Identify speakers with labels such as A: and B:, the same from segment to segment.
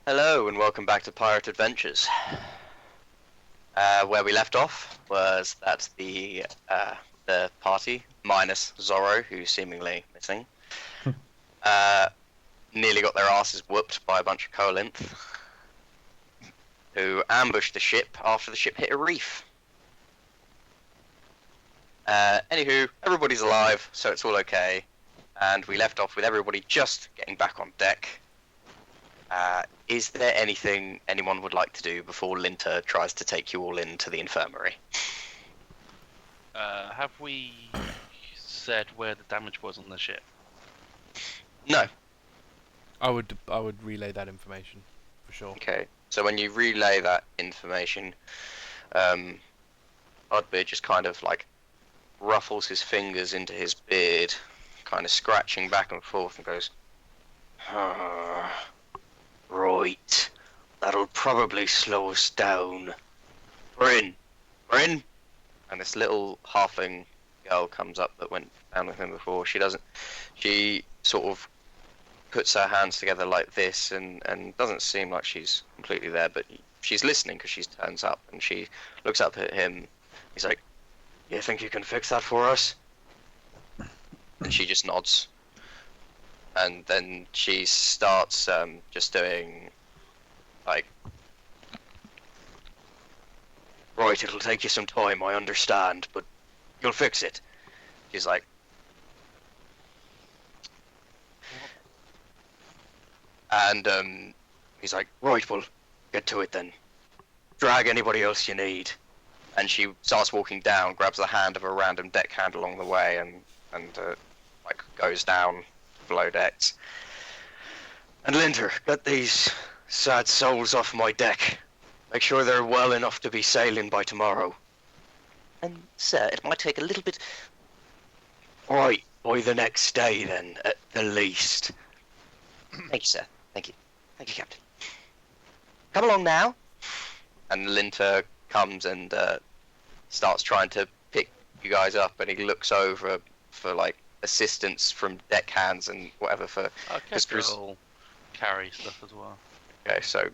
A: Hello and welcome back to Pirate Adventures. Where we left off was that the party, minus Zoro, who's seemingly missing, nearly got their asses whooped by a bunch of Koalinth, who ambushed the ship after the ship hit a reef. Anywho, everybody's alive, so it's all okay, and we left off with everybody just getting back on deck. Is there anything anyone would like to do before Linter tries to take you all into the infirmary?
B: Have we said where the damage was on the ship?
A: No.
C: I would relay that information for sure.
A: Okay, so when you relay that information, Oddbeard just kind of like ruffles his fingers into his beard, kind of scratching back and forth, and goes, right, that'll probably slow us down. Bryn! Bryn! And this little halfling girl comes up that went down with him before. She sort of puts her hands together like this and doesn't seem like she's completely there, but she's listening because she turns up and she looks up at him. He's like, you think you can fix that for us? And she just nods. And then she starts just doing, like, right, it'll take you some time, I understand, but you'll fix it. She's like, and he's like, right, well, get to it then. Drag anybody else you need. And she starts walking down, grabs the hand of a random deckhand along the way, and like goes down below decks. And Linter, get these sad souls off my deck. Make sure they're well enough to be sailing by tomorrow. And sir, it might take a little bit. Right, by the next day then, at the least. Thank you, sir. Thank you. Thank you, Captain. Come along now. And Linter comes and starts trying to pick you guys up, and he looks over for like assistance from deckhands and whatever for.
B: Kethra will carry stuff as well.
A: Okay, so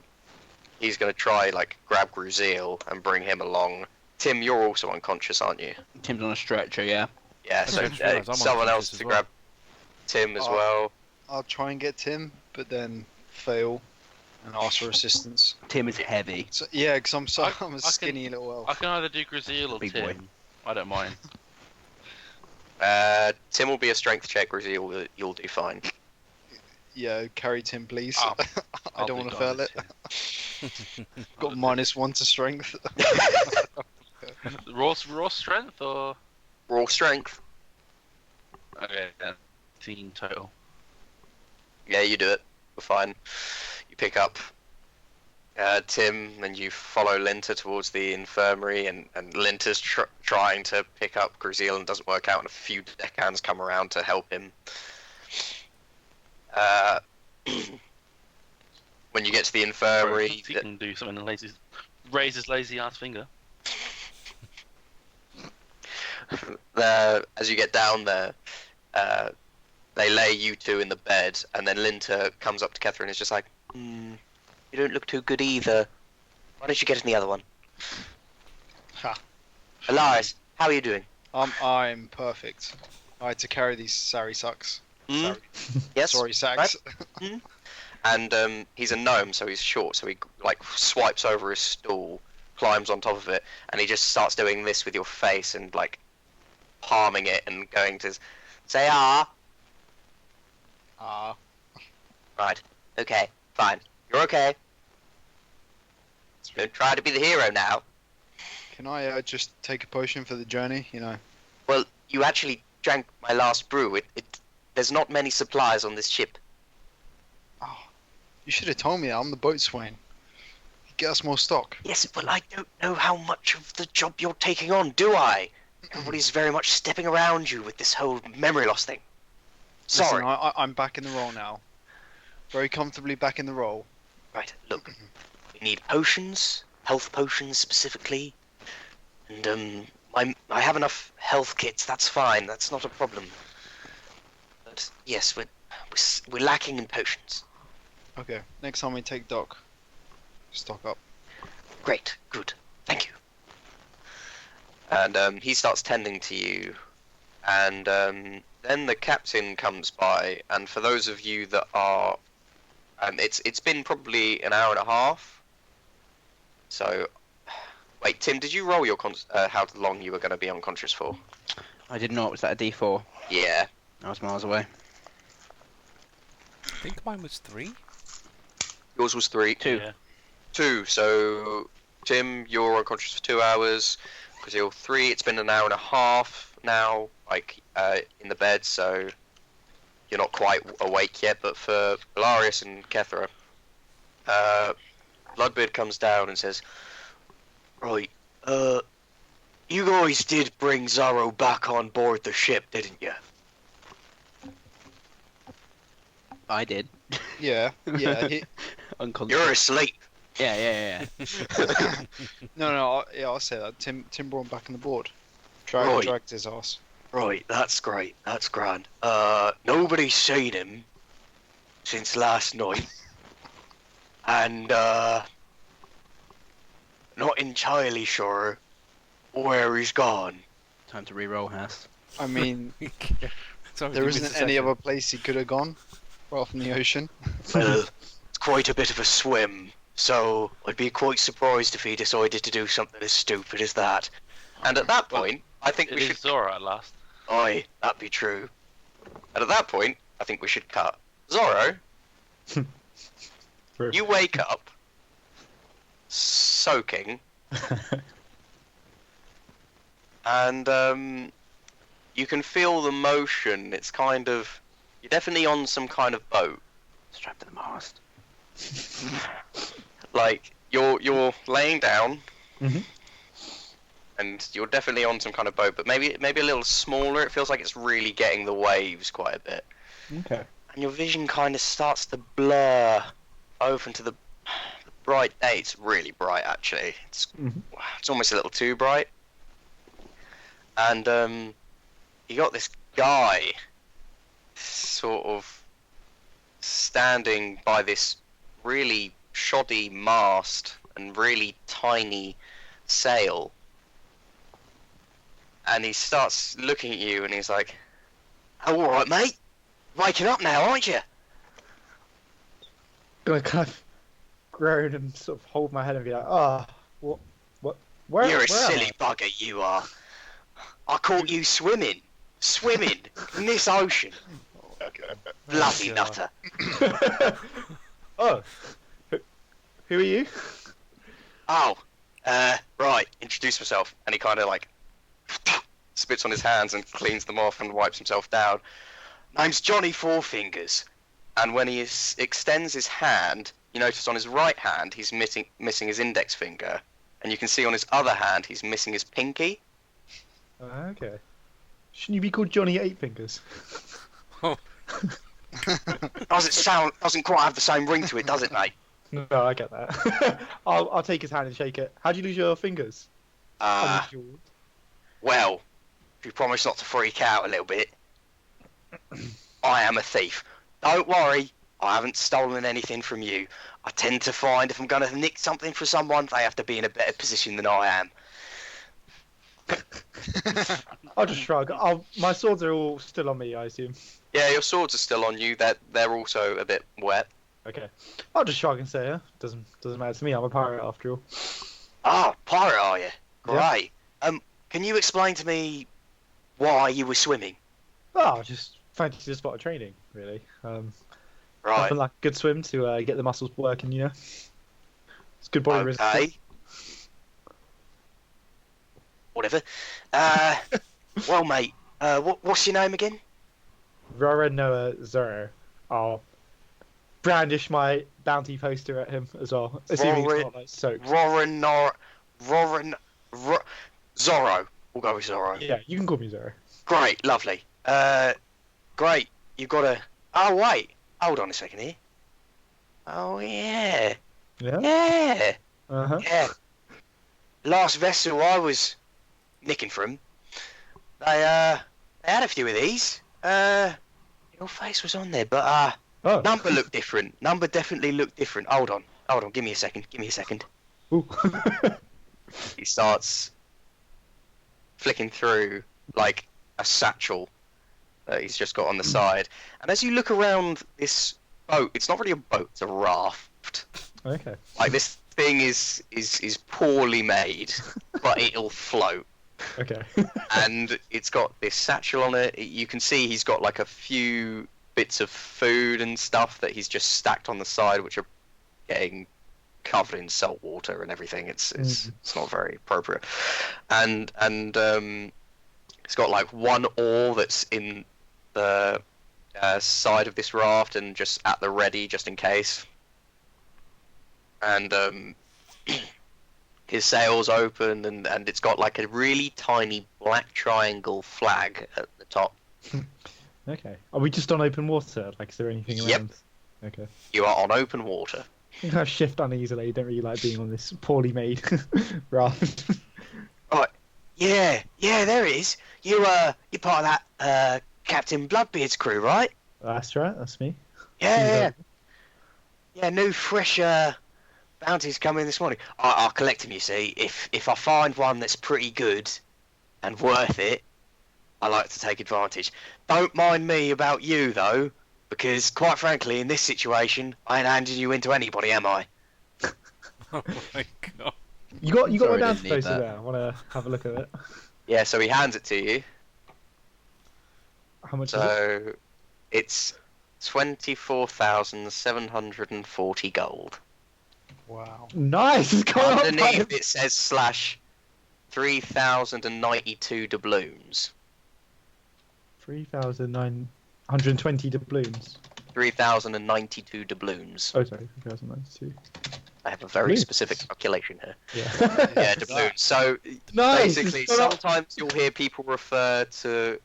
A: he's gonna try like grab Gruzeel and bring him along. Tim, you're also unconscious, aren't you?
D: Tim's on a stretcher, yeah.
A: Yeah, so someone else to grab Tim as well.
E: I'll try and get Tim, but then fail and ask for assistance.
D: Tim is heavy.
E: So, yeah, because I'm a skinny little elf.
B: I can either do Gruzeel or
D: Big
B: Tim.
D: boy.
B: I don't mind.
A: Tim will be a strength check. Gruzeel, you'll do fine.
E: Yeah, carry Tim, please. I don't want to
B: I'll
E: fail
B: do
E: it. Got -1 to strength.
B: Raw strength or?
A: Raw strength.
B: Okay, then. 18 total.
A: Yeah, you do it. We're fine. You pick up Tim, and you follow Linter towards the infirmary, and Linter's trying to pick up Gruzeel and doesn't work out, and a few deckhands come around to help him. When you get to the infirmary...
B: He can do something lazy. Raise his lazy ass finger.
A: As you get down there, they lay you two in the bed, and then Linter comes up to Kethra and is just like, you don't look too good either. Why don't you get in the other one?
E: Ha.
A: Alarias, how are you doing?
E: I'm perfect. I had to carry these sorry sucks. Sorry.
A: Yes?
E: Sorry sacks.
A: Right? And he's a gnome, so he's short, so he like swipes over his stool, climbs on top of it, and he just starts doing this with your face and like palming it and going to say ah.
E: Ah.
A: Right. Okay. Fine. You're okay. Don't try to be the hero now.
E: Can I just take a potion for the journey? You know.
A: Well, you actually drank my last brew. There's not many supplies on this ship.
E: Oh, you should have told me that. I'm the boatswain. Get us more stock.
A: Yes, but I don't know how much of the job you're taking on, do I? Everybody's very much stepping around you with this whole memory loss thing. Sorry.
E: Listen, I'm back in the role now. Very comfortably back in the role.
A: Right, look. We need potions, health potions specifically. And, I have enough health kits, that's fine, that's not a problem. But, yes, we're lacking in potions.
E: Okay, next time we take Doc, stock up.
A: Great, good, thank you. And he starts tending to you, and then the captain comes by. And for those of you that are, it's been probably an hour and a half. So, wait, Tim, did you roll your how long you were going to be unconscious for?
D: I did not. Was that a D4?
A: Yeah.
D: I was miles away.
C: I think mine was 3.
A: Yours was 3.
D: 2.
B: Yeah.
A: 2. So, Tim, you're unconscious for 2 hours. Gruzeel 3. It's been an hour and a half now, like in the bed. So you're not quite awake yet. But for Alarias and Kethra, Bloodbeard comes down and says, "Right, you guys did bring Zoro back on board the ship, didn't you?"
D: I did.
E: Yeah, yeah.
D: Unconscious.
A: You're asleep.
D: Yeah.
E: No, I'll say that. Tim brought him back on the board.
A: Right.
E: Dragged his ass.
A: Right, that's great. That's grand. Nobody's seen him since last night. And, not entirely sure where he's gone.
D: Time to re-roll, Haiss.
E: I mean,
C: Sorry,
E: there
C: you missed
E: isn't
C: a
E: any
C: session.
E: other place he could have gone, apart from the ocean.
A: Well, it's quite a bit of a swim, so I'd be quite surprised if he decided to do something as stupid as that. And at that point, I think
B: It
A: we
B: is
A: should...
B: Zoro at last.
A: Aye, that'd be true. And at that point, I think we should cut. Zoro, you wake up, soaking, and you can feel the motion. It's kind of... You're definitely on some kind of boat.
D: Strapped to the mast.
A: Like, you're laying down,
F: Mhm.
A: and you're definitely on some kind of boat, but maybe a little smaller. It feels like it's really getting the waves quite a bit.
F: Okay.
A: And your vision kind of starts to blur over into the bright day. It's really bright, actually.
F: Mhm.
A: It's almost a little too bright. And you got this guy sort of standing by this really shoddy mast and really tiny sail. And he starts looking at you and he's like, "Oh, all right, mate. Waking up now, aren't you?"
F: Gonna kind of groan and sort of hold my head and be like, what, where?
A: You're a
F: where am
A: silly bugger, you are. I caught you swimming in this ocean. Bloody
F: God.
A: nutter.
F: I?" Oh, who are you?
A: Oh, right, introduce myself. And he kind of like spits on his hands and cleans them off and wipes himself down. Name's Johnny Fourfingers. And when he extends his hand, you notice on his right hand he's missing his index finger. And you can see on his other hand he's missing his pinky.
F: Okay. Shouldn't you be called Johnny Eight Fingers?
A: Doesn't quite have the same ring to it, does it, mate?
F: No, I get that. I'll take his hand and shake it. How'd you lose your fingers?
A: Well, if you promise not to freak out a little bit, I am a thief. Don't worry, I haven't stolen anything from you. I tend to find if I'm going to nick something from someone, they have to be in a better position than I am.
F: I'll just shrug. My swords are all still on me, I assume.
A: Yeah, your swords are still on you. They're also a bit wet.
F: Okay. I'll just shrug and say, yeah, doesn't matter to me. I'm a pirate after all.
A: Ah, pirate, are you?
F: Yeah.
A: Great. Can you explain to me why you were swimming?
F: Oh, just fancy the spot of training, really.
A: Right.
F: Nothing like a good swim to get the muscles working, you know. It's good body resistance.
A: Okay. Whatever. Well, mate, what's your name again?
F: Roronoa Zoro. I'll brandish my bounty poster at him as well, assuming it's not like soaked.
A: Zoro. We'll go with Zoro.
F: Yeah, you can call me Zoro.
A: Great, lovely. Great. You've got a... Oh, wait. Hold on a second here. Oh, yeah.
F: Yeah?
A: Yeah.
F: Uh-huh.
A: Yeah. Last vessel I was nicking from, they had a few of these. Your face was on there, but
F: Oh.
A: Number looked different. Number definitely looked different. Hold on. Give me a second.
F: Ooh.
A: He starts flicking through like a satchel that he's just got on the side. And as you look around this boat, it's not really a boat, it's a raft.
F: Okay.
A: Like this thing is poorly made, but it'll float.
F: Okay.
A: And it's got this satchel on it. You can see he's got like a few bits of food and stuff that he's just stacked on the side, which are getting covered in salt water and everything. It's not very appropriate. And it's got like one oar that's in the side of this raft and just at the ready just in case. And his sails open and it's got like a really tiny black triangle flag at the top.
F: Okay. Are we just on open water? Like, is there anything
A: Yep.
F: around? Okay.
A: You are on open water.
F: I think I shift uneasily. Don't really like being on this poorly made raft.
A: Yeah, there it is. You're part of that Captain Bloodbeard's crew, right?
F: That's right. That's me.
A: Yeah. New fresh bounties coming this morning. I'll collect them. You see, if I find one that's pretty good and worth it, I like to take advantage. Don't mind me about you though, because quite frankly, in this situation, I ain't handing you into anybody, am I?
C: Oh my god.
F: You got
D: Sorry,
F: my down
D: didn't need
F: poster
D: that.
F: there. I want to have a look at it.
A: Yeah. So he hands it to you.
F: How much is it?
A: So it's 24,740 gold.
E: Wow.
F: Nice. It's going up.
A: Underneath it says / 3,092 doubloons.
F: 3,920 doubloons.
A: 3,092 doubloons.
F: Oh, sorry, 3,092.
A: I have a very
F: Doubloons.
A: specific calculation here.
F: Yeah.
A: Yeah, doubloons. So
F: Nice.
A: basically,
F: it's gone up.
A: sometimes you'll hear people refer to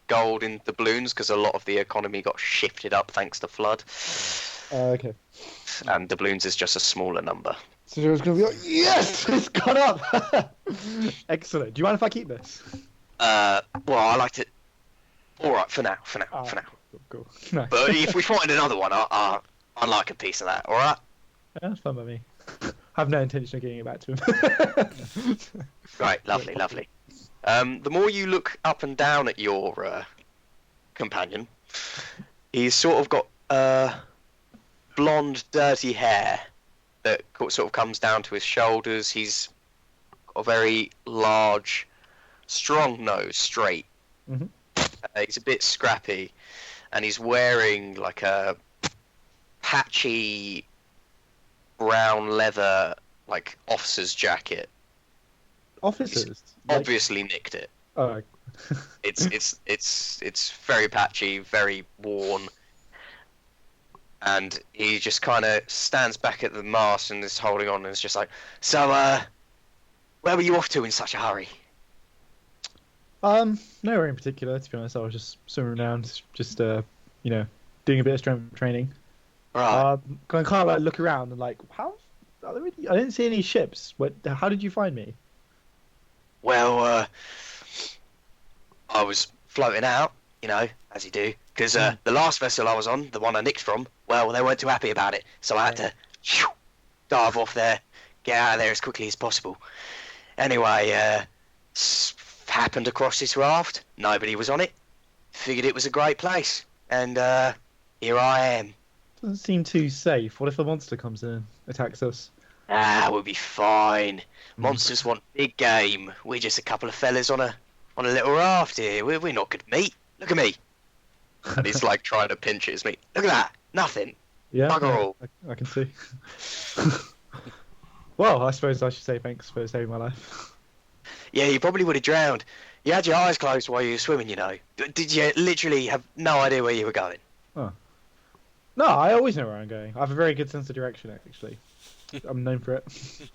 A: gold in doubloons because a lot of the economy got shifted up thanks to flood,
F: Okay.
A: and doubloons is just a smaller number.
F: So it was going to be like, yes, it's gone up. Excellent. Do you mind if I keep this?
A: Well, I like to. All right, for now.
F: Oh, Cool. Nice.
A: But if we find another one, I'd like a piece of that. All right.
F: Yeah, that's fun by me. I have no intention of getting it back to him.
A: Right, lovely. The more you look up and down at your companion, he's sort of got blonde, dirty hair that sort of comes down to his shoulders. He's got a very large, strong nose, straight.
F: Mhm.
A: He's a bit scrappy, and he's wearing like a patchy brown leather, like officer's jacket.
F: Officers.
A: Obviously nicked it.
F: Oh,
A: It's very patchy, very worn, and he just kind of stands back at the mast and is holding on and is just like, so where were you off to in such a hurry?
F: nowhere in particular. To be honest, I was just swimming around, just doing a bit of strength training.
A: Right.
F: Kind of like look around and like, I didn't see any ships. How did you find me?
A: Well, I was floating out, as you do, because the last vessel I was on, the one I nicked from, well, they weren't too happy about it, so I had to dive off there, get out of there as quickly as possible. Anyway, happened across this raft, nobody was on it, figured it was a great place, and here I am.
F: Doesn't seem too safe. What if a monster comes in and attacks us?
A: We'll be fine. Monsters want big game. We're just a couple of fellas on a little raft here. We're not good meat. Look at me. And he's like trying to pinch at his meat. Look at that. Nothing.
F: Yeah,
A: Bugger all.
F: I can see. Well, I suppose I should say thanks for saving my life.
A: Yeah, you probably would have drowned. You had your eyes closed while you were swimming, Did you literally have no idea where you were going?
F: No, I always know where I'm going. I have a very good sense of direction, actually. I'm known for it.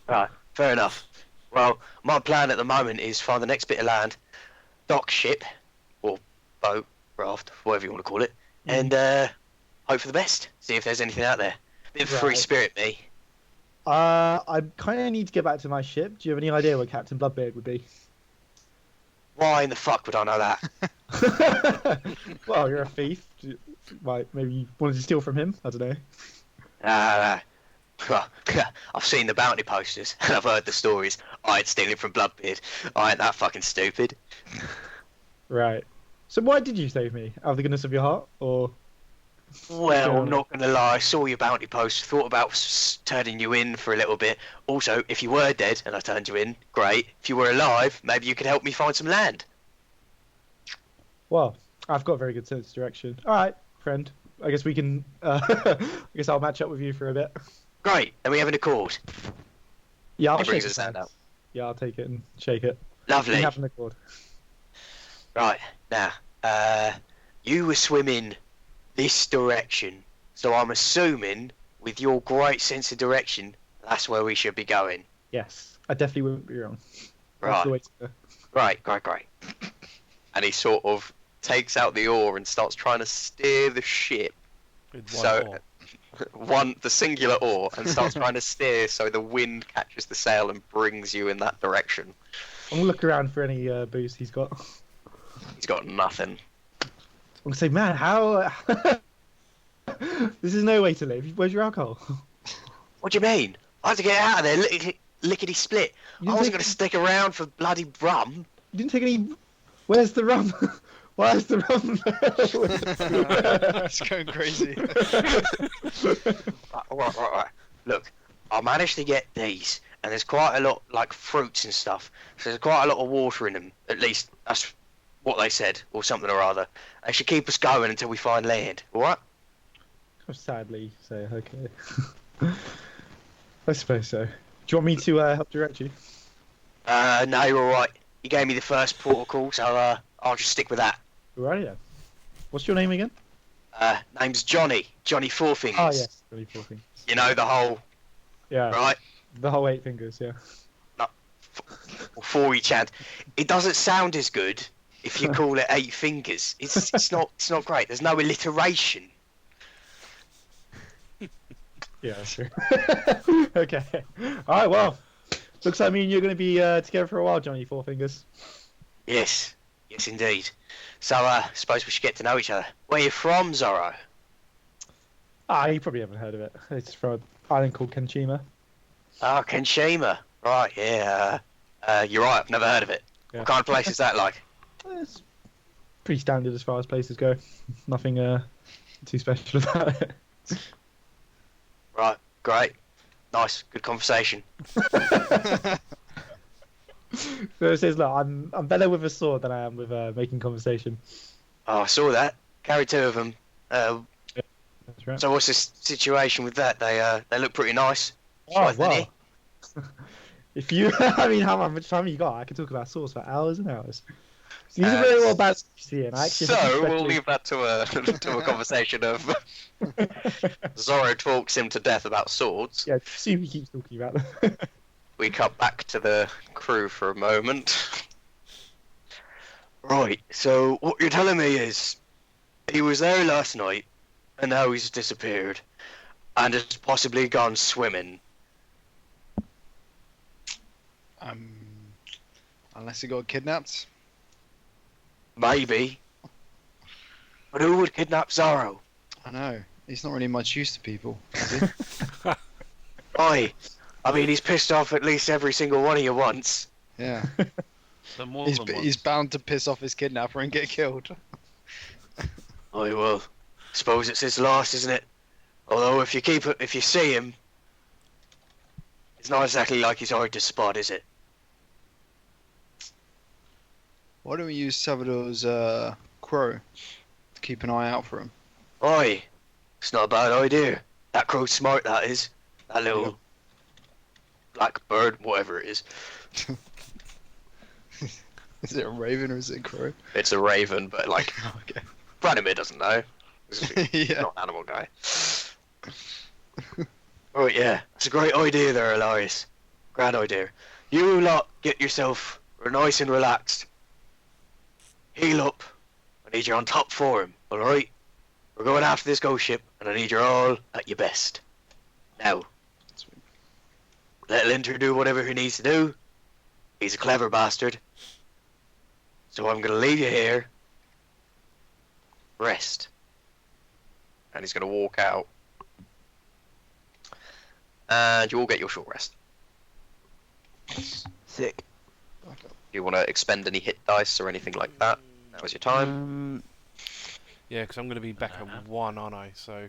A: Right, fair enough. Well, my plan at the moment is find the next bit of land, dock ship, or boat, raft, whatever you want to call it, and hope for the best. See if there's anything out there. Bit of free
F: Right.
A: spirit, me.
F: I kind of need to get back to my ship. Do you have any idea where Captain Bloodbeard would be?
A: Why in the fuck would I know that?
F: Well, you're a thief. Maybe you wanted to steal from him. I don't know.
A: Ah, I've seen the bounty posters and I've heard the stories. I ain't stealing from Bloodbeard. I ain't that fucking stupid.
F: Right. So why did you save me? Out of the goodness of your heart, or?
A: Well,
F: Yeah.
A: I'm not gonna lie. I saw your bounty post. Thought about turning you in for a little bit. Also, if you were dead and I turned you in, great. If you were alive, maybe you could help me find some land.
F: Well, I've got a very good sense of direction. All right, friend. I guess we can. I guess I'll match up with you for a bit.
A: Great. Then we have an accord.
F: Yeah, I'll
A: He
F: shake
A: brings
F: his
A: his hand
F: hand.
A: out.
F: Yeah, I'll take it and shake it.
A: Lovely.
F: We have an accord.
A: Right, now, you were swimming this direction, so I'm assuming, with your great sense of direction, that's where we should be going.
F: Yes, I definitely wouldn't be wrong. That's the
A: Right,
F: way to go.
A: great. And he sort of takes out the oar and starts trying to steer the ship,
C: With
A: So- the singular oar, and starts trying to steer so the wind catches the sail and brings you in that direction.
F: I'm gonna look around for any boost he's got.
A: He's got nothing.
F: I'm gonna say, man, how? This is no way to live. Where's your alcohol?
A: What do you mean? I had to get out of there, lickety split.
F: You
A: I
F: didn't
A: wasn't
F: take-
A: going to stick around for bloody rum.
F: You didn't take any. Where's the rum? Why is the rum?
E: It's going crazy.
A: Right. Look, I managed to get these, and there's quite a lot, like fruits and stuff. So there's quite a lot of water in them. At least that's what they said, or something or other. They should keep us going until we find land. All right?
F: I'll sadly say, okay. I suppose so. Do you want me to help direct you?
A: No, you're all right. You gave me the first protocol, so I'll just stick with that.
F: Right, yeah. What's your name again?
A: Name's Johnny Four Fingers.
F: Oh, yes. 24 things.
A: You know the whole,
F: Yeah,
A: right?
F: the whole 8 fingers, yeah.
A: For each hand. It doesn't sound as good if you call it 8 fingers. It's not great. There's no alliteration.
F: Yeah, sure. Okay. Alright, well. Looks like me and you're going to be together for a while, Johnny Four Fingers.
A: Yes indeed. So suppose we should get to know each other. Where you from, Zoro?
F: You probably haven't heard of it. It's from an island called Kenshima.
A: Oh, Kenshima. Right, yeah. You're right, I've never heard of it.
F: Yeah.
A: What kind of place is that like?
F: It's pretty standard as far as places go. Nothing too special about it.
A: Right, great. Nice, good conversation.
F: So it says, look, I'm better with a sword than I am with making conversation.
A: Oh, I saw that. Carry 2 of them.
F: That's right.
A: So what's the situation with that? They look pretty nice.
F: Oh,
A: Worth
F: well.
A: any?
F: If you, I mean, how much time you got? I could talk about swords for hours and hours. These are very well balanced here, and I actually
A: So we'll leave that to a to a conversation of Zoro talks him to death about swords.
F: Yeah, see who keeps talking about them.
A: We cut back to the crew for a moment. Right, so what you're telling me is he was there last night and now he's disappeared and has possibly gone swimming.
E: Unless he got kidnapped.
A: Maybe. But who would kidnap Zoro?
E: I know. He's not really much use to people. Is he?
A: Oi, I mean he's pissed off at least every single one of you once.
E: Yeah.
B: So more
E: He's,
B: than
E: he's bound to piss off his kidnapper and get killed.
A: Oi, well, suppose it's his last, isn't it? Although if you see him, it's not exactly like he's hard to spot, is it?
E: Why don't we use Salvador's crow to keep an eye out for him?
A: Oi, it's not a bad idea. That crow's smart, that is. That little
E: Yeah.
A: black bird, whatever it is.
E: Is it a raven or is it a crow?
A: It's a raven, but like,
E: Okay.
A: Branimir doesn't know. He's
E: Yeah.
A: not an animal guy. Oh yeah, it's a great idea there, Alarias. Grand idea. You lot get yourself nice and relaxed. Heal up. I need you on top form, alright? We're going after this ghost ship, and I need you all at your best. Now,
E: Sweet.
A: let Linter do whatever he needs to do. He's a clever bastard. So I'm gonna leave you here. Rest. and he's going to walk out. And you all get your short rest.
D: Sick.
A: Do you want to expend any hit dice or anything like that? That was your time.
C: Yeah, because I'm going to be back at 1, aren't I? So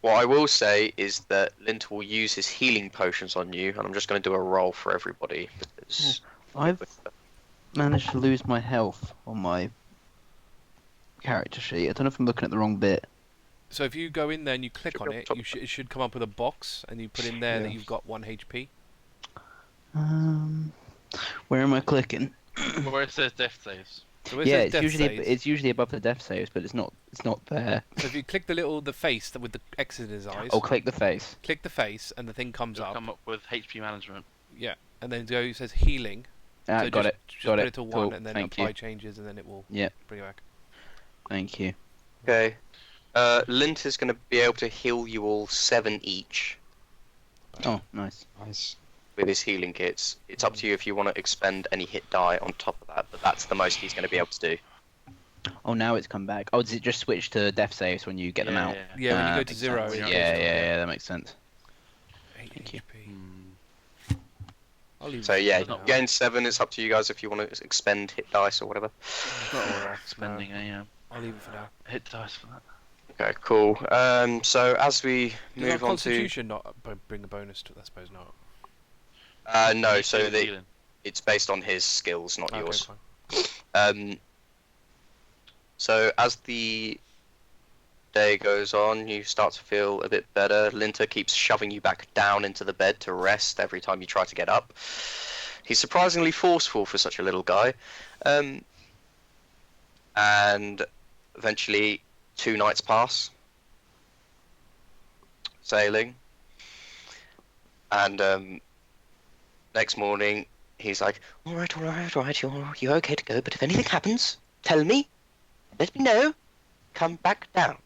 A: What I will say is that Linter will use his healing potions on you, and I'm just going to do a roll for everybody. Because
D: I've managed to lose my health on my character sheet. I don't know if I'm looking at the wrong bit.
C: So if you go in there and you click
A: Should
C: on
A: be on
C: it,
A: top
C: you
A: of
C: it should come up with a box, and you put in there that
E: Yeah.
C: you've got 1 HP.
D: Where am I clicking?
B: Where it says death saves.
C: So where it
D: Yeah,
C: says
D: it's
C: death
D: usually
C: saves,
D: it's usually above the death saves, but it's not there.
C: so if you click the face with the X in his eyes,
D: Oh, click the face.
C: click the face, and the thing comes
B: It'll
C: up.
B: come up with HP management.
C: Yeah, and then it says healing.
D: Ah,
C: So
D: got
C: just,
D: it.
C: Just
D: Got
C: put
D: it.
C: it to 1,
D: Cool.
C: and then
D: Thank
C: apply
D: you.
C: changes, and then it will
D: Yep.
C: bring it back.
D: Thank you.
A: Okay. Lint is going to be able to heal you all 7 each
D: Oh, nice.
E: Nice.
A: with his healing kits. It's up to you if you want to expend any hit die on top of that, but that's the most he's going to be able to do.
D: Oh, now it's come back. Oh, does it just switch to death saves when you get them out?
C: Yeah, when you go to
D: makes
C: 0,
D: sense.
C: it
D: Yeah,
C: goes
D: yeah,
C: to-
D: yeah, that makes sense.
C: 8
D: Thank you.
C: HP.
B: Hmm.
C: I'll leave
A: So
C: it
A: yeah,
C: for now.
A: gain 7. It's up to you guys if you want to expend hit dice or whatever.
B: It's not worth spending a
C: I'll leave it for now.
B: hit dice for that.
A: Okay, cool. So as we
C: Does our
A: move on to
C: Constitution not bring a bonus to it? I suppose not.
A: no,
B: He's
A: so
B: still
A: the,
B: healing.
A: it's based on his skills, not
C: Okay,
A: yours.
C: fine.
A: So as the day goes on, you start to feel a bit better. Linter keeps shoving you back down into the bed to rest every time you try to get up. He's surprisingly forceful for such a little guy. And eventually 2 nights pass sailing. And next morning he's like, all right, you're okay to go, but if anything happens, tell me. Let me know. Come back down.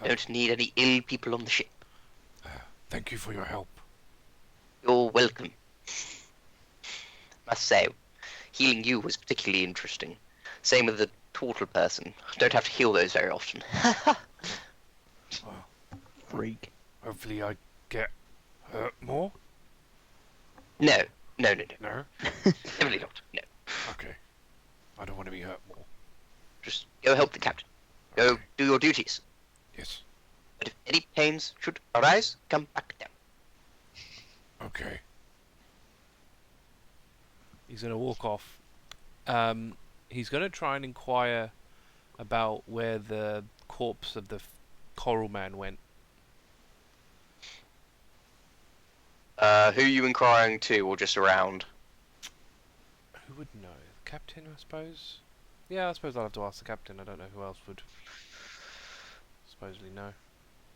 A: Don't need any ill people on the ship.
C: Thank you for your help.
A: You're welcome. Must say, healing you was particularly interesting. Same with the Tortle person. Don't have to heal those very often.
D: Freak.
C: Hopefully I get hurt more.
A: No.
C: No?
A: Definitely not. No.
C: Okay. I don't want to be hurt more.
A: Just go help the captain. Go do your duties.
C: Yes.
A: But if any pains should arise, come back down.
C: Okay. He's going to walk off. He's going to try and inquire about where the corpse of the coral man went.
A: Who are you inquiring to, or just around?
C: Who would know? The captain, I suppose? Yeah, I suppose I'll have to ask the captain. I don't know who else would supposedly know.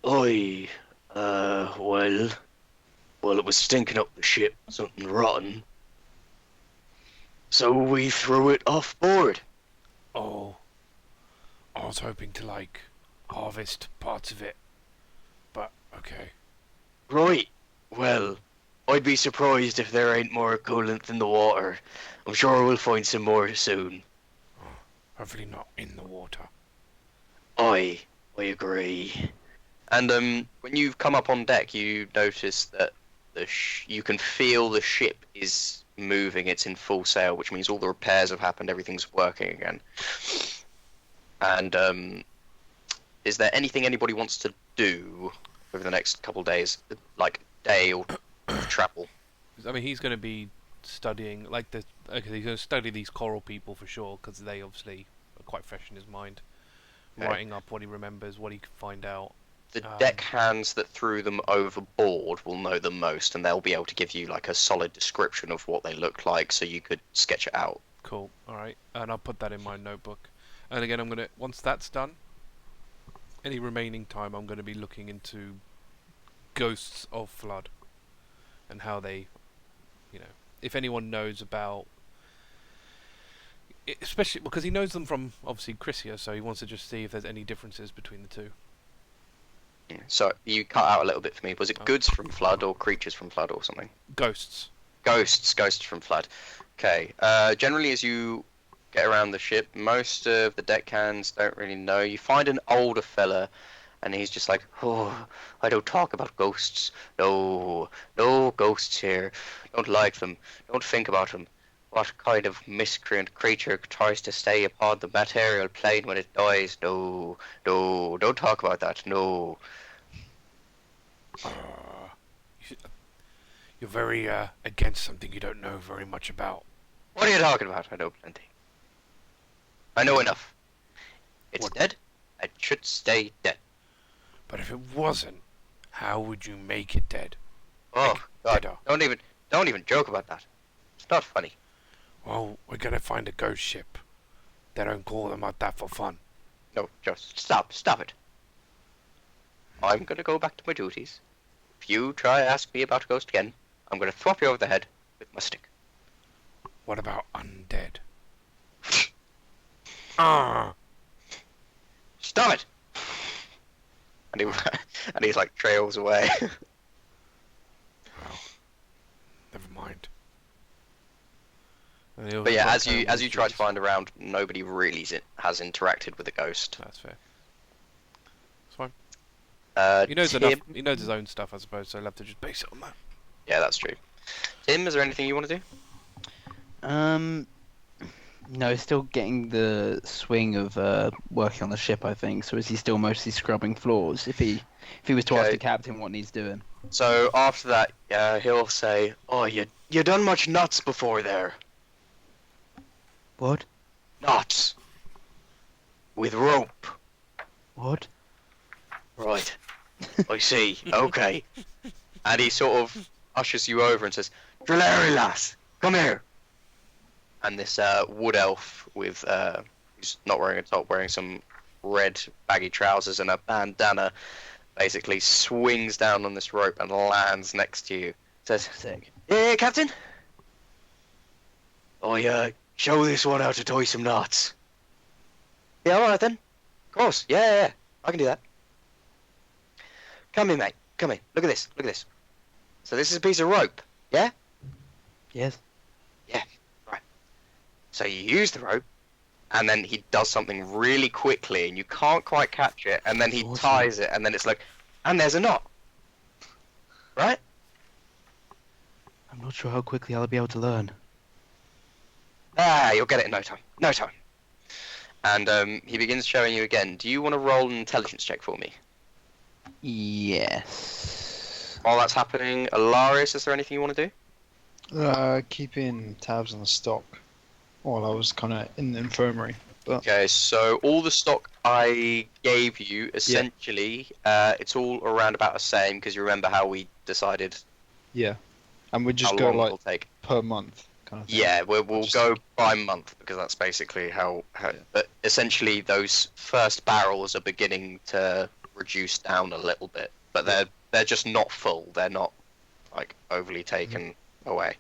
A: Oi, well, it was stinking up the ship, something rotten. So we threw it off board.
C: Oh. I was hoping to, like, harvest parts of it. But, okay.
A: Right, well, I'd be surprised if there ain't more coolant in the water. I'm sure we'll find some more soon.
C: Hopefully not in the water.
A: I agree. And when you've come up on deck, you notice that you can feel the ship is moving. It's in full sail, which means all the repairs have happened. Everything's working again. And is there anything anybody wants to do over the next couple of days, like day or travel?
C: I mean, he's going to be studying, like, he's going to study these coral people for sure, because they obviously are quite fresh in his mind.
A: Okay.
C: Writing up what he remembers, what he can find out.
A: The deck hands that threw them overboard will know the most, and they'll be able to give you like a solid description of what they look like, so you could sketch it out.
C: Cool, alright. And I'll put that in my notebook. And again, I'm going to, once that's done, any remaining time I'm going to be looking into ghosts of flood. And how they, you know, if anyone knows about, especially because he knows them from obviously Chrysia, so he wants to just see if there's any differences between the two.
A: So you cut out a little bit for me. Was it
C: Oh.
A: goods from flood or creatures from flood or something?
C: Ghosts.
A: Ghosts from flood. Okay. Generally, as you get around the ship. Most of the deckhands don't really know. You find an older fella, and he's just like, oh, I don't talk about ghosts. No, no ghosts here. Don't like them. Don't think about them. What kind of miscreant creature tries to stay upon the material plane when it dies? No, no, don't talk about that. No.
C: You're very against something you don't know very much about.
A: What are you talking about? I know plenty. I know enough. It's
C: What?
A: dead. It should stay dead.
C: But if it wasn't, how would you make it dead?
A: Oh God!
C: Deader.
A: Don't even joke about that. It's not funny.
C: Well, we're gonna find a ghost ship. They don't call them like that for fun.
A: No, just stop it. I'm gonna go back to my duties. If you try to ask me about a ghost again, I'm gonna thwop you over the head with my stick.
C: What about undead? Ah!
A: Stop it! And he and he's like trails away.
C: Well, never mind.
A: But yeah, as you try to find around, nobody really has interacted with a ghost.
C: That's fair. It's fine. He knows
A: Tim,
C: enough. He knows his own stuff, I suppose. So he'll have to just base it on that.
A: Yeah, that's true. Tim, is there anything you want to do?
D: No, he's still getting the swing of working on the ship, I think. So is he still mostly scrubbing floors? If he was to ask
A: Okay.
D: the captain what needs doing.
A: So after that, he'll say, "Oh, you done much knots before there?
D: What?
A: Knots with rope,
D: What?
A: right? I see. Okay." And he sort of ushers you over and says, "Drillary lass, come here." And this wood elf with who's not wearing a top, wearing some red baggy trousers and a bandana, basically swings down on this rope and lands next to you. Says,
D: Sick.
A: "Hey, Captain. Show this one how to tie some knots." "Yeah, all right then. Of course. Yeah. I can do that. Come in, mate. Come in. Look at this. Look at this. So this is a piece of rope. Yeah?
D: Yes.
A: So you use the rope, and then he does something really quickly, and you can't quite catch it, and then he
D: Awesome.
A: ties it, and then it's like, and there's a knot. Right?
D: I'm not sure how quickly I'll be able to learn.
A: You'll get it in no time. No time. And he begins showing you again. Do you want to roll an intelligence check for me?
D: Yes.
A: While that's happening, Alarias, is there anything you want to do?
E: Keeping tabs on the stock while I was kind of in the infirmary. But
A: Okay, so all the stock I gave you, essentially, it's all around about the same, because you remember how we decided
E: yeah, and we
A: how
E: just go
A: long
E: like
A: it'll take.
E: per month kind of thing.
A: Yeah, we'll
E: Just-
A: go by month, because that's basically how but essentially those first barrels are beginning to reduce down a little bit, but they're just not full. They're not like overly taken away.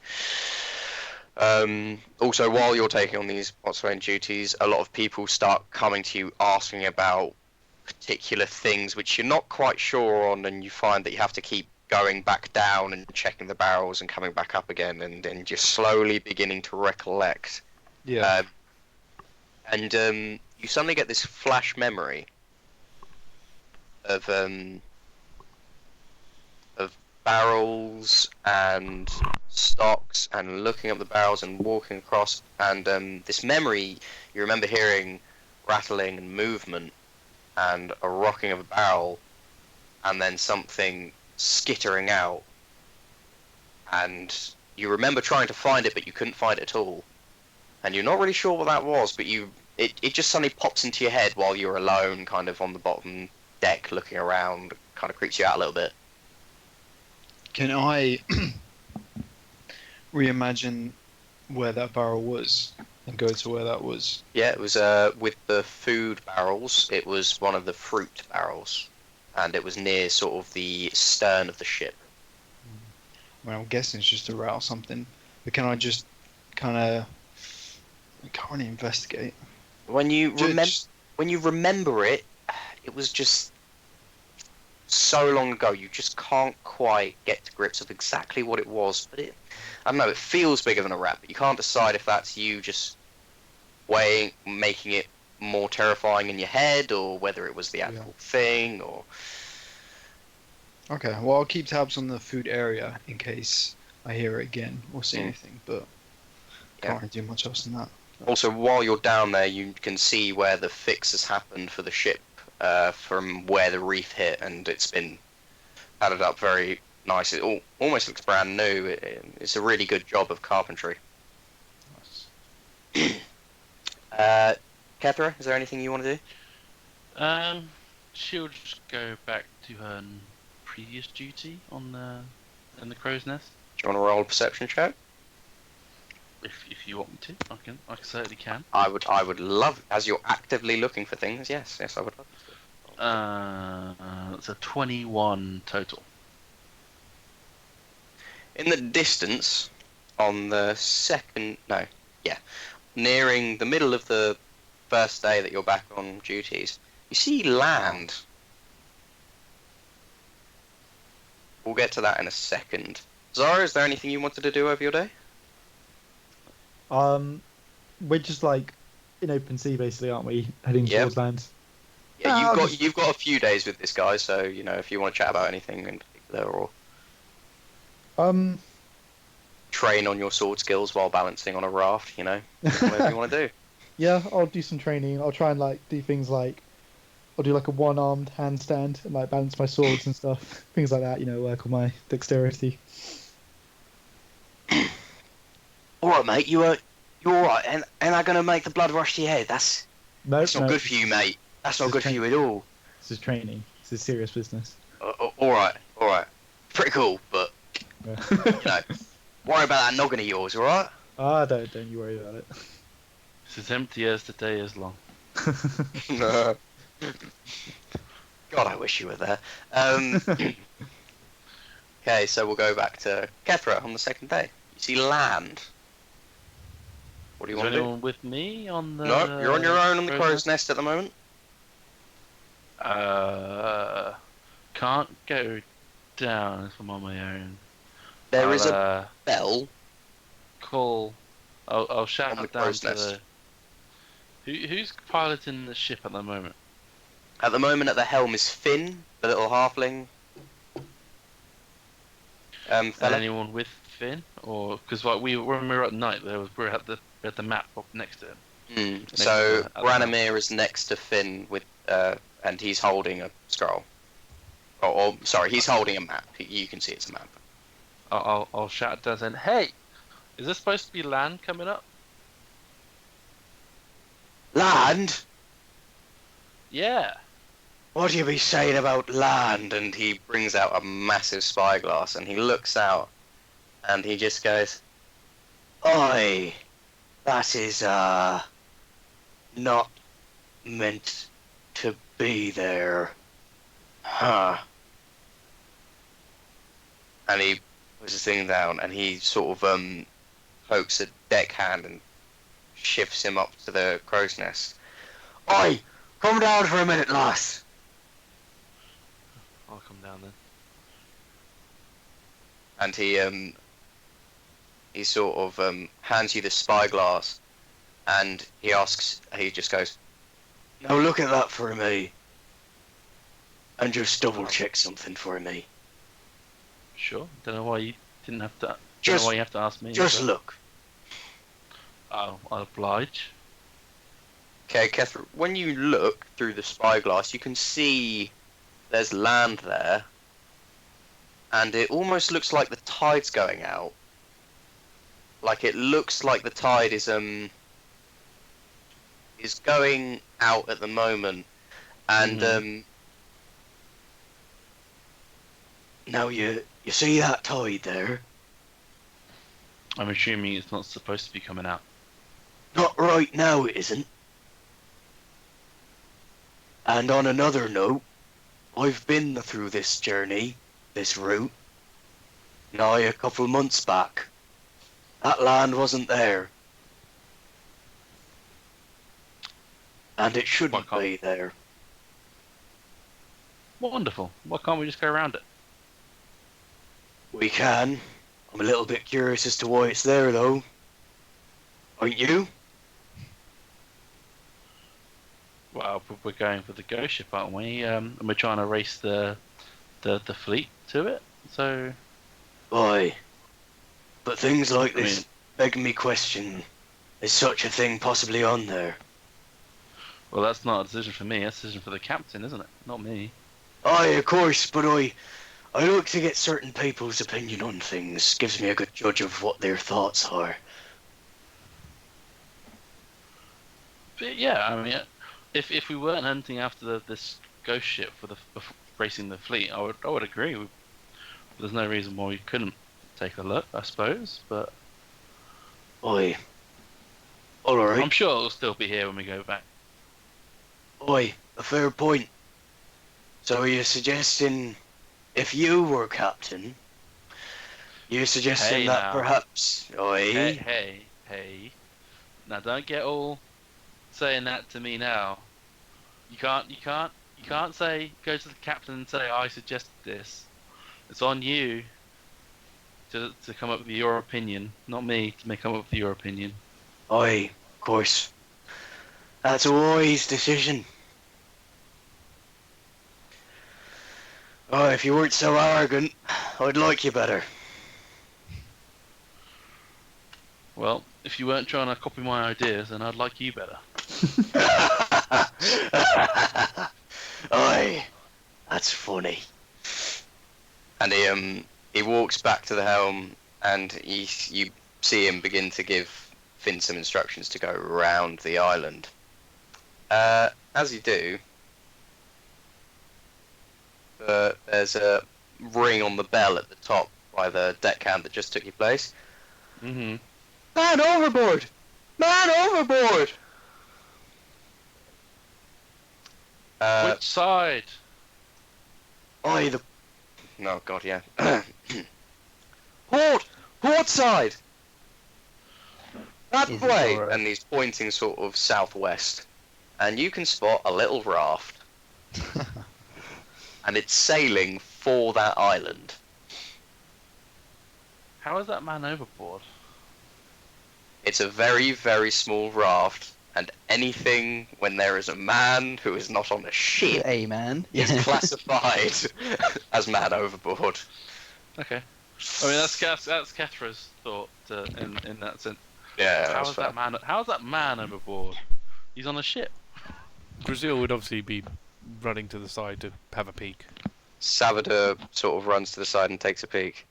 A: Also, while you're taking on these boatswain duties, a lot of people start coming to you asking about particular things which you're not quite sure on, and you find that you have to keep going back down and checking the barrels and coming back up again, and just slowly beginning to recollect.
E: Yeah.
A: And you suddenly get this flash memory of barrels and stocks, and looking up the barrels and walking across, and this memory, you remember hearing rattling and movement and a rocking of a barrel, and then something skittering out, and you remember trying to find it, but you couldn't find it at all, and you're not really sure what that was, but it just suddenly pops into your head while you're alone, kind of on the bottom deck looking around, kind of creeps you out a little bit.
E: Can I reimagine where that barrel was and go to where that was?
A: Yeah, it was with the food barrels. It was one of the fruit barrels, and it was near sort of the stern of the ship.
E: Well, I'm guessing it's just a route or something. But can I just kind of? I can't really investigate.
A: When you
E: Just-
A: remember it, it was just so long ago. You just can't quite get to grips with exactly what it was. But I don't know. It feels bigger than a rat, but you can't decide if that's you just making it more terrifying in your head, or whether it was the actual thing, or
E: Okay, well, I'll keep tabs on the food area in case I hear it again or see
A: Mm.
E: anything, but
A: Yeah.
E: can't really do much else than that.
A: also while you're down there, you can see where the fix has happened for the ship from where the reef hit, and it's been added up very nice. It almost looks brand new. It's a really good job of carpentry. Kethra, is there anything you want to do?
B: She'll just go back to her previous duty on in the crow's nest.
A: Do you want to roll a perception check?
B: If you want me to, I certainly can.
A: I would love, as you're actively looking for things. Yes, I would love to.
B: It's a 21 total.
A: In the distance, on the nearing the middle of the first day that you're back on duties, you see land. We'll get to that in a second. Zara, is there anything you wanted to do over your day?
F: We're just like in open sea, basically, aren't we? Heading
A: Yep.
F: towards land.
A: Yeah,
F: I'll
A: you've got a few days with this guy, so if you want to chat about anything in particular, or train on your sword skills while balancing on a raft, whatever you want to do.
F: Yeah, I'll do some training. I'll try and do things like I'll do like a one-armed handstand and balance my swords and stuff, things like that. Work on my dexterity.
A: All right, mate. You're all right, and I'm gonna make the blood rush to your head. That's not good for you, mate. That's not good for you at all.
F: This is training. This is serious business.
A: All right. Pretty cool, but
F: Yeah.
A: worry about that noggin of yours, all right?
F: Don't you worry about it.
B: It's as empty as the day is long.
A: No. God, I wish you were there. Okay, so we'll go back to Kethra on the second day. You see land. What do you
B: Is
A: want
B: there
A: to do?
B: anyone with me on the?
A: No, you're on your own on the
B: crow's
A: crow's nest at the moment.
B: Can't go down if I'm on my own.
A: There is
B: I'll,
A: a bell.
B: call. I'll shout
A: On the
B: down
A: crow's
B: to
A: nest.
B: who's piloting the ship at the moment?
A: At the moment, at the helm is Finn, the little halfling. Fella.
B: Anyone with Finn, or because when we were at night, we had the map up next to him.
A: So
B: to the-
A: Ranamir is next to Finn with, and he's holding a scroll. Or sorry, he's holding a map. You can see it's a map.
B: I'll shout down saying, "Hey, is this supposed to be land coming up?"
A: Land?
B: Yeah.
A: What do you be saying about land? And he brings out a massive spyglass and he looks out and he just goes, "Oi, that is not meant to be there. Huh." And he puts his thing down and he sort of pokes a deckhand and shifts him up to the crow's nest. "Oi, come down for a minute, lass."
B: I'll come down then.
A: And he sort of hands you the spyglass, and he just goes, "Now look at that for me, and just double check something for me.
B: Sure. Don't know why you didn't have to. Don't
A: Just-
B: know why you have to ask me.
A: Just
B: but
A: look."
B: I'll oblige.
A: Okay, Kethra, when you look through the spyglass, you can see there's land there, and it almost looks like the tide's going out. Like it looks like the tide is going out at the moment, and now you see that tide there?
B: I'm assuming it's not supposed to be coming out.
A: Not right now, it isn't. And on another note, I've been through this journey, this route, nigh a couple months back. That land wasn't there. And it shouldn't
B: Why can't-
A: be there.
B: Wonderful. Why can't we just go around it?
A: We can. I'm a little bit curious as to why it's there, though. Aren't you?
B: Well, we're going for the ghost ship, aren't we? And we're trying to race the fleet to it. So,
A: Aye. But things like
B: I
A: this
B: mean-
A: beg me question, is such a thing possibly on there?
B: well, that's not a decision for me. That's a decision for the captain, isn't it? Not me.
A: Aye, of course, but I like to get certain people's opinion on things. Gives me a good judge of what their thoughts are.
B: But yeah, I mean, if we weren't hunting after this ghost ship for racing the fleet, I would agree. There's no reason why we couldn't take a look, I suppose. But
A: Aye. Alright.
B: I'm sure it'll still be here when we go back.
A: Aye, a fair point. So are you suggesting, if you were captain, you're suggesting
B: Hey,
A: that
B: now.
A: perhaps... Aye.
B: Hey. Now don't get all saying that to me now. You can't say, go to the captain and say, I suggested this. It's on you to come up with your opinion, not me to come up with your opinion.
A: Aye, of course. That's a wise decision. Oh, if you weren't so arrogant, I'd like you better.
B: Well, if you weren't trying to copy my ideas, then I'd like you better.
A: Aye, that's funny. And he walks back to the helm, and you see him begin to give Finn some instructions to go round the island. As you do, there's a ring on the bell at the top by the deckhand that just took your place.
B: Mm-hmm.
A: Man overboard! Man overboard!
B: Which side?
A: Aye, the... Oh, God, yeah. Port side! That
D: Is it
A: way!
D: Zoro?
A: And he's pointing sort of southwest. And you can spot a little raft. And it's sailing for that island.
B: How is that man overboard?
A: It's a very, very small raft, and anything when there is a man who is not on a ship
D: A man.
A: is classified as man overboard.
B: Okay. I mean, that's Kethra's thought in that sense.
A: Yeah,
B: How
A: that's
B: is
A: fair.
B: that man? How is that man overboard? He's on a ship.
C: Gruzeel would obviously be running to the side to have a peek.
A: Salvador sort of runs to the side and takes a peek.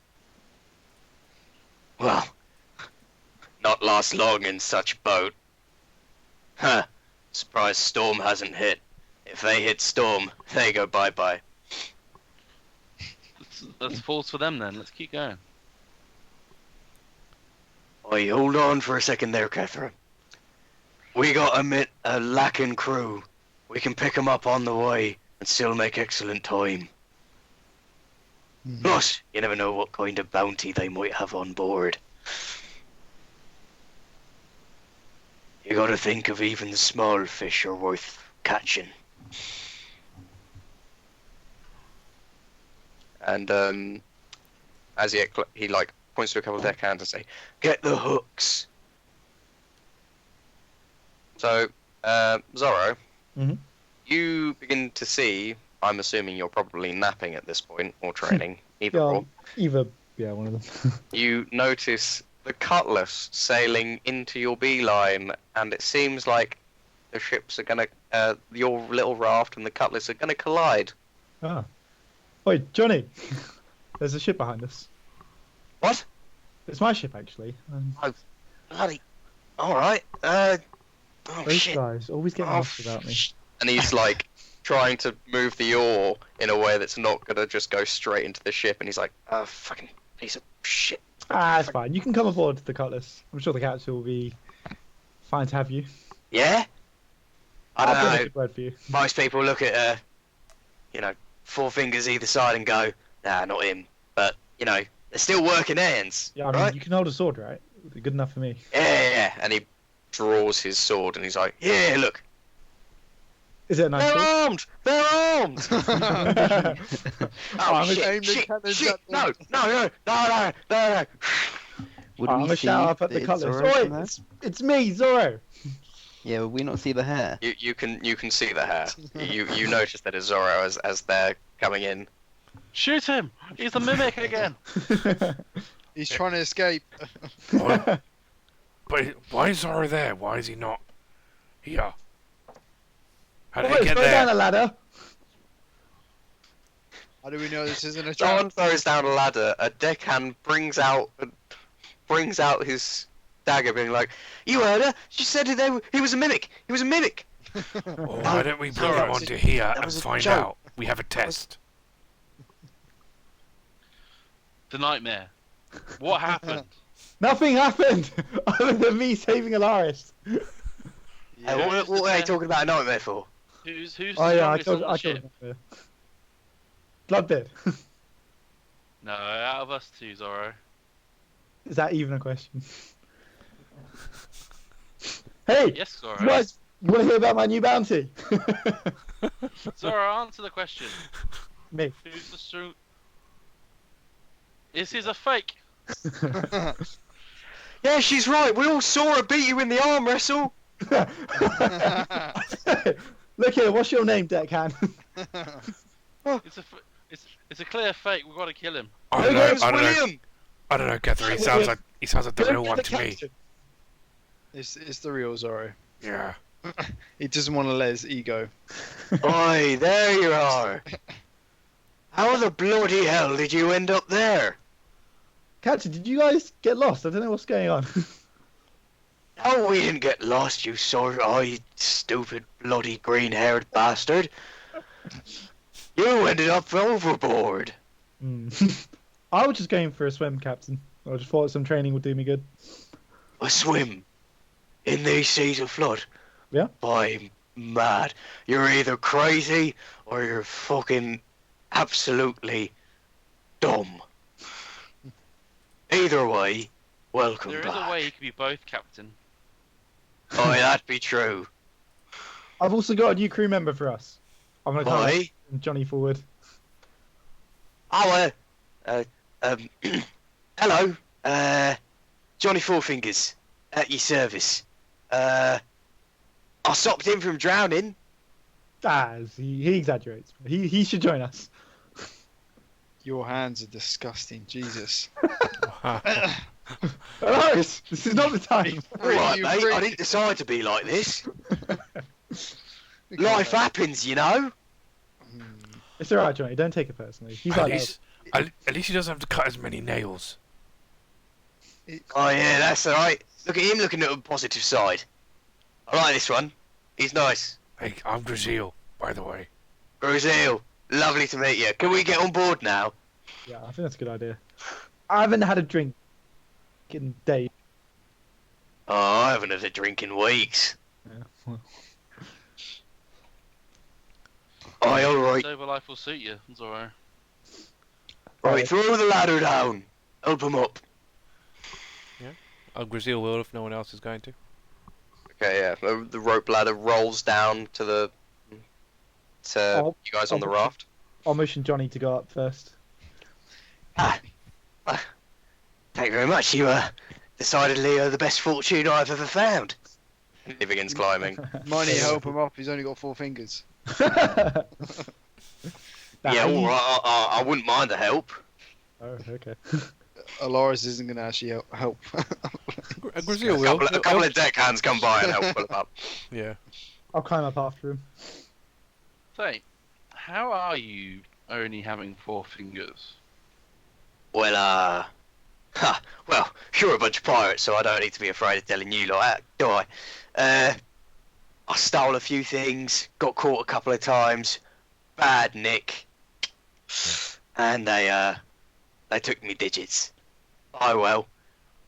A: Well, not last long in such boat. Huh. Surprised Storm hasn't hit. If they hit Storm, they go bye-bye.
B: That's false for them then. Let's keep going.
A: Oi, hold on for a second there, Kethra. We got a lacking crew. We can pick 'em up on the way and still make excellent time. Plus, you never know what kind of bounty they might have on board. You gotta think of even the small fish are worth catching. And as he like points to a couple of deckhands and say, "Get the hooks." So, Zoro,
F: Mhm.
A: you begin to see. I'm assuming you're probably napping at this point or training, either
F: Yeah,
A: or.
F: one of them.
A: You notice the Cutlass sailing into your beeline, and it seems like the ships are gonna, your little raft and the Cutlass are gonna collide.
F: Ah. Wait, Johnny. There's a ship behind us.
A: What?
F: It's my ship, actually.
A: Bloody. All right. Oh
F: Those
A: shit.
F: guys always get
A: Oh,
F: messed about me.
A: And he's like trying to move the oar in a way that's not gonna just go straight into the ship, and he's like, "Oh, fucking piece of shit."
F: Ah, it's fine. You can come aboard the Cutlass. I'm sure the captain will be fine to have you.
A: Yeah. I
F: I'll
A: don't
F: put a
A: know.
F: good word for you.
A: Most people look at, 4 fingers either side and go, "Nah, not him." But they're still working hands,
F: Yeah, I mean,
A: right?
F: you can hold a sword, right? Good enough for me.
A: Yeah. And he draws his sword, and he's like, "Yeah, look,
F: Is it a nice
A: they're
F: sword?
A: armed. They're armed." Oh
F: I'm
A: shit!
F: ashamed
A: Shit!
C: cannons
A: Shit!
C: at them.
A: No!
D: Would
F: I'm
D: we
F: gonna
D: see
F: shout up at the
D: that it's
F: Cutlass.
D: Zoro from
F: Oi,
D: there?
F: it's me, Zoro.
D: Yeah, will we not see the hair?
A: You can see the hair. You notice that it's Zoro as they're coming in.
B: Shoot him! He's the mimic again.
E: He's trying to escape.
C: What? But why is Zoro there? Why is he not here? How did he get
F: Go down
C: there?
F: a ladder.
E: How do we know this isn't a trap?
A: John throws down a ladder. A deckhand brings out his dagger, being like, "You heard her. She said he was a mimic. He was a mimic."
C: Oh, why don't we bring him
A: Zoro,
C: onto here
A: that
C: and
A: was a
C: find
A: joke.
C: out? We have a test.
B: The nightmare. What happened?
F: Nothing happened other than me saving Alarias.
A: Hey, what are they talking about a nightmare for?
B: Who's the
F: Oh yeah, I
B: strongest
F: told
B: on the
F: I
B: ship?
F: told him. Blood bid.
B: No, out of us two, Zoro.
F: Is that even a question? Hey,
B: Yes, Zoro.
F: you guys want to hear about my new bounty?
B: Zoro, answer the question.
F: Me.
B: Who's the strong? This is a fake.
A: Yeah, she's right. We all saw her beat you in the arm wrestle.
F: Look here, what's your name, deckhand?
B: It's a clear fake. We've got to kill him.
C: I
A: Her
C: don't know.
A: name's William.
C: I don't know, Kethra. He sounds like the real one to me.
E: It's the real Zoro.
C: Yeah.
E: He doesn't want to let his ego.
A: Oi, there you are. How the bloody hell did you end up there?
F: Captain, did you guys get lost? I don't know what's going on.
A: Oh, we didn't get lost, you sore-eyed, stupid, bloody green-haired bastard. You ended up overboard.
F: I was just going for a swim, Captain. I just thought some training would do me good.
A: A swim in these seas of flood.
F: Yeah.
A: I'm mad. You're either crazy or you're fucking absolutely dumb. Either way, welcome
B: There is
A: back.
B: a way you could be both, Captain.
A: Oh, that'd be true.
F: I've also got a new crew member for us. I'm gonna call
A: Why?
F: Johnny forward.
A: Oh, hello, Johnny Fourfingers, at your service. I stopped him from drowning.
F: He exaggerates. He should join us.
E: Your hands are disgusting, Jesus.
F: Alarias, this is not the time.
A: Alright, mate, I didn't decide to be like this. Life happens, you know.
F: It's alright, Johnny. Don't take it personally. He's
C: At
F: like,
C: least, at least he doesn't have to cut as many nails.
A: Oh yeah, that's alright. Look at him looking at the positive side. I like this one. He's nice.
C: Hey, I'm Gruzeel, by the way.
A: Gruzeel, lovely to meet you. Can we get on board now?
F: yeah, I think that's a good idea. I haven't had a drink in days.
A: Oh, I haven't had a drink in weeks.
F: Yeah, well.
A: Aye, alright.
B: Sober life will suit you, Zoro.
A: Right, throw the ladder down. Help him up.
C: Gruzeel will if no one else is going to.
A: Okay, yeah. The rope ladder rolls down to you guys on the raft.
F: I'll motion Johnny to go up first.
A: Thank you very much. You decidedly are the best fortune I've ever found. He begins climbing.
E: Money, help him up. He's only got 4 fingers.
A: Yeah, all right. I wouldn't mind the help.
F: Oh, okay.
E: Alarias isn't going to actually help.
C: Gruzeel will.
A: A couple of deckhands come by and help pull him up.
C: Yeah.
F: I'll climb up after him.
B: Say, how are you only having 4 fingers?
A: Well, well, you're a bunch of pirates, so I don't need to be afraid of telling you like that, do I? I stole a few things, got caught a couple of times, bad nick, and they took me digits. Oh well.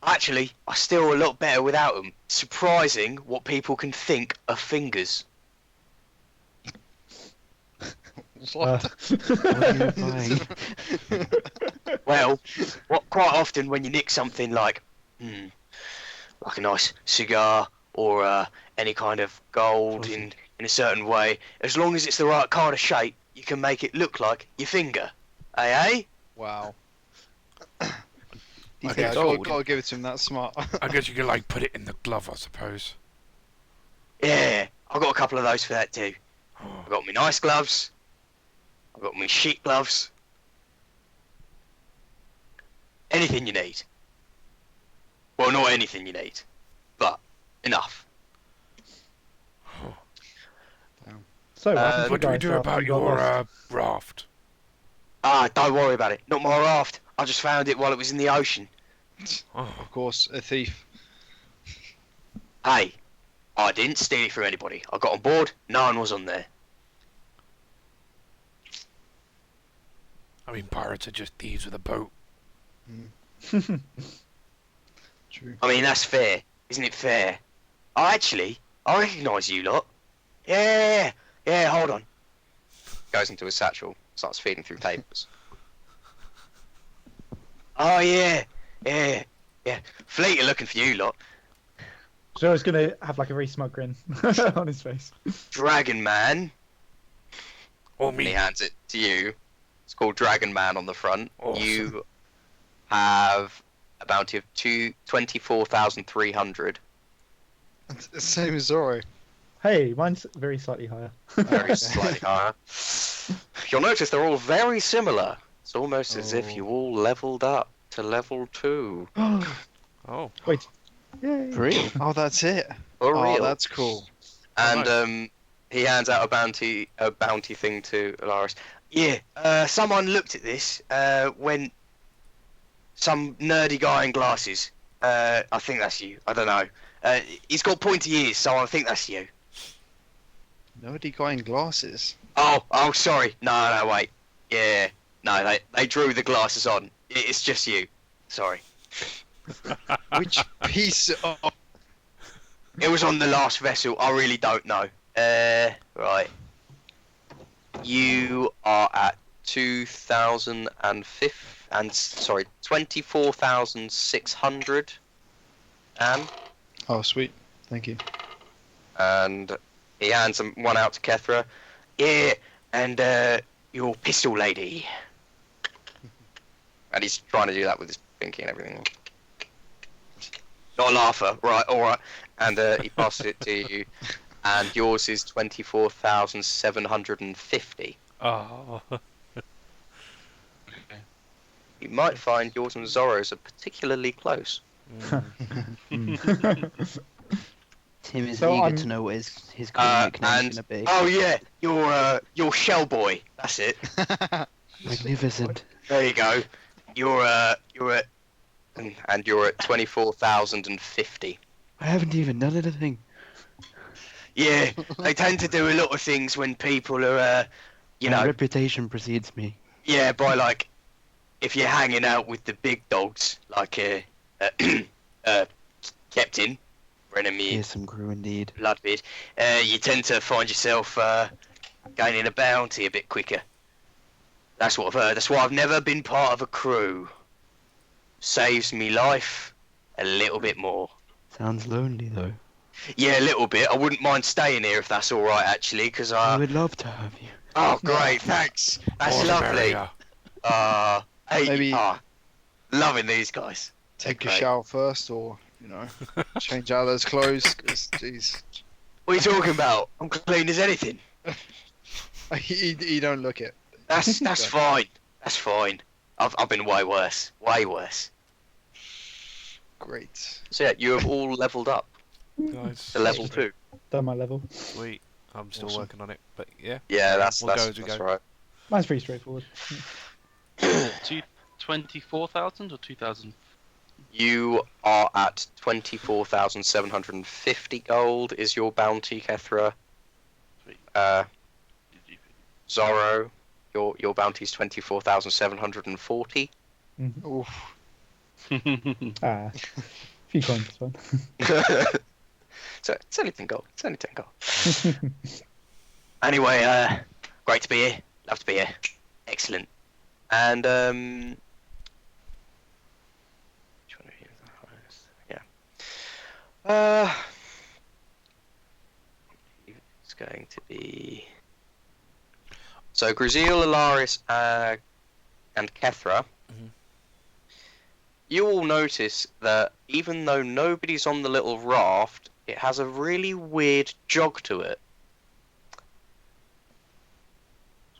A: Actually, I steal a lot better without them. Surprising what people can think are fingers.
E: What?
A: Well, quite often when you nick something like a nice cigar or any kind of gold in a certain way, as long as it's the right kind of shape, you can make it look like your finger. Eh?
E: Wow.
C: Okay,
E: Yeah,
C: gold.
E: gotta give it to him. That's smart.
C: I guess you could like put it in the glove, I suppose.
A: Yeah, I got a couple of those for that too. I got my nice gloves. I got my shit gloves. Anything you need. Well, not anything you need, but enough.
F: So, after you
C: What do we
F: guys
C: do
F: after
C: about
F: you got
C: your
F: lost?
C: raft?
A: Don't worry about it. Not my raft. I just found it while it was in the ocean.
C: Oh,
E: Of course, a thief.
A: Hey, I didn't steal it from anybody. I got on board. No one was on there.
C: I mean, pirates are just thieves with a boat.
E: True.
A: I mean, that's fair. Isn't it fair? I recognise you lot. Yeah, hold on. Goes into his satchel, starts feeding through papers. Oh, yeah. Fleet are looking for you lot.
F: Zoro's gonna have like a very smug grin on his face.
A: Dragon Man.
C: Or
A: And he
C: me.
A: hands it to you. It's called Dragon Man on the front.
C: Awesome.
A: You have a bounty of 24,300.
E: Same as Zoro.
F: Hey, mine's very slightly higher.
A: Very slightly higher. You'll notice they're all very similar. It's almost as if
E: Oh.
A: you all leveled up to level 2.
C: Oh.
F: Wait. Yay.
D: For real?
E: Oh, that's it.
A: For
E: Oh,
A: real.
E: that's cool.
A: And he hands out a bounty thing to Alarias. Yeah, someone looked at this when some nerdy guy in glasses. I think that's you. I don't know. He's got pointy ears, so I think that's you.
E: Nerdy guy in glasses.
A: Oh, sorry. No, wait. Yeah, no, they drew the glasses on. It's just you. Sorry.
E: Which piece of...
A: It was on the last vessel. I really don't know. Right. You are at 24,600.
E: Oh, sweet. Thank you.
A: And he hands one out to Kethra. Yeah, and your pistol lady. And he's trying to do that with his pinky and everything. Not a laugher, right? All right. And he passes it to you, and yours is 24,750.
C: Oh.
A: You might find yours and Zoro's are particularly close.
D: Tim is
F: So
D: eager
F: I'm-
D: to know what his cool nickname's gonna be.
A: Oh yeah, you're Shell Boy. That's it.
D: Magnificent.
A: There you go. You're at 24,050.
D: I haven't even done anything.
A: Yeah, they tend to do a lot of things when people are,
D: My reputation precedes me.
A: yeah, by like, if you're hanging out with the big dogs, like Captain, Renemy,
D: Fearsome crew indeed.
A: Bloodbeard, you tend to find yourself gaining a bounty a bit quicker. That's what I've heard. That's why I've never been part of a crew. Saves me life a little bit more.
D: Sounds lonely though.
A: Yeah, a little bit. I wouldn't mind staying here if that's all right, actually, because
D: I would love to have you.
A: Oh, great, thanks. That's
C: More the
A: lovely.
C: merrier.
A: Hey,
E: Maybe-
A: loving these guys.
E: Take a
A: Okay.
E: shower first, or, change out those clothes. 'Cause, jeez.
A: What are you talking about? I'm clean as anything.
E: You don't look it.
A: That's
E: Yeah.
A: fine. That's fine. I've been way worse. Way worse.
E: Great.
A: So yeah, you have all leveled up
C: Nice.
A: to level 2.
F: Done my level.
C: Sweet. I'm still
E: Awesome.
C: working on it, but yeah.
A: Yeah, that's
C: We'll go as we
A: that's
C: go.
A: right.
F: Mine's pretty straightforward.
B: 24,000 or 2,000?
A: You are at 24,750 gold. Is your bounty, Kethra?
B: Sweet.
A: Zoro, your bounty is 24,740.
E: Oof.
F: Ah, a few coins, it's fine.
A: So it's only 10 gold. It's only 10 gold. Anyway, great to be here. Love to be here. Excellent. And which one of you is the highest? Yeah. It's going to be. So Gruzeel, Alarias, and Kethra.
C: Mhm.
A: You all notice that even though nobody's on the little raft, it has a really weird jog to it.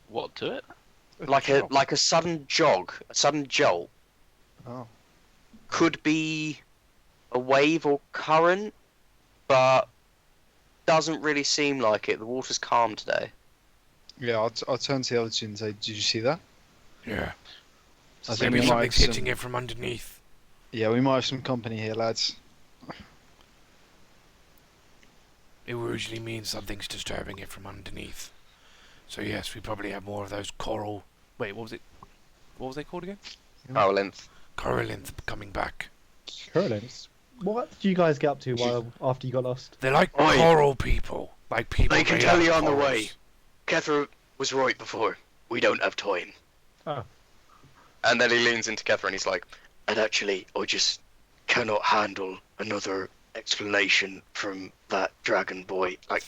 B: What to it?
A: Like a sudden jog, a sudden jolt.
E: Oh.
A: Could be a wave or current, but doesn't really seem like it. The water's calm today.
E: Yeah, I'll turn to the other two and say, did you see that?
C: Yeah.
E: I think
C: Maybe
E: we might
C: something's
E: have
C: hitting
E: some,
C: it from underneath.
E: yeah, we might have some company here, lads.
C: It usually means something's disturbing it from underneath. So yes, we probably have more of those coral... Wait, what was it? What was they called again?
A: Corallinth.
C: Corallinth coming back.
F: Corallinth. What did you guys get up to after you got lost?
C: They're like
A: Oi.
C: coral people. Like people
A: I can
C: made
A: tell
C: out
A: you
C: of
A: on the
C: corals.
A: way. Kethra was right before. We don't have time.
F: Oh.
A: And then he leans into Kethra and he's like, and actually, I just cannot handle another explanation from that dragon boy. Like,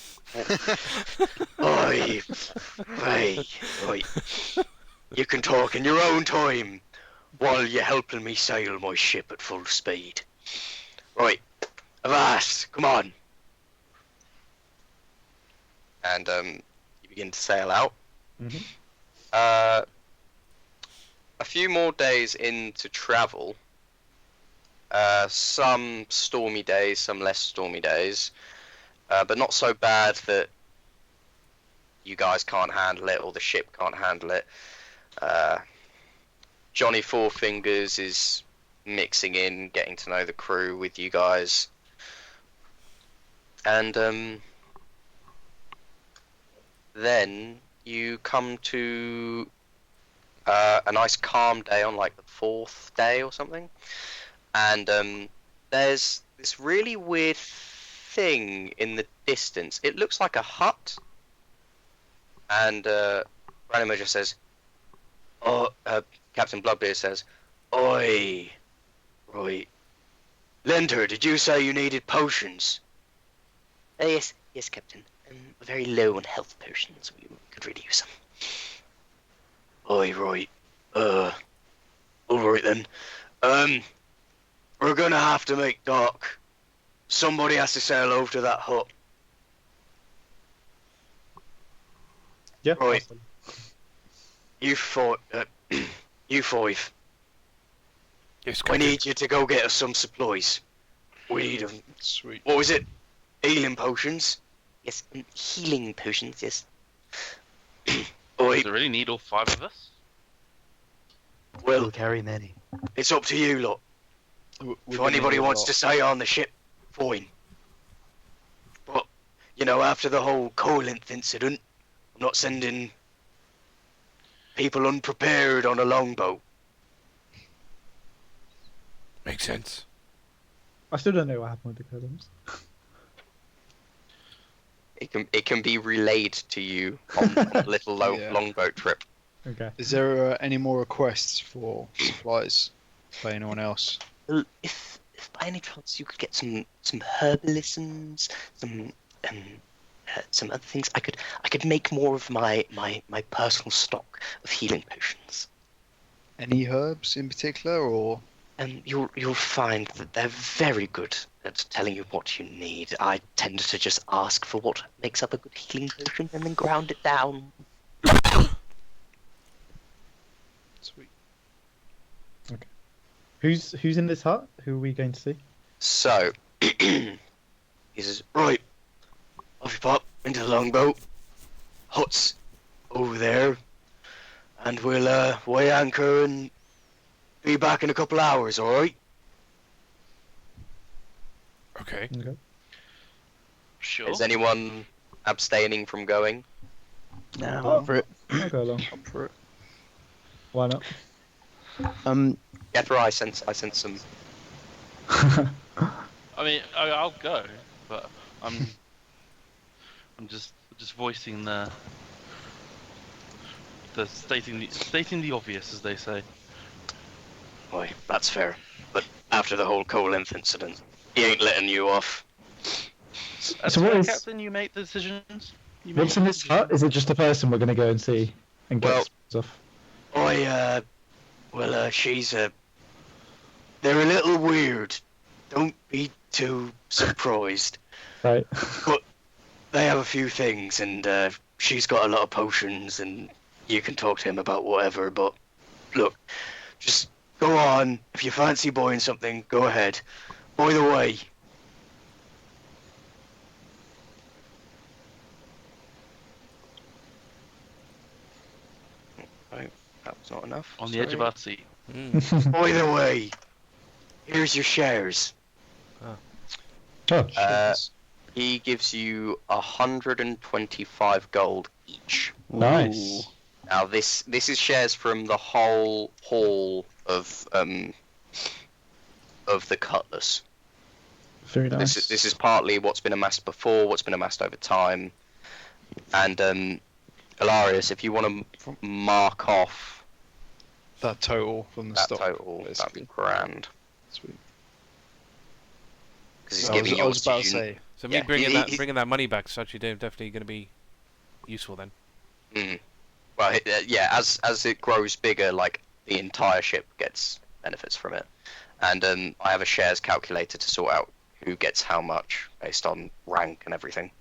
A: oi, right. You can talk in your own time while you're helping me sail my ship at full speed. Right, avast, come on. And you begin to sail out.
F: Mhm.
A: A few more days into travel. Some stormy days, some less stormy days, but not so bad that you guys can't handle it or the ship can't handle it. Johnny Four Fingers is mixing in, getting to know the crew with you guys, and then you come to a nice calm day on like the 4th day or something. And there's this really weird thing in the distance. It looks like a hut. And Roronoa just says, Captain Bloodbeard says, oi, right. Lender, did you say you needed potions? Yes, Captain. Very low on health potions. We could really use some. Oi, right. Alright then. We're gonna have to make dock. Somebody has to sail over to that hut.
F: Yeah.
A: Right.
F: awesome.
A: You five.
C: Yes,
A: I
C: Captain.
A: need you to go get us some supplies. We need them.
E: Sweet.
A: What was it? Healing potions?
G: Yes, healing potions, yes.
A: Oi,
B: Does it really need all 5 of us?
A: well,
D: We'll carry many.
A: it's up to you lot.
E: We're
A: If
E: gonna
A: anybody
E: need a
A: wants
E: lot.
A: to stay on the ship, fine. But, after the whole Colinth incident, I'm not sending people unprepared on a longboat.
C: Makes sense.
F: I still don't know what happened with the columns.
A: It can be relayed to you on a little
E: Yeah.
A: longboat trip.
F: Okay.
E: Is there any more requests for supplies by anyone else?
G: Well, if by any chance you could get some herbalisms, some other things, I could make more of my personal stock of healing potions.
E: Any herbs in particular, or
G: You'll find that they're very good at telling you what you need. I tend to just ask for what makes up a good healing potion and then ground it down.
E: sweet?
F: Who's in this hut? Who are we going to see?
A: So, he says, right, off you pop into the longboat. Hut's over there. And we'll weigh anchor and be back in a couple hours, alright?
C: Okay.
F: Okay.
B: Sure.
A: Is anyone abstaining from going?
D: No, I'm
F: Oh.
D: up for it.
F: I'll go along.
E: Up for it.
F: Why not?
A: Kethra, I sense some.
B: I mean, I'll go, but I'm just voicing the stating the obvious, as they say.
A: Boy, that's fair. But after the whole Colinth incident, he ain't letting you off.
B: As
F: So what
B: fair,
F: is-
B: Captain, you make the decisions. You
F: What's
B: make
F: in
B: the
F: this
B: decisions.
F: hut? Is it just a person we're going to go and see and get
A: Well-
F: stuff?
A: She's they're a little weird. Don't be too surprised.
F: Right.
A: But they have a few things, and she's got a lot of potions, and you can talk to him about whatever. But look, just go on. If you fancy buying something, go ahead. By the way, oh, that was not enough.
B: On the edge of
A: sorry.
B: our seat.
A: By the way, here's your shares.
F: Oh,
A: He gives you 125 gold each.
F: nice.
A: Now this is shares from the whole hall of the Cutlass.
F: Very nice.
A: This is partly what's been amassed before, what's been amassed over time, and Alarias, if you want to mark off
E: That total from the
A: that
E: stock.
A: total, that'd
E: basically.
A: be grand.
E: Sweet.
A: Because he's
E: I
A: giving
E: was,
A: you
E: I was about to
A: obviously-
E: say.
C: So
A: Yeah,
C: me bringing
A: he-
C: bringing that money back is actually definitely going to be useful then.
A: Well, yeah, as it grows bigger, like the entire ship gets benefits from it, and I have a shares calculator to sort out who gets how much based on rank and everything.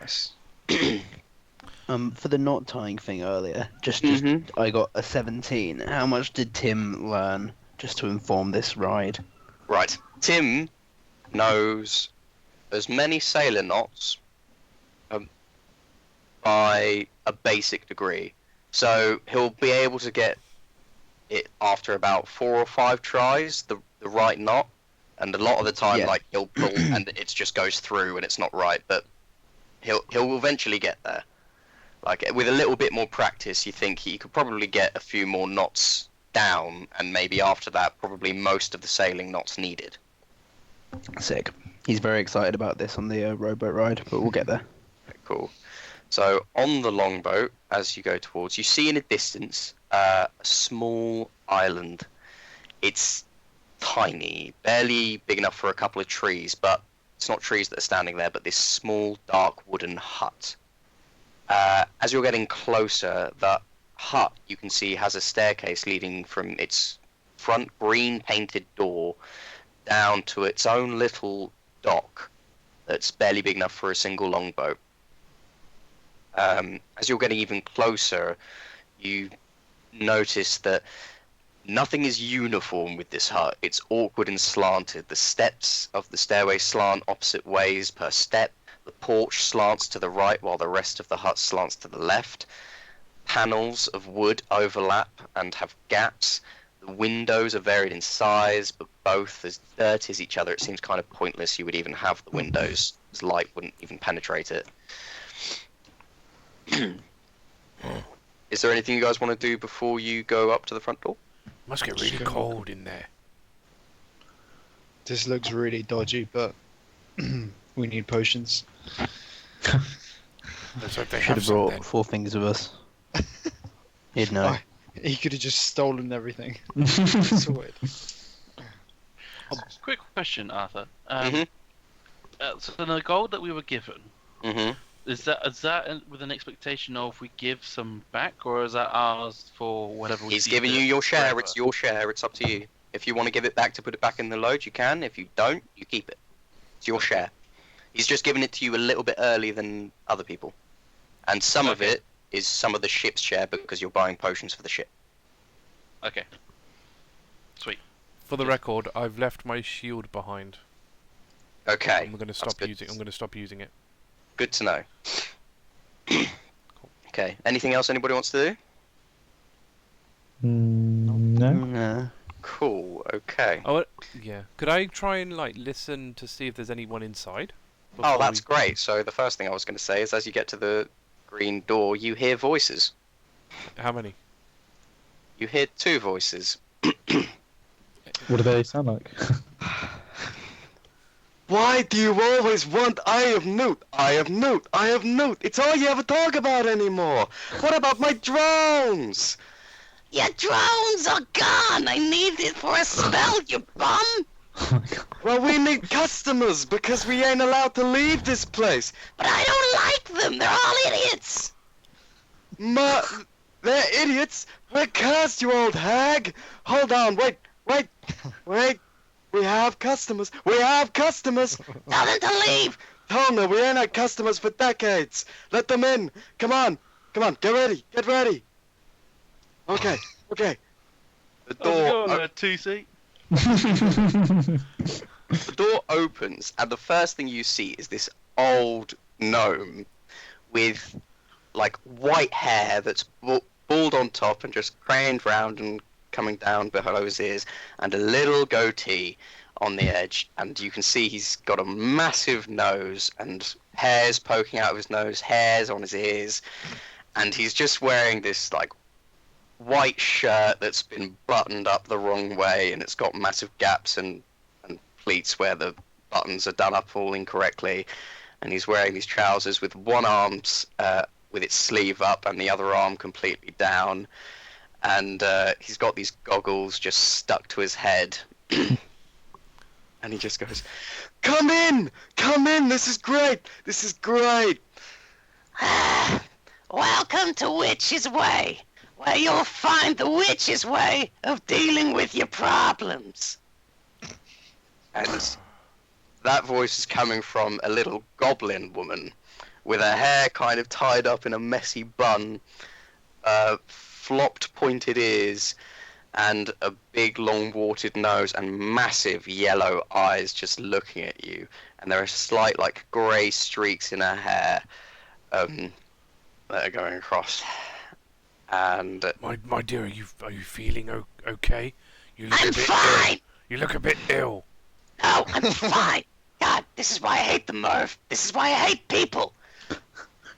E: Nice.
D: For the knot tying thing earlier, just
A: Mhm.
D: I got a 17. How much did Tim learn just to inform this ride?
A: Right, Tim knows as many sailor knots by a basic degree, so he'll be able to get it after about 4 or 5 tries, the right knot, and a lot of the time,
D: Yeah.
A: like he'll pull and it just goes through and it's not right, but he'll eventually get there. Like with a little bit more practice, you think he could probably get a few more knots down, and maybe after that, probably most of the sailing knots needed.
D: Sick. He's very excited about this on the rowboat ride, but we'll get there.
A: Cool. So on the longboat, as you go towards, you see in a distance a small island. It's tiny, barely big enough for a couple of trees, but it's not trees that are standing there, but this small, dark wooden hut. As you're getting closer, the hut, you can see, has a staircase leading from its front green painted door down to its own little dock that's barely big enough for a single longboat. As you're getting even closer, you notice that nothing is uniform with this hut. It's awkward and slanted. The steps of the stairway slant opposite ways per step. The porch slants to the right while the rest of the hut slants to the left. Panels of wood overlap and have gaps. The windows are varied in size, but both as dirty as each other. It seems kind of pointless you would even have the windows, as light wouldn't even penetrate it. Is there anything you guys want to do before you go up to the front door?
C: Must get really cold in there.
E: This looks really dodgy, but we need potions.
C: Let's hope they
D: Should
C: have
D: have
C: some
D: brought
C: then.
D: 4 fingers with us. He'd know.
E: He could have just stolen everything. Sorted.
B: Quick question, Arthur.
A: Mhm.
B: So the gold that we were given,
A: Mm-hmm.
B: is that with an expectation of we give some back, or is that ours for whatever we
A: He's
B: see
A: giving
B: fit
A: you your share.
B: forever?
A: It's your share. It's up to you. If you want to give it back to put it back in the load, you can. If you don't, you keep it. It's your share. He's just giving it to you a little bit earlier than other people. And some of
B: Okay.
A: it is some of the ship's share because you're buying potions for the ship.
B: Okay. Sweet.
C: For the record, I've left my shield behind.
A: Okay.
C: I'm going to
A: that's
C: stop
A: good.
C: using. I'm going to stop using it.
A: Good to know. Okay. Anything else anybody wants to do?
F: No.
D: No.
A: Cool. Okay.
C: Oh, yeah. Could I try and listen to see if there's anyone inside?
A: Oh,
C: before
A: that's
C: we-
A: great. So the first thing I was going to say is, as you get to the green door, you hear voices.
C: How many?
A: You hear 2 voices.
F: What do they sound like?
A: Why do you always want Eye of Newt? Eye of Newt, Eye of Newt. It's all you ever talk about anymore. What about my drones?
G: Your drones are gone. I need it for a spell, you bum.
A: Well, we need customers because we ain't allowed to leave this place.
G: But I don't like them. They're all idiots.
A: They're idiots. We're cursed, you old hag. Hold on, wait.
H: We have customers! We have customers!
G: Tell them to leave!
H: Tona, we ain't had customers for decades! Let them in! Come on! Come on, get ready! Get ready! Okay, okay.
A: The
B: How's it
A: door,
B: going, 2-seat?
A: the door opens, and the first thing you see is this old gnome with like white hair that's bald on top and just craned round and coming down below his ears, and a little goatee on the edge, and you can see he's got a massive nose and hairs poking out of his nose, hairs on his ears, and he's just wearing this like white shirt that's been buttoned up the wrong way, and it's got massive gaps and pleats where the buttons are done up all incorrectly, and he's wearing these trousers with one arm with its sleeve up and the other arm completely down, and he's got these goggles just stuck to his head. And he just goes, come in! Come in! This is great! This is great!
G: Welcome to Witch's Way, where you'll find the Witch's way of dealing with your problems.
A: And that voice is coming from a little goblin woman with her hair kind of tied up in a messy bun, flopped pointed ears, and a big long warted nose and massive yellow eyes just looking at you. And there are slight like grey streaks in her hair that are going across. And
C: My dear, are you feeling okay? You look
G: I'm
C: a bit
G: fine!
C: ill. You look a bit ill.
G: No, I'm fine! God, this is why I hate the Merv. This is why I hate people.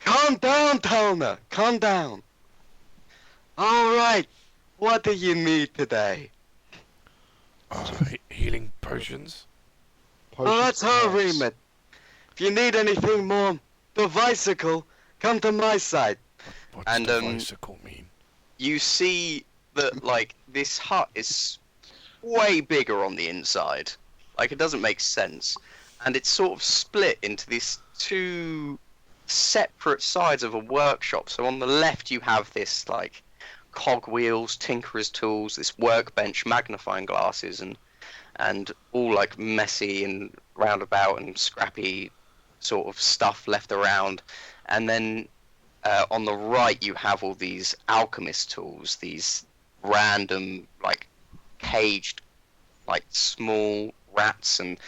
H: Calm down, Tona! Calm down! Alright, what do you need today?
C: Healing potions.
H: Oh, that's her remit. If you need anything more devicical, come to my side.
C: What's
A: And,
C: devicical mean?
A: you see that like this hut is way bigger on the inside. Like it doesn't make sense, and it's sort of split into these two separate sides of a workshop. So on the left you have this like cogwheels, tinkerer's tools, this workbench, magnifying glasses, and all like messy and roundabout and scrappy sort of stuff left around. And then on the right you have all these alchemist tools, these random like caged like small rats and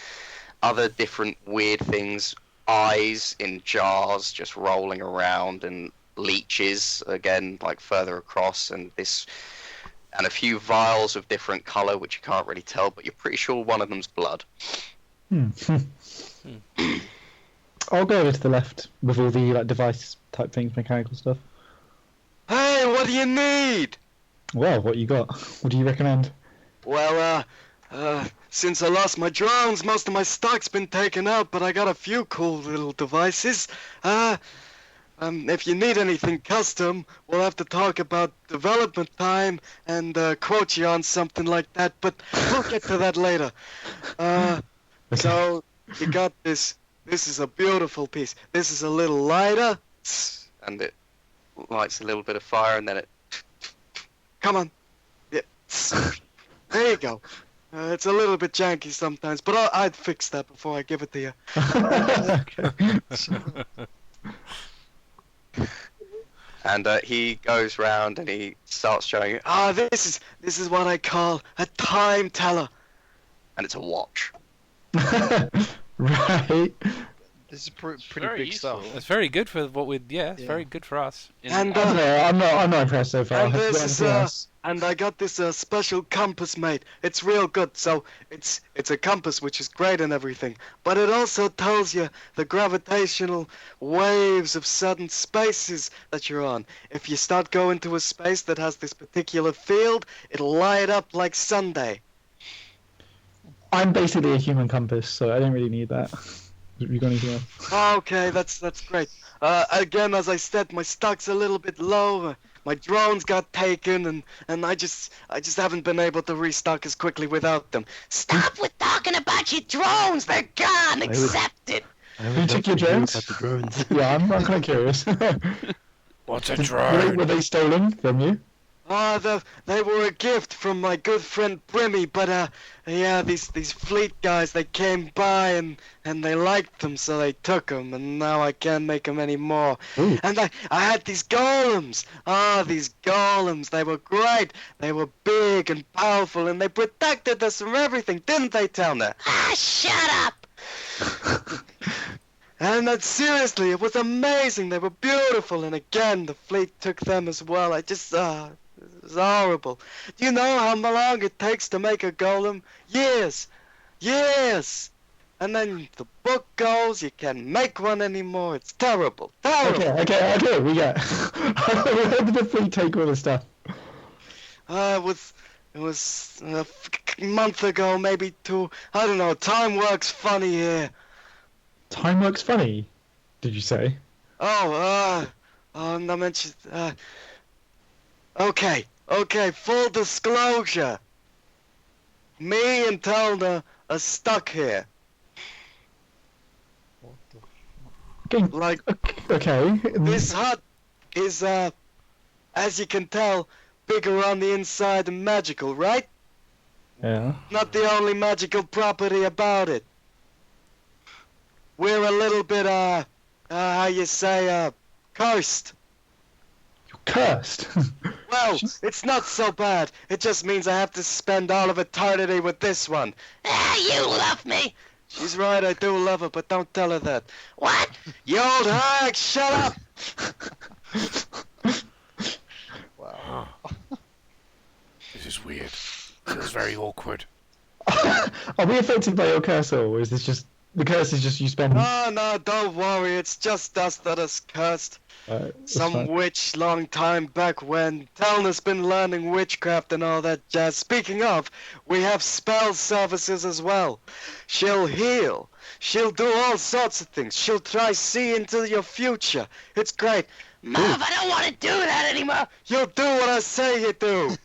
A: other different weird things, eyes in jars just rolling around, and leeches again like further across, and a few vials of different colour which you can't really tell, but you're pretty sure one of them's blood.
F: I'll go over to the left with all the like device type things, mechanical stuff.
H: Hey, what do you need?
F: Well, what you got? What do you recommend?
H: Well, since I lost my drones, most of my stock's been taken out, but I got a few cool little devices. If you need anything custom, we'll have to talk about development time and quote you on something like that, but we'll get to that later. So, you got this. This is a beautiful piece. This is a little lighter.
A: And it lights a little bit of fire, and then it
H: Come on. Yeah. There you go. It's a little bit janky sometimes, but I'd fix that before I give it to you.
A: and he goes round and he starts showing you,
H: This is what I call a time teller.
A: and it's a watch.
F: Right.
E: This is pretty
B: very
E: big
B: useful.
E: stuff.
C: That's very good for what we. Yeah, it's
E: Yeah.
C: very good for us.
H: And
F: I'm not impressed so far.
H: and
F: Have you
H: this
F: got
H: is
F: anything else?
H: and I got this special compass made. It's real good. So it's a compass which is great and everything, but it also tells you the gravitational waves of certain spaces that you're on. If you start going to a space that has this particular field, it'll light up like Sunday.
F: I'm basically a human compass, so I don't really need that. Have you got anything else?
H: Okay, that's great. Again, as I said, my stock's a little bit low. My drones got taken, and I just haven't been able to restock as quickly without them.
G: Stop with talking about your drones. They're gone. Accept it.
F: Who took your drones? Yeah, I'm kind of curious.
C: What's a
F: were
C: drone?
F: they stolen from you?
H: They were a gift from my good friend Brimmy, but yeah, these fleet guys, they came by and they liked them, so they took them, and now I can't make them anymore.
F: Ooh.
H: And I had these golems. These golems, they were great. They were big and powerful, and they protected us from everything, didn't they, Telna?
G: Shut up!
H: And seriously, it was amazing. They were beautiful, and again, the fleet took them as well. It was horrible. Do you know how long it takes to make a golem? Years! Years! And then the book goes, you can't make one anymore. It's terrible. Terrible!
F: Okay, we get Where did the fleet take all the stuff?
H: It was a month ago, maybe 2. I don't know, time works funny here.
F: Time works funny, did you say?
H: I mentioned, okay, full disclosure. Me and Telna are stuck here.
F: Okay.
H: Like,
F: Okay.
H: this hut is, as you can tell, bigger on the inside and magical, right?
F: Yeah.
H: Not the only magical property about it. We're a little bit, how you say, cursed.
F: You're cursed.
H: Well, it's not so bad. It just means I have to spend all of eternity with this one.
G: You love me.
H: She's right, I do love her, but don't tell her that.
G: What?
H: You old hag, shut up!
C: Wow. This is weird. This is very awkward.
F: Are we affected by your curse, or is this just the curse is just you spend?
H: Oh, no, don't worry, it's just us that is cursed.
F: That's
H: Some
F: fine.
H: witch long time back when. Telna's been learning witchcraft and all that jazz. Speaking of, we have spell services as well. She'll heal. She'll do all sorts of things. She'll try see into your future. It's great.
G: Mom, I don't want to do that anymore.
H: You'll do what I say you do.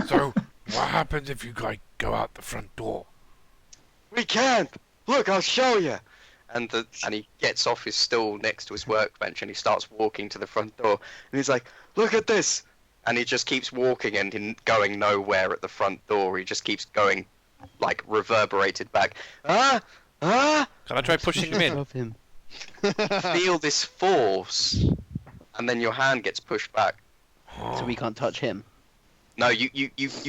C: So, what happens if you go out the front door?
H: We can't. Look, I'll show you.
A: And he gets off his stool next to his workbench and he starts walking to the front door.
H: And he's like, look at this.
A: And he just keeps walking and going nowhere at the front door. He just keeps going, like, reverberated back.
C: Can I try pushing him in?
D: Love him.
A: Feel this force. And then your hand gets pushed back.
D: So we can't touch him.
A: No, you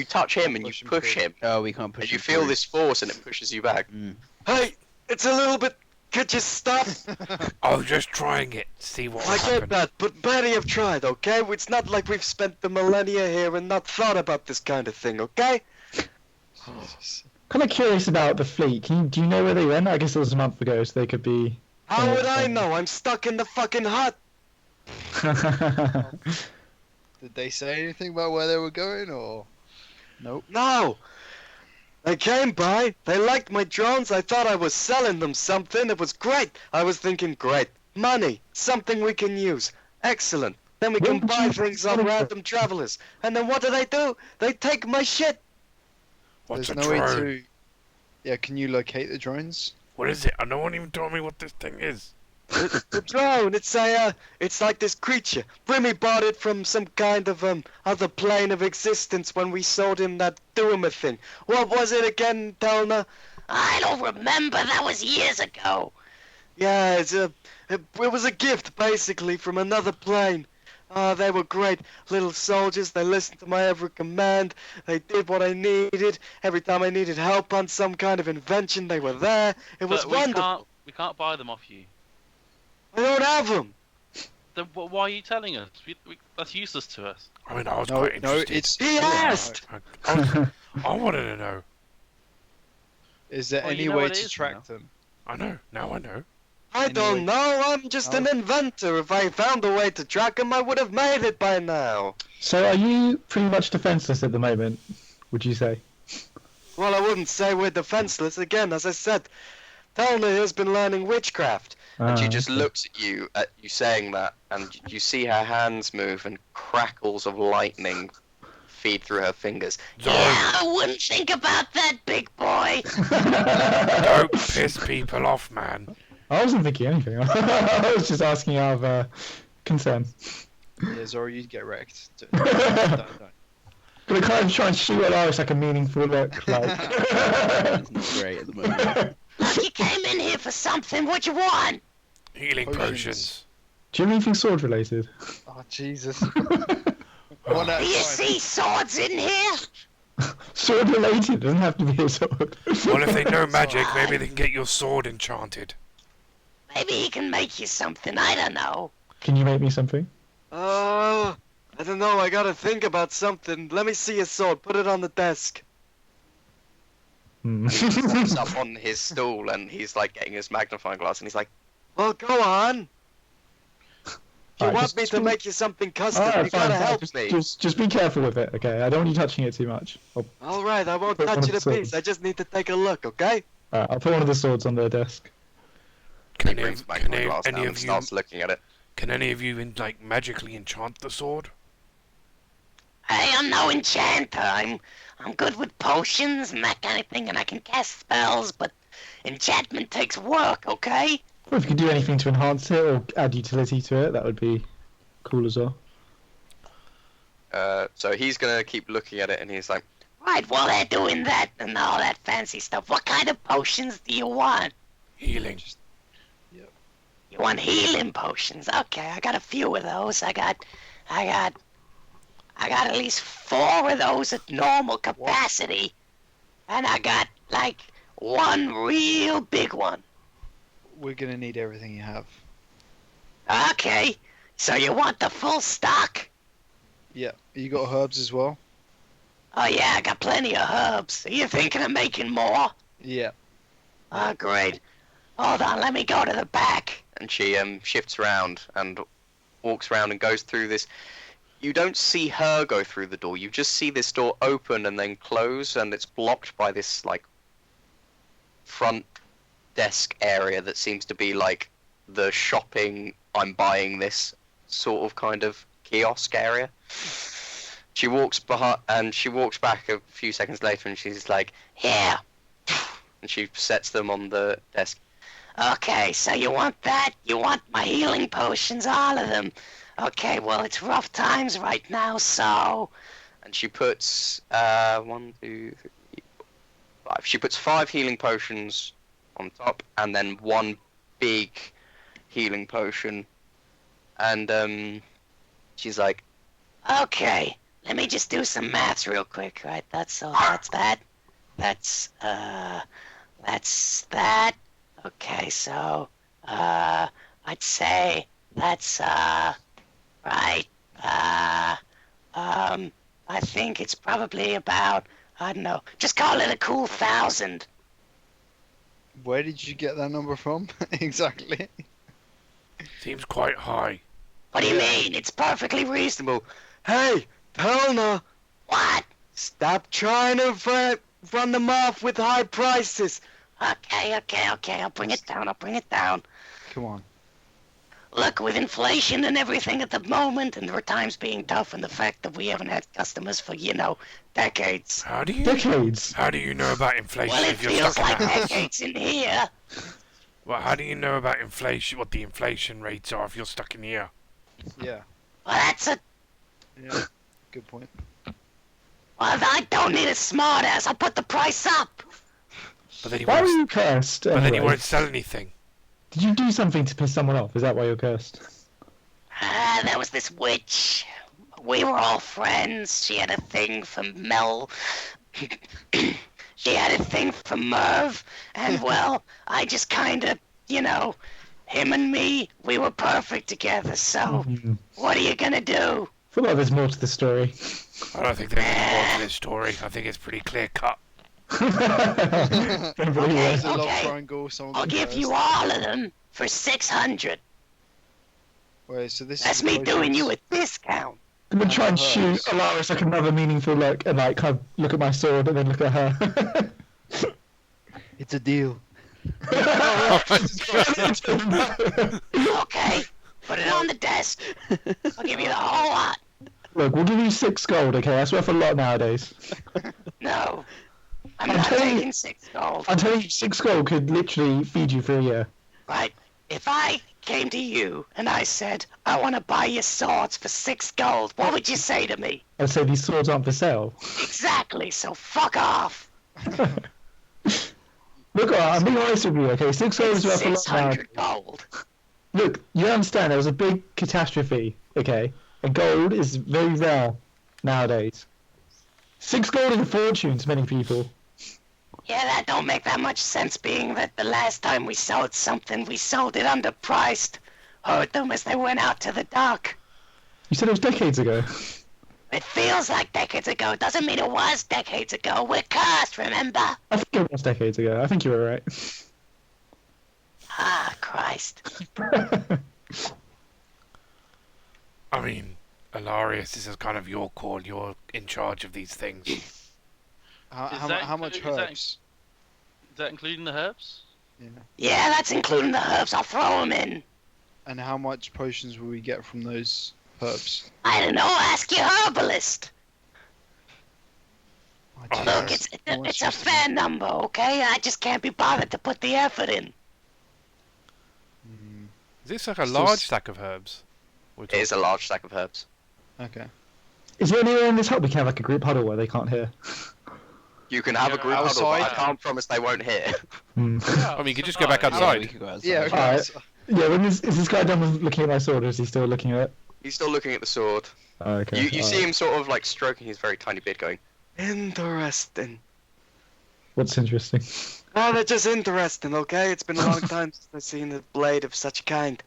A: touch him and you push him.
D: Oh, we can't push
A: And
D: him.
A: you feel
D: through.
A: this force and it pushes you back.
H: Hey, it's a little bit... Could you stop?
C: I was just trying it. See what
H: I
C: happened.
H: get that, but many have tried, okay? It's not like we've spent the millennia here and not thought about this kind of thing, okay?
F: Kind of curious about the fleet. Do you know where they went? I guess it was a month ago, so they could be.
H: How would I know? I'm stuck in the fucking hut.
E: Did they say anything about where they were going, or? Nope.
H: No. They came by. They liked my drones. I thought I was selling them something. It was great. I was thinking, great. Money. Something we can use. Excellent. Then we can
F: Where
H: buy
F: would you
H: things on
F: sell it?
H: random travelers. And then what do? They take my shit.
C: What's a
E: There's no way
C: drone?
E: to. Yeah, can you locate the drones?
C: What is it? No one even told me what this thing is.
H: The drone, it's like this creature. Brimmy bought it from some kind of other plane of existence when we sold him that Doomer thing. What was it again, Telna?
G: I don't remember. That was years ago.
H: Yeah, it was a gift basically from another plane. They were great little soldiers. They listened to my every command. They did what I needed. Every time I needed help on some kind of invention, they were there. It was
B: But we
H: wonderful.
B: we can't buy them off you.
H: I don't have them.
B: Then why are you telling us? That's useless to us.
C: I mean, I was
E: No,
C: quite
E: no,
C: interested.
E: it's.
H: He asked.
C: I wanted to know.
E: Is there
B: Well, you
E: any
B: know
E: way
B: what it
E: to
B: is
E: track them?
C: I know. Now I know.
H: I don't
E: Anyway.
H: know. I'm just an inventor. If I found a way to track him, I would have made it by now.
F: So are you pretty much defenseless at the moment? Would you say?
H: Well, I wouldn't say we're defenseless. Again, as I said, Telna has been learning witchcraft.
A: And she just
F: okay.
A: looks at you saying that, and you see her hands move and crackles of lightning feed through her fingers.
C: Zoro,
G: Yeah, I wouldn't think about that, big boy.
C: don't piss people off, man.
F: I wasn't thinking anything. I was just asking out of concern.
E: Yeah, Zoro, you'd get wrecked. Don't.
F: Gonna kind of try and shoot Alarias like a meaningful look, like.
D: It's not great at the moment.
G: You came in here for something. What you want?
C: Healing
E: Potions.
C: potions.
F: Do you have anything sword related?
E: Oh, Jesus.
C: Oh,
E: One out
G: Do
E: of
G: you
E: five.
G: see swords in here?
F: Sword related doesn't have to be a sword.
C: Well, if they know magic, maybe they can get your sword enchanted.
G: Maybe he can make you something. I don't know.
F: Can you make me something?
H: I don't know. I gotta think about something. Let me see your sword. Put it on the desk.
F: Hmm.
A: Steps up on his stool and he's like getting his magnifying glass and he's like,
H: Well, go on. If you
F: Alright,
H: want
F: just-
H: me
F: just
H: to
F: be-
H: make you something custom,
F: Alright,
H: you
F: fine,
H: gotta
F: fine.
H: help
F: Just,
H: me.
F: just be careful with it, okay? I don't want you touching it too much.
H: All right, I won't
F: Put one
H: touch
F: of
H: it
F: the
H: a piece.
F: swords.
H: I just need to take a look, okay?
F: I'll put one of the swords on the desk.
A: he
C: Can,
A: brings
C: any,
A: back
C: can
A: my
C: any,
A: glass
C: any
A: down and
C: of you
A: starts looking at it.
C: can any of you magically enchant the sword?
G: Hey, I'm no enchanter. I'm good with potions and that kind of thing, and I can cast spells, but enchantment takes work, okay?
F: Well, if you could do anything to enhance it or add utility to it, that would be cool as well.
A: So he's gonna keep looking at it and he's like,
G: Right, while they're doing that and all that fancy stuff, what kind of potions do you want?
C: Healing.
G: You want healing potions? Okay, I got a few of those. I got at least 4 of those at normal capacity, and I got like one real big one.
E: We're gonna need everything you have.
G: Okay, so you want the full stock?
E: Yeah. You got herbs as well?
G: Oh yeah, I got plenty of herbs. Are you thinking of making more?
E: Yeah.
G: Oh great. Hold on, let me go to the back.
A: and she shifts around and walks around and goes through this. You don't see her go through the door. You just see this door open and then close, and it's blocked by this like front desk area that seems to be like the shopping, I'm buying this sort of kind of kiosk area. She walks behind, and she walks back a few seconds later, and she's like,
G: Here.
A: and she sets them on the desk.
G: Okay, so you want that? You want my healing potions, all of them. Okay, well, it's rough times right now, so...
A: And she puts 1, 2, 3, 4, 5. She puts 5 healing potions on top, and then 1 big healing potion. And she's like,
G: Okay, let me just do some maths real quick, right? That's that. That's that. Okay, so, I'd say that's, right, I think it's probably about, I don't know, just call it a cool 1,000.
E: Where did you get that number from? Exactly.
C: Seems quite high.
G: What do you mean? It's perfectly reasonable.
H: Hey, Pelna,
G: What?
H: stop trying to run them off with high prices.
G: Okay, I'll bring it down.
E: Come on.
G: Look, with inflation and everything at the moment, and our times being tough, and the fact that we haven't had customers for, decades.
C: How do you
F: Decades.
C: How do you know about inflation
G: Well, it
C: if you're
G: feels
C: stuck
G: like
C: in a house?
G: decades in here.
C: Well, how do you know about inflation? What the inflation rates are if you're stuck in here?
E: Yeah.
G: Well, that's a...
E: Yeah. Good point.
G: Well, I don't need a smart ass. I'll put the price up.
C: But then he
F: Why were
C: won't.
F: you cursed?
C: But then he
F: anyway?
C: won't sell anything.
F: Did you do something to piss someone off? Is that why you're cursed?
G: There was this witch. We were all friends. She had a thing for Mel. She had a thing for Merv. And, well, I just kind of, him and me, we were perfect together. So, what are you gonna do?
F: I feel like there's more to the story.
C: I don't think there's any more to this story. I think it's pretty clear cut.
F: Don't believe
G: Okay.
F: it.
E: There's a love triangle. Someone
G: I'll
E: got
G: give you
E: cursed.
G: all of them for 600.
E: Wait, so this
G: That's
E: is
G: me
E: the
G: doing you a
E: potions.
G: discount.
F: I'm gonna try and
E: Hers.
F: shoot Alarias like another meaningful look, and like kind of look at my sword and then look at her.
E: It's a deal.
G: Okay, put it on the desk. I'll give you the whole lot.
F: Look, we'll give you 6 gold, okay? That's worth a lot nowadays.
G: No, I'm
F: I'm
G: not
F: telling
G: taking 6 gold.
F: I'm telling you, 6 gold could literally feed you for a year.
G: Right, if I came to you and I said, I want to buy your swords for 6 gold, what would you say to me?
F: I'd say these swords aren't for sale.
G: Exactly, so fuck off.
F: Look, I'm being honest with you, okay? 6 swords
G: It's
F: worth a lot now.
G: 600 gold.
F: Look, you understand there was a big catastrophe, okay? And gold is very rare nowadays. 6 gold is a fortune to many people.
G: Yeah, that don't make that much sense, being that the last time we sold something, we sold it underpriced. Heard them as they went out to the dock.
F: You said it was decades ago.
G: It feels like decades ago, doesn't mean it was decades ago. We're cursed, remember?
F: I think it was decades ago. I think you were right.
G: Ah, Christ.
C: I mean, Alarias, this is kind of your call. You're in charge of these things.
E: How much herbs?
B: Is that including the herbs?
E: Yeah.
G: Yeah, that's including the herbs, I'll throw them in.
E: And how much potions will we get from those herbs?
G: I don't know, ask your herbalist.
E: Oh,
G: Look,
E: Jesus.
G: it's a fair number, okay? I just can't be bothered to put the effort in.
C: Is this like a
E: Still
C: large
E: s-
C: stack of herbs? We're
A: It is a large stack of herbs.
E: Okay.
F: Is there anywhere in this hut we can have like a group huddle where they can't hear?
A: You can have a group huddle, but I
E: outside?
A: can't promise they won't hear.
C: I mean, you could just go back
B: outside.
D: Yeah,
C: outside.
D: we could go outside.
E: Yeah, okay.
F: Alright. Yeah, is this guy done with looking at my sword, or is he still looking at it?
A: He's still looking at the sword.
F: Oh, okay.
A: You see him sort of like stroking his very tiny beard, going,
H: Interesting.
F: What's interesting?
H: Oh, they're just interesting, okay? It's been a long time since I've seen a blade of such kind.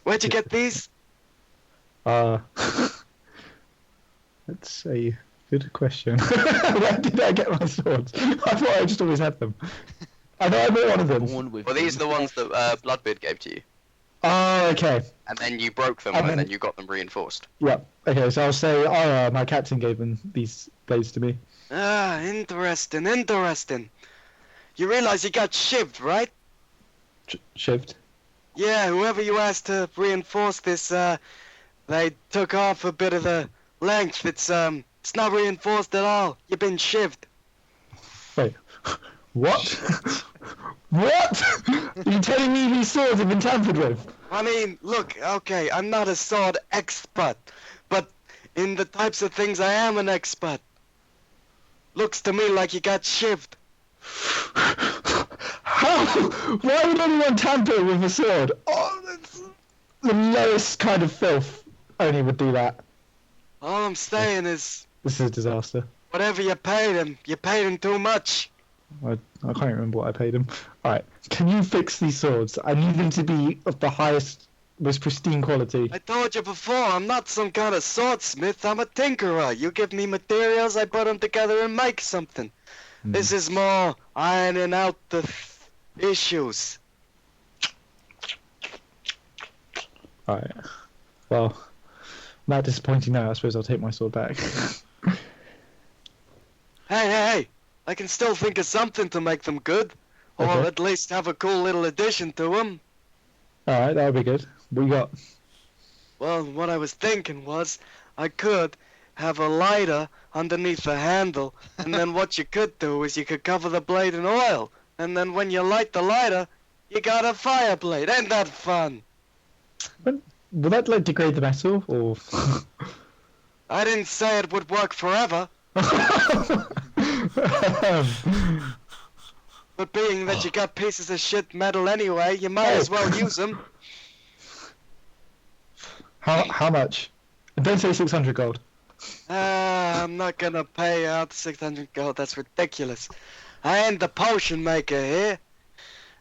H: Where'd you get these?
F: That's a good question. Where did I get my swords? I thought I just always had them. I know I bought one of them.
D: Born with
A: Well, these are the ones that Bloodbeard gave to you.
F: Oh, okay.
A: And then you broke them,
F: And
A: and
F: then-
A: then you got them reinforced.
F: Yeah. Okay, so I'll say, my captain gave them these blades to me.
H: Ah, interesting, interesting. You realize you got shivved, right?
F: Shivved.
H: Yeah, whoever you asked to reinforce this, they took off a bit of the length. It's not reinforced at all. You've been shivved.
F: Wait. What? What? Are you telling me these swords have been tampered with?
H: I mean, look, okay, I'm not a sword expert, but in the types of things I am an expert. Looks to me like you got shivved.
F: How? Why would anyone tamper with a sword? Oh, that's the lowest kind of filth only would do that.
H: All I'm saying is,
F: This is a disaster.
H: whatever you paid him too much.
F: I can't remember what I paid him. Alright, can you fix these swords? I need them to be of the highest, most pristine quality.
H: I told you before, I'm not some kind of swordsmith, I'm a tinkerer. You give me materials, I put them together and make something. This is more ironing out the issues.
F: Alright. Well, not disappointing now. I suppose I'll take my sword back.
H: Hey, I can still think of something to make them good. Or
F: Okay.
H: at least have a cool little addition to them.
F: Alright, that would be good. What you got?
H: Well, what I was thinking was, I could have a lighter underneath the handle, and then what you could do is you could cover the blade in oil, and then when you light the lighter, you got a fire blade. Ain't that fun?
F: Will that like degrade the metal, or?
H: I didn't say it would work forever, but being that you got pieces of shit metal anyway, you might as well use them.
F: How much? And don't say 600 gold.
H: I'm not gonna pay out 600 gold, that's ridiculous. I ain't the potion maker here.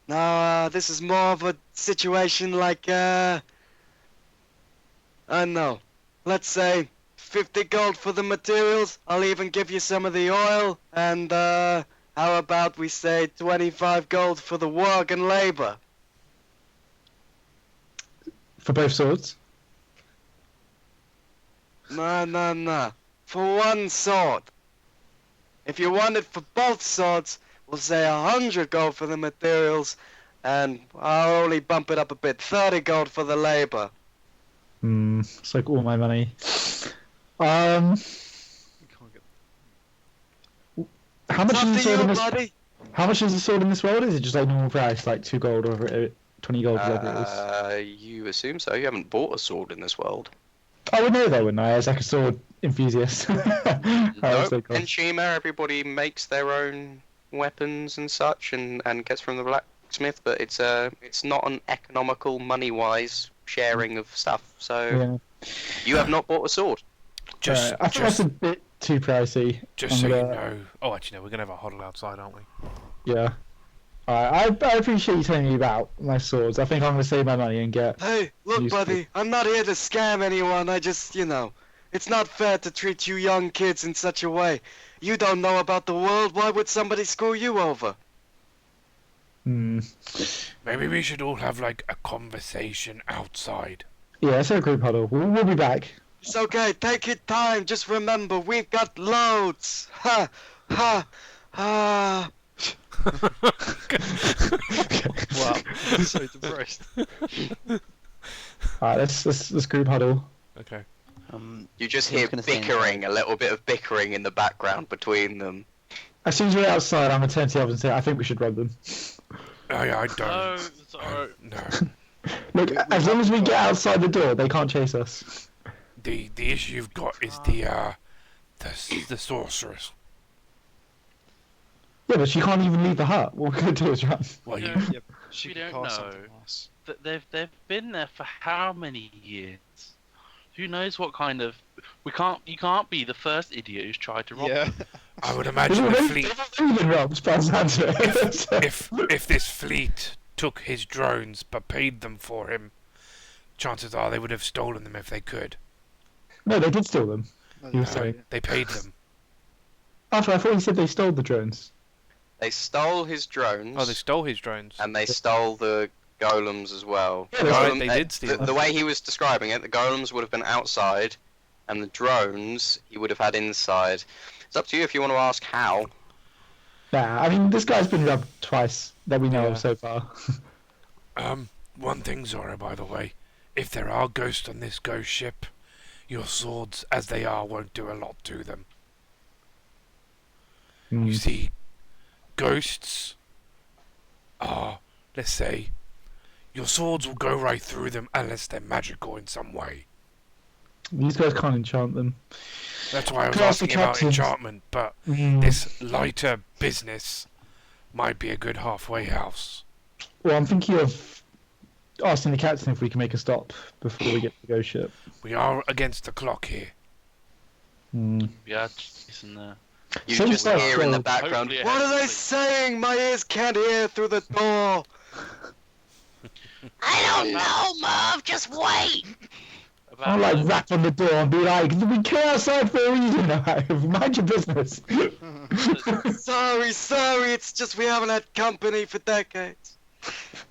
H: Now, this is more of a situation like, I don't know. Let's say 50 gold for the materials. I'll even give you some of the oil. And, how about we say 25 gold for the work and labor?
F: For both swords?
H: Nah. For one sword. If you want it for both swords, we'll say 100 gold for the materials, and I'll only bump it up a bit, 30 gold for the labor.
F: It's like all my money. How much
H: It's
F: is
H: up
F: the
H: to
F: sword
H: you,
F: in this?
H: buddy.
F: How much is the sword in this world? Is it just like normal price, like 2 gold or whatever 20 gold, whatever it is.
A: You assume so. You haven't bought a sword in this world.
F: I would know though, wouldn't I? As like a sword enthusiast. How much
A: No,
F: they
A: in
F: cost.
A: Shima, everybody makes their own weapons and such, and gets from the blacksmith. But it's not an economical, money-wise sharing of stuff. So
F: Yeah.
A: you have not bought a sword.
C: Just,
F: I think that's a bit too pricey.
C: just
F: I'm
C: so you
F: gonna-
C: know. Oh, actually, no, we're gonna have a huddle outside, aren't we?
F: Yeah. Alright, I appreciate you telling me about my swords. I think I'm gonna save my money and get.
H: Hey, look,
F: Useful.
H: buddy, I'm not here to scam anyone. I just, it's not fair to treat you young kids in such a way. You don't know about the world. Why would somebody screw you over?
F: Hmm.
C: Maybe we should all have like a conversation outside.
F: Yeah, it's a group huddle. We'll be back.
H: It's okay. Take your time. Just remember, we've got loads. Ha, ha, ha.
E: Wow, so depressed.
F: Alright, let's group huddle.
C: Okay.
A: You just
D: I was
A: hear
D: gonna say
A: bickering, a little bit of bickering in the background between them.
F: As soon as we're outside, I'm gonna turn to the others and say, I think we should rob them.
C: Oh yeah, I don't.
B: No, Zoro.
C: No.
F: Look, as long as we get outside the door, they can't chase us.
C: The issue you've got is the sorceress.
F: Yeah, but she can't even leave the hut. What we're gonna do is run.
C: Well, you,
B: Yeah.
E: Yep, she
B: We
E: can
B: don't
E: cast
B: know.
E: something else.
B: They've been there for how many years? Who knows what kind of? You can't be the first idiot who's tried to rob.
E: Yeah.
B: them.
C: I would imagine the fleet.
F: They've already been robbed by the sounds of it.
C: If this fleet took his drones but paid them for him, chances are they would have stolen them if they could.
F: No, they did steal them. You were
C: No,
F: saying.
C: they paid them.
F: After I thought you said they stole the drones.
A: They stole his drones,
C: Oh, they stole his drones.
A: and they stole the golems as well.
F: Yeah,
A: The
F: that's
C: right,
A: golem-
C: they did steal
A: the way he was describing it, the golems would have been outside, and the drones he would have had inside. It's up to you if you want to ask how.
F: Nah, I mean, this guy's been robbed twice that we know
C: Yeah.
F: of so far.
C: One thing, Zoro, by the way. If there are ghosts on this ghost ship, your swords, as they are, won't do a lot to them. You see, ghosts are, let's say, your swords will go right through them unless they're magical in some way.
F: These guys can't enchant them.
C: That's why I was
F: Can I ask the
C: asking about
F: captain?
C: enchantment, but this lighter business might be a good halfway house.
F: Well, I'm thinking of asking the captain if we can make a stop before we get to the ghost ship.
C: We are against the clock here.
B: Yeah, Jason there.
A: You
F: So
A: just
F: it's
A: hear in the
F: like-
A: background.
B: Hopefully it
H: What are they
B: has-
H: saying? My ears can't hear through the door.
G: I don't know, Merv. Just wait.
B: About
F: I'll like rap on the door and be like, we came outside for a reason. Mind your business.
H: Sorry, it's just we haven't had company for decades.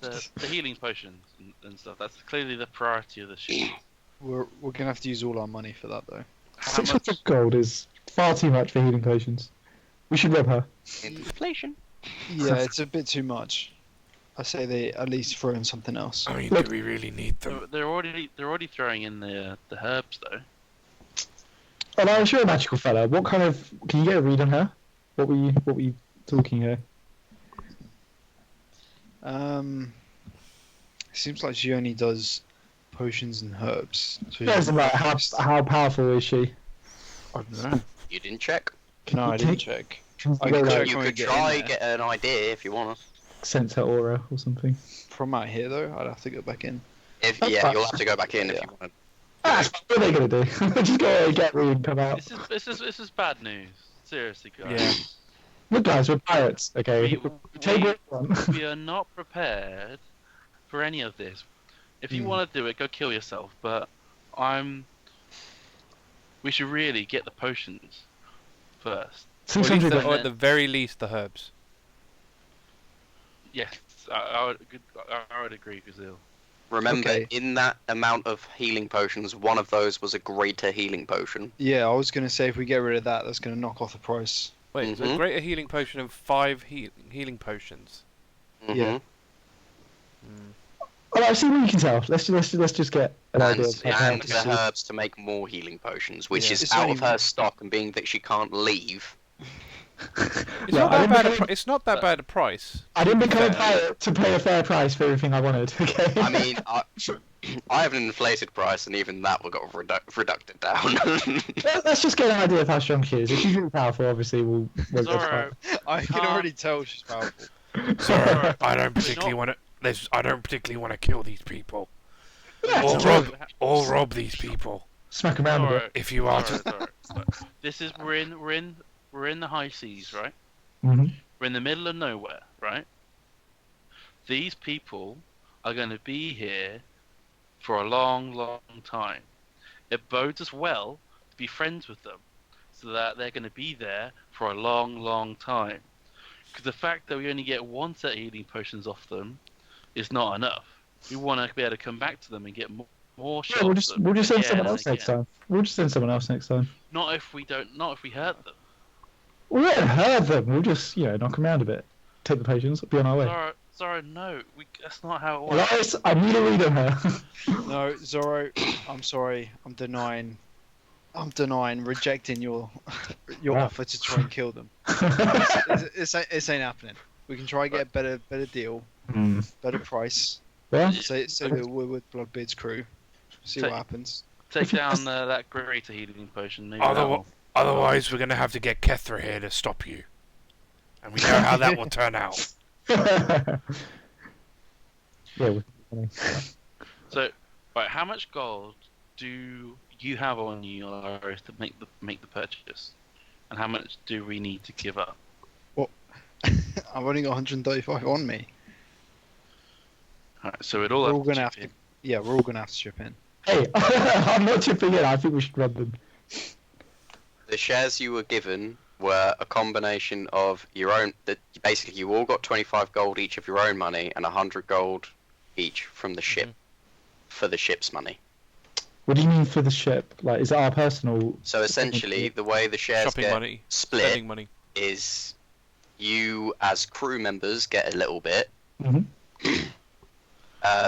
B: the healing potions and stuff. That's clearly the priority of the ship.
E: We're gonna have to use all our money for that though.
B: How much?
F: 600 gold is far too much for healing potions. We should rob her.
A: Inflation.
E: Yeah, it's a bit too much. I say they at least throw in something else.
C: I mean,
F: Look-
C: do we really need them?
B: They're already throwing in the herbs though.
F: Alarias, you're a magical fella. What kind of... Can you get a read on her? What were you talking here?
E: Seems like she only does potions and herbs. So
F: Yeah, as in, like, how powerful is she?
E: I don't know.
A: You didn't check.
E: No, I didn't check. I
F: Go,
E: can
F: like,
E: check
A: You
E: when we
A: could
E: get
A: try
E: in there.
A: get an idea if you want to.
F: sense her aura or something.
E: From out here though, I'd have to go back in.
A: If
F: That's
A: yeah,
F: fine.
A: you'll have to go back in if
E: Yeah.
A: you want.
F: Ah, what are they gonna do? Just go get read and come out.
B: This is bad news. Seriously, guys.
C: Yeah.
F: Look, guys, we're pirates. Okay,
B: We-
F: we take what we want.
B: We are not prepared for any of this. If you want to do it, go kill yourself. But we should really get the potions first.
C: Or at, least
F: 600
C: the,
F: gold.
C: or at the very least, the herbs.
B: Yes, I would agree, Gruzeel.
A: Remember,
E: Okay.
A: in that amount of healing potions, one of those was a greater healing potion.
E: Yeah, I was gonna say if we get rid of that, that's gonna knock off the price.
C: Wait, so
A: Mhm.
C: a greater healing potion of 5 healing potions.
E: Yeah.
F: Well, I see what you can tell. Let's just get an
A: And,
F: idea. Of how
A: and
F: to
A: the
F: proceed.
A: herbs to make more healing potions, which
E: Yeah,
A: is
E: it's
A: out
E: only-
A: of her stock, and being that she can't leave,
C: It's
F: Yeah,
C: not
F: I
C: that
F: didn't
C: bad.
F: become-
C: It's not that bad a price.
F: I didn't become a
C: Fair.
F: pirate to pay a fair price for everything I wanted. Okay.
A: I mean, I have an inflated price, and even that got reducted down.
F: Let's just get an idea of how strong she is. If she's really powerful, obviously we'll go to
B: Zoro,
F: fight.
E: I can already tell she's powerful.
C: Sorry, I don't particularly
B: not-
C: want to. I don't particularly want to kill these people
F: Yeah,
C: or
F: it's
C: rob these people.
F: Smack 'em around a bit.
B: Zoro,
C: If you are to,
B: Zoro. This is we're in the high seas, right?
F: Mhm.
B: We're in the middle of nowhere, right? These people are going to be here for a long, long time. It bodes us well to be friends with them, so that they're going to be there for a long, long time. Because the fact that we only get one set of healing potions off them is not enough. We want to be able to come back to them and get more shots.
F: Yeah, we'll just send
B: again
F: someone
B: and
F: else next
B: again.
F: time. We'll just send someone else next time.
B: Not if we hurt them.
F: We won't hurt them. We'll just knock them around a bit. Take the potions. Be on our way.
B: Zoro, no, that's not how it works.
F: Alarias, I need a read on her.
E: No, Zoro, I'm sorry. I'm denying, rejecting your
F: Wow.
E: offer to try and kill them. This ain't happening. We can try and get a better deal,
F: Hmm.
E: better price.
F: Well,
E: Say that we're with Bloodbeard's crew. See what happens.
B: Take down that greater healing potion. Maybe
C: otherwise we're gonna have to get Kethra here to stop you, and we know how that will turn out.
F: yeah.
B: So, right, how much gold do you have on you, Alarias, to make the purchase, and how much do we need to give up?
E: I've only got 135 on me.
B: Alright, so it all
E: We're
B: have
E: all
B: to
E: gonna have
B: chip
E: to.
B: in.
E: Yeah, we're all gonna have to chip in.
F: Hey, I'm not chipping in. I think we should run them.
A: The shares you were given were a combination of your own. Basically, you all got 25 gold each of your own money and 100 gold each from the ship for the ship's money.
F: What do you mean for the ship? Like, is it our personal?
A: So essentially, the way the shares
C: Shopping
A: get
C: money,
A: split
C: spending money.
A: is you, as crew members, get a little bit.
F: Mhm.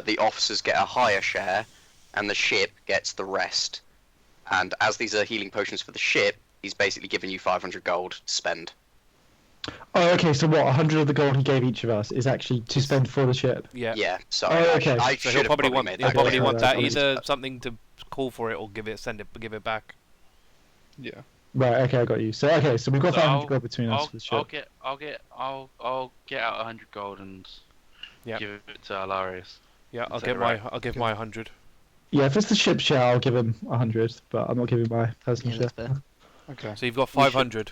A: The officers get a higher share, and the ship gets the rest. And as these are healing potions for the ship, he's basically giving you 500 gold to spend.
F: Oh, okay. So what? 100 of the gold he gave each of us is actually to spend for the ship.
C: Yeah.
A: Yeah, sorry.
F: Oh, okay.
A: I
C: So
A: should
C: he'll
A: have
C: probably want.
A: made
C: He'll
A: that
C: probably
A: clear.
C: want that
F: Yeah,
C: either something to call for it or give it back.
E: Yeah.
F: Right. Okay, I got you. So we've got
B: So
F: 500 gold between us for the ship.
B: I'll get out 100 gold and
C: Yep.
B: give it to Alarias.
C: Yeah,
B: Is that right?
C: I'll give my 100.
F: Yeah, if it's the ship share, I'll give him 100, but I'm not giving my personal
D: Yeah, that's
F: share.
D: fair.
E: Okay.
C: So you've got 500.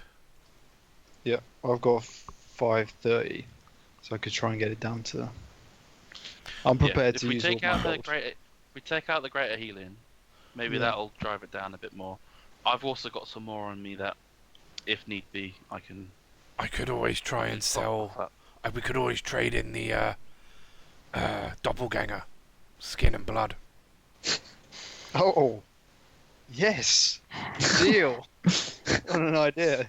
E: Yeah, I've got 530, so I could try and get it down to. I'm prepared
B: If
E: to
B: we
E: use
B: take
E: all
B: out
E: my
B: the
E: gold.
B: greater, we take out the greater healing, maybe
E: Yeah.
B: that'll drive it down a bit more. I've also got some more on me that, if need be, I can.
C: I could always try and sell. We could always trade in the doppelganger, skin and blood.
E: Oh, yes, deal. What an idea.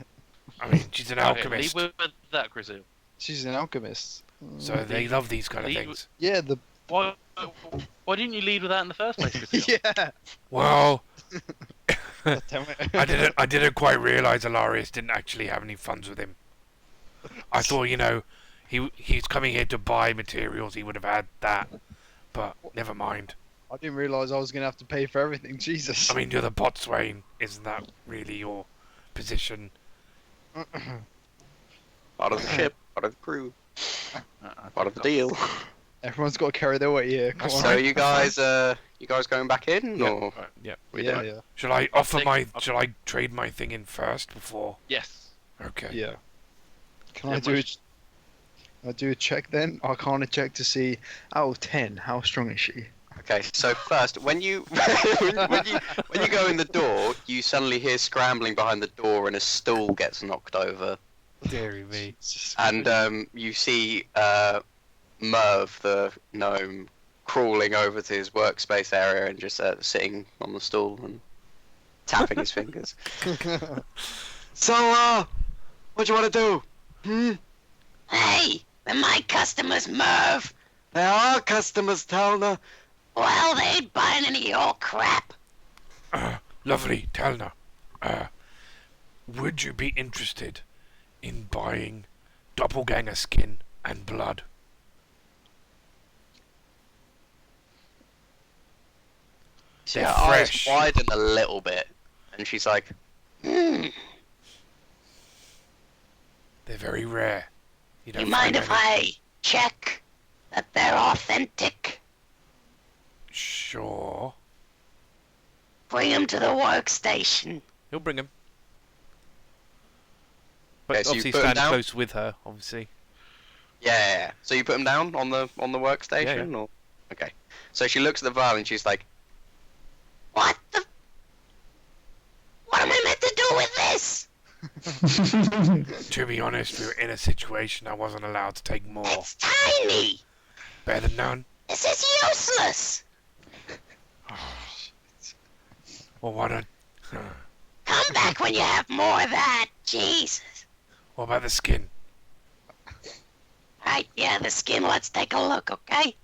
C: I mean, she's an alchemist,
B: Leave with that, Gruzeel.
E: She's an alchemist.
C: so they love these kind of
B: leave-
C: things.
E: Yeah, the
B: Why didn't you lead with that in the first place, Gruzeel?
E: yeah.
C: Well,
E: God damn it.
C: I didn't quite realise Alarias didn't actually have any funds with him. I thought, he's coming here to buy materials. He would have had that, but never mind.
E: I didn't realise I was gonna have to pay for everything. Jesus.
C: I mean, you're the botswain. Isn't that really your position?
A: Part of the ship, part of the crew, part of the deal.
E: Everyone's got to carry their weight here. Come
A: So
E: on.
A: you guys going back in,
C: Yeah.
A: or
C: Yeah.
A: we
E: Yeah,
A: doing?
E: yeah,
C: Shall I offer
B: take-
C: Shall I trade my thing in first before?
B: Yes.
C: Okay.
E: yeah. Can
B: Yeah,
E: I do
B: much-
E: I do a check then? I can't check to see out of 10 how strong is she?
A: Okay, so first, when you when you go in the door, you suddenly hear scrambling behind the door, and a stool gets knocked over,
C: Deary me.
A: and you see Merv, the gnome, crawling over to his workspace area and just sitting on the stool and tapping his fingers.
H: So, what do you want to do?
I: Hey, they're my customers, Merv.
H: They are customers, Talna.
I: Well, they ain't buying any of your crap.
C: Lovely, Talna. Would you be interested in buying doppelganger skin and blood.
A: So
C: They're
A: her eyes
C: fresh.
A: widen a little bit, and she's like,
I: Hmm.
C: They're very rare. You
I: You
C: don't
I: mind
C: find
I: if
C: many.
I: I check that they're authentic?
C: Sure.
I: Bring them to the workstation.
C: He'll bring him. But
A: Okay, so you
C: obviously
A: put 'em
C: stand
A: down?
C: close with her, obviously.
A: yeah. So you put him down on the workstation, or okay? So she looks at the vial and she's like,
I: What am I meant to do with this?
C: To be honest, we were in a situation I wasn't allowed to take more.
I: It's tiny.
C: Better than none.
I: This is useless.
C: Well, why don't...
I: Come back when you have more of that. Jesus.
C: What about the skin?
I: Right, yeah, the skin. Let's take a look, okay?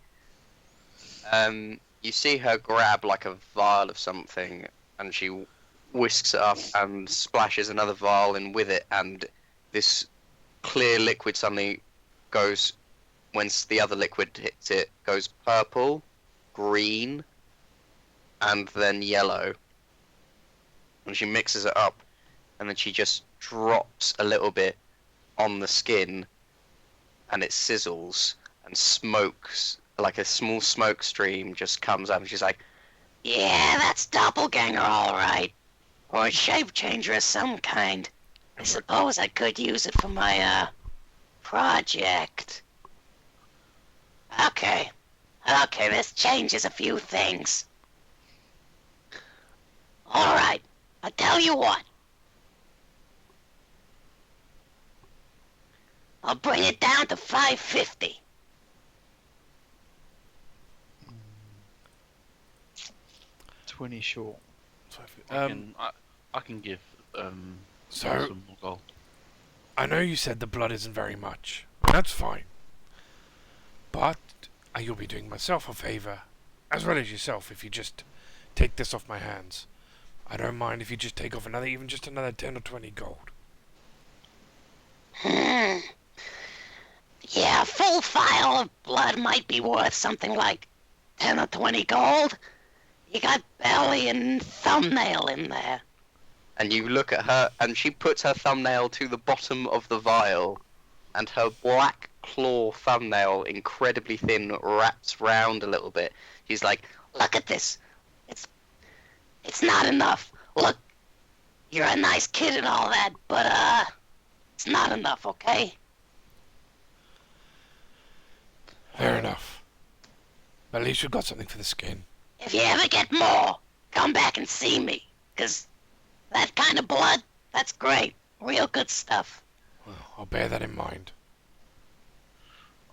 A: you see her grab like a vial of something, and she whisks it up and splashes another vial in with it, and this clear liquid suddenly goes, once the other liquid hits it, goes purple, green, and then yellow. And she mixes it up, and then she just drops a little bit on the skin, and it sizzles, and smokes, like a small smoke stream just comes up, and she's like,
I: Yeah, that's doppelganger, all right. Or a shape changer of some kind. I suppose I could use it for my, project. Okay, this changes a few things. All right, I'll tell you what. I'll bring it down to 550.
E: $20 short.
B: I can give
C: So,
B: some more gold.
C: I know you said the blood isn't very much. That's fine. But you'll be doing myself a favour, as well as yourself, if you just take this off my hands. I don't mind if you just take off even just another 10 or 20 gold.
I: Yeah, a full vial of blood might be worth something like 10 or 20 gold. You got belly and thumbnail in there.
A: and you look at her, and she puts her thumbnail to the bottom of the vial, and her black claw thumbnail, incredibly thin, wraps round a little bit. She's like,
I: Look at this. It's not enough. Look, you're a nice kid and all that, but, it's not enough, okay?
C: Fair enough. But at least we've got something for the skin.
I: If you ever get more, come back and see me. 'Cause that kind of blood, that's great. Real good stuff.
C: Well, I'll bear that in mind.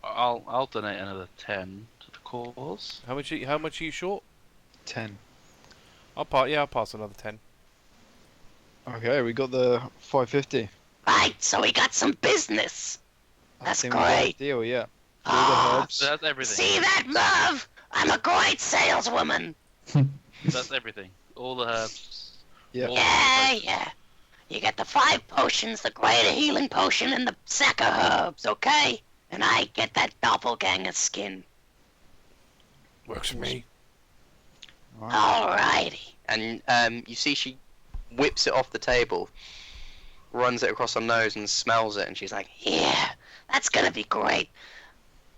B: I'll donate another 10 to the cause.
C: How much are you short?
E: 10.
C: I'll pass another 10.
E: Okay, we got the 550.
I: Right, so we got some business. That's
E: think we got a
I: great.
E: deal, yeah. All the
I: Ah,
E: herbs.
B: So that's everything.
I: see that, Merv? I'm a great saleswoman.
B: That's everything. All the herbs.
E: Yeah.
B: all the
I: Yeah. You get the 5 potions, the greater healing potion, and the sack of herbs, okay? And I get that doppelganger skin.
C: Works for me.
I: Alrighty.
A: and you see she whips it off the table, runs it across her nose, and smells it, and she's like,
I: Yeah, that's gonna be great.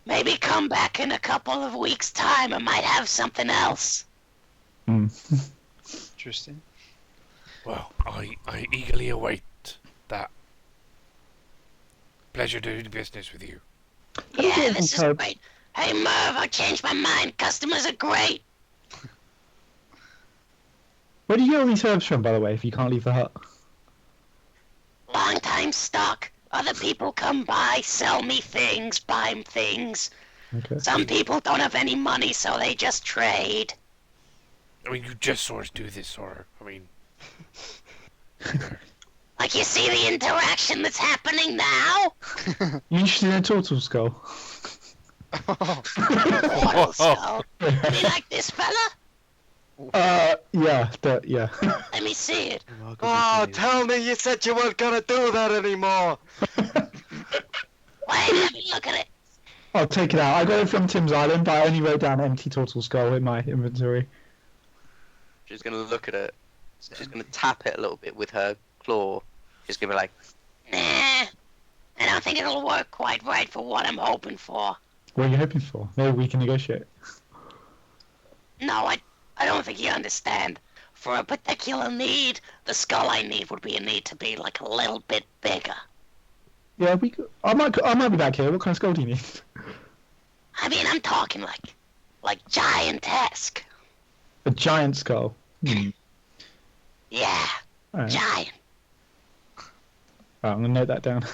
I: Maybe come back in a couple of weeks' time. I might have something else.
E: Interesting.
C: Well, I eagerly await that. Pleasure doing business with you.
I: Yeah, this is
F: herbs.
I: great. Hey, Merv, I changed my mind. Customers are great.
F: Where do you get all these herbs from, by the way, if you can't leave the hut?
I: Long time stock. Other people come by, sell me things, buy things.
F: Okay.
I: Some people don't have any money, so they just trade.
C: I mean, you just saw us do this, Zoro. I mean...
I: Like, you see the interaction that's happening now?
F: You interested in a Tortle skull?
I: Portal skull. You like this fella?
F: Yeah, yeah.
I: Let me see it.
H: Oh, tell me you said you weren't gonna do that anymore.
I: Wait, let me look at it.
F: I'll take it out. I got it from Tim's Island, but I only wrote down empty Tortle skull in my inventory.
A: She's gonna look at it. She's gonna tap it a little bit with her claw. She's gonna be like,
I: Nah, I don't think it'll work quite right for what I'm hoping for.
F: What are you hoping for? Maybe we can negotiate.
I: No, I don't think you understand. For a particular need, the skull I need would be a need to be like a little bit bigger.
F: Yeah, we. I might be back here. What kind of skull do you need?
I: I mean, I'm talking like giantesque.
F: A giant skull.
I: Yeah,
F: Alright.
I: giant.
F: Right, I'm gonna note that down.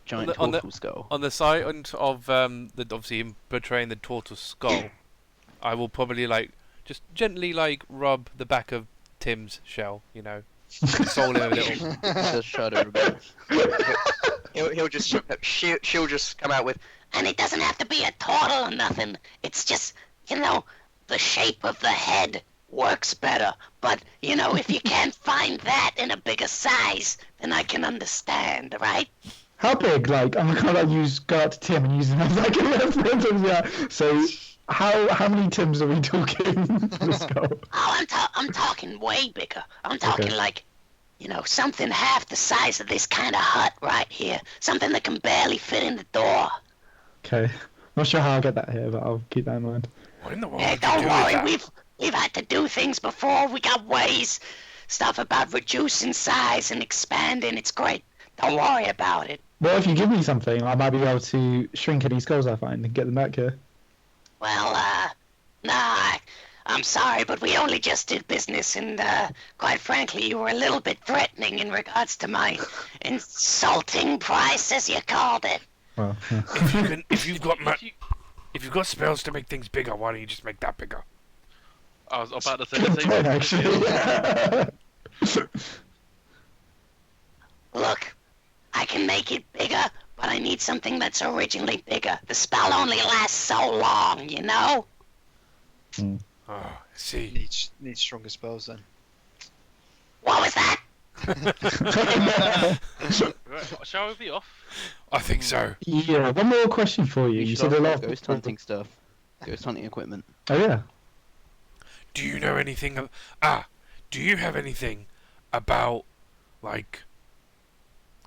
D: Giant
C: On the-
D: Tortle skull.
C: On the side of obviously him portraying the tortoise skull, I will probably just gently rub the back of Tim's shell, console him a little.
D: Just shudder a bit.
A: he'll just she'll just come out with,
I: And it doesn't have to be a turtle or nothing. It's just, the shape of the head works better. But, if you can't find that in a bigger size, then I can understand, right?
F: How big? I'm gonna go out to Tim and use him as a reference. Yeah. So, how many Tims are we talking? For the skull?
I: Oh, I'm talking way bigger. I'm talking something half the size of this kind of hut right here. Something that can barely fit in the door.
F: Okay. Not sure how I'll get that here, but I'll keep that in mind.
C: What in the world
I: Hey,
C: would you
I: don't
C: do
I: worry,
C: with that?
I: we've had to do things before. We got ways, stuff about reducing size and expanding. It's great. Don't worry about it.
F: Well, if you give me something, I might be able to shrink any skulls I find and get them back here.
I: Well, nah, I'm sorry, but we only just did business, and quite frankly, you were a little bit threatening in regards to my insulting price, as you called it.
F: Well,
C: If you've got spells to make things bigger, why don't you just make that bigger?
B: I was about to say
F: good
B: the same
F: point,
B: thing.
F: actually.
I: Look, I can make it bigger, but I need something that's originally bigger. The spell only lasts so long,
C: Oh, I see.
E: Need stronger spells then.
I: What was that?
B: Right, shall we be off?
C: I think so.
F: Yeah, one more question for you.
D: We
F: You
D: should
F: said a
D: also
F: lot
D: have
F: of
D: ghost hunting stuff. Ghost hunting equipment.
F: Oh yeah.
C: Do you know anything? Do you have anything about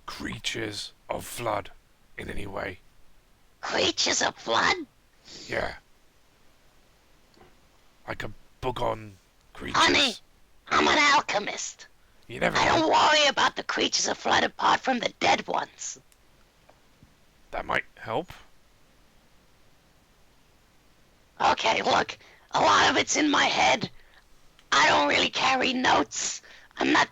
C: creatures of flood in any way?
I: Creatures of blood?
C: Yeah. Like a book on creatures.
I: Honey, I'm an alchemist.
C: You never
I: I
C: know.
I: don't worry about the creatures of flood apart from the dead ones.
C: That might help.
I: Okay, look, a lot of it's in my head. I don't really carry notes. I'm not,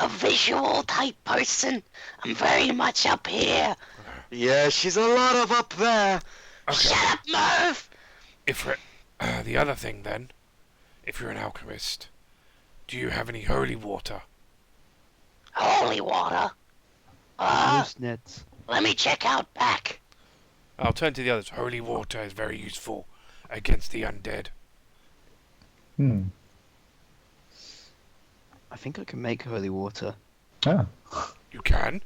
I: a visual type person. I'm very much up here.
H: Yeah, she's a lot of up there.
C: Okay.
I: Shut up, Merv!
C: If the other thing then, if you're an alchemist, do you have any holy water?
I: Holy water.
D: Ghost nets.
I: Let me check out back.
C: I'll turn to the others. Holy water is very useful against the undead.
D: I think I can make holy water.
F: Oh,
C: You can?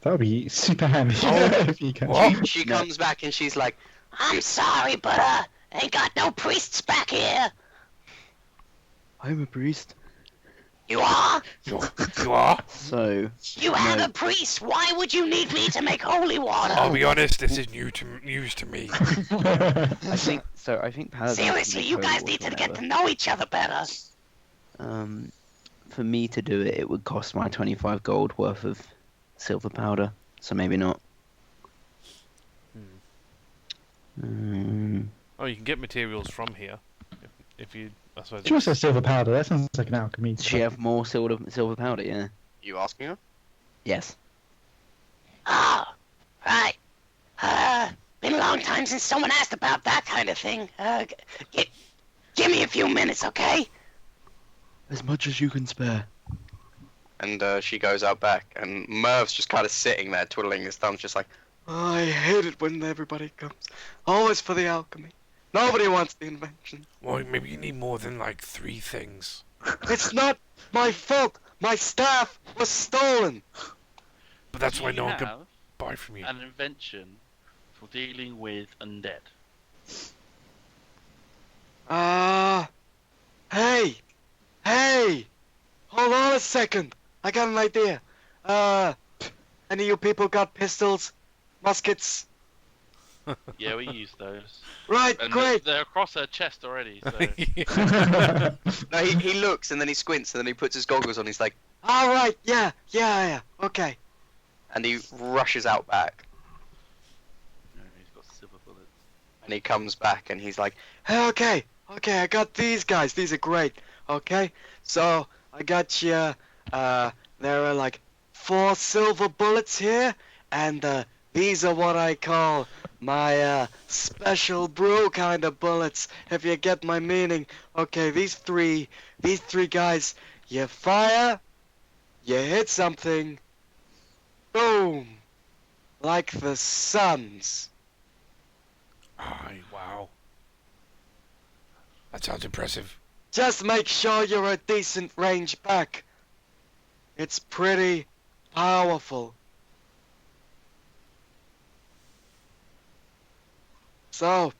F: that would be super handy if you can.
C: What?
A: she
D: No.
A: comes back and she's like,
I: I'm sorry, but, ain't got no priests back here.
D: I'm a priest.
I: You are?
C: You are?
D: So,
I: You have
D: No.
I: a priest. Why would you need me to make holy water?
C: I'll be honest, this is news to me.
D: I think paladins can
I: Seriously,
D: make
I: you
D: holy
I: guys
D: water
I: need to get
D: whenever.
I: to know each other better.
D: For me to do it, it would cost my 25 gold worth of silver powder. So maybe not.
C: Oh, you can get materials from here. If you, I suppose.
F: She also has silver powder. That sounds like an alchemy.
D: Does she have more silver powder? Yeah.
A: you asking her?
D: Yes.
I: Oh, right. Been a long time since someone asked about that kind of thing. Give me a few minutes, okay?
D: As much as you can spare.
A: And she goes out back, and Merv's just kind of sitting there twiddling his thumbs, just like,
H: Oh, I hate it when everybody comes. Always for the alchemy. Nobody wants the invention.
C: Well, maybe you need more than like 3 things.
H: It's not my fault. My staff was stolen.
C: But that's
B: Do
C: why
B: you
C: no one can
B: have
C: buy from you.
B: an invention for dealing with undead?
H: Hey, hold on a second. I got an idea. Any of you people got pistols, muskets?
B: Yeah, we use those.
H: Right,
B: And
H: great.
B: they're across her chest already, so...
A: No, he looks and then he squints and then he puts his goggles on. He's like,
H: All right, yeah, okay.
A: and he rushes out back.
B: No, he's got silver bullets.
A: And he comes back and he's like,
H: Hey, okay, I got these guys. These are great. Okay, so I got you. There are like 4 silver bullets here, and these are what I call my special brew kind of bullets. If you get my meaning. Okay, these three guys. You fire, you hit something, boom, like the suns.
C: Aye, wow. That sounds impressive.
H: Just make sure you're a decent range back. It's pretty powerful. So,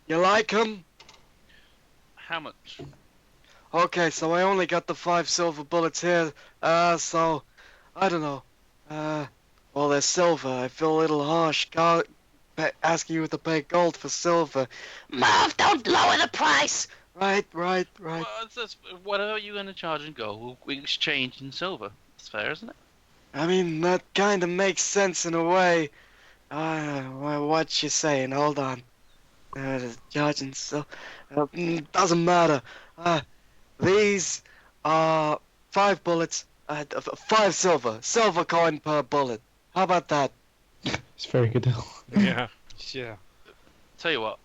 H: you like 'em?
B: How much?
H: Okay, so I only got the 5 silver bullets here. So, I don't know. Well, they're silver. I feel a little harsh asking you to pay gold for silver.
I: Merv, don't lower the price.
H: Right.
B: Well, it's whatever you're going to charge in gold, we exchange in silver. That's fair, isn't it?
H: I mean, that kind of makes sense in a way. What you saying? Hold on. Charging so doesn't matter. These are 5 bullets. 5 silver coin per bullet. How about that?
F: It's a very good deal.
C: Yeah.
B: Tell you what,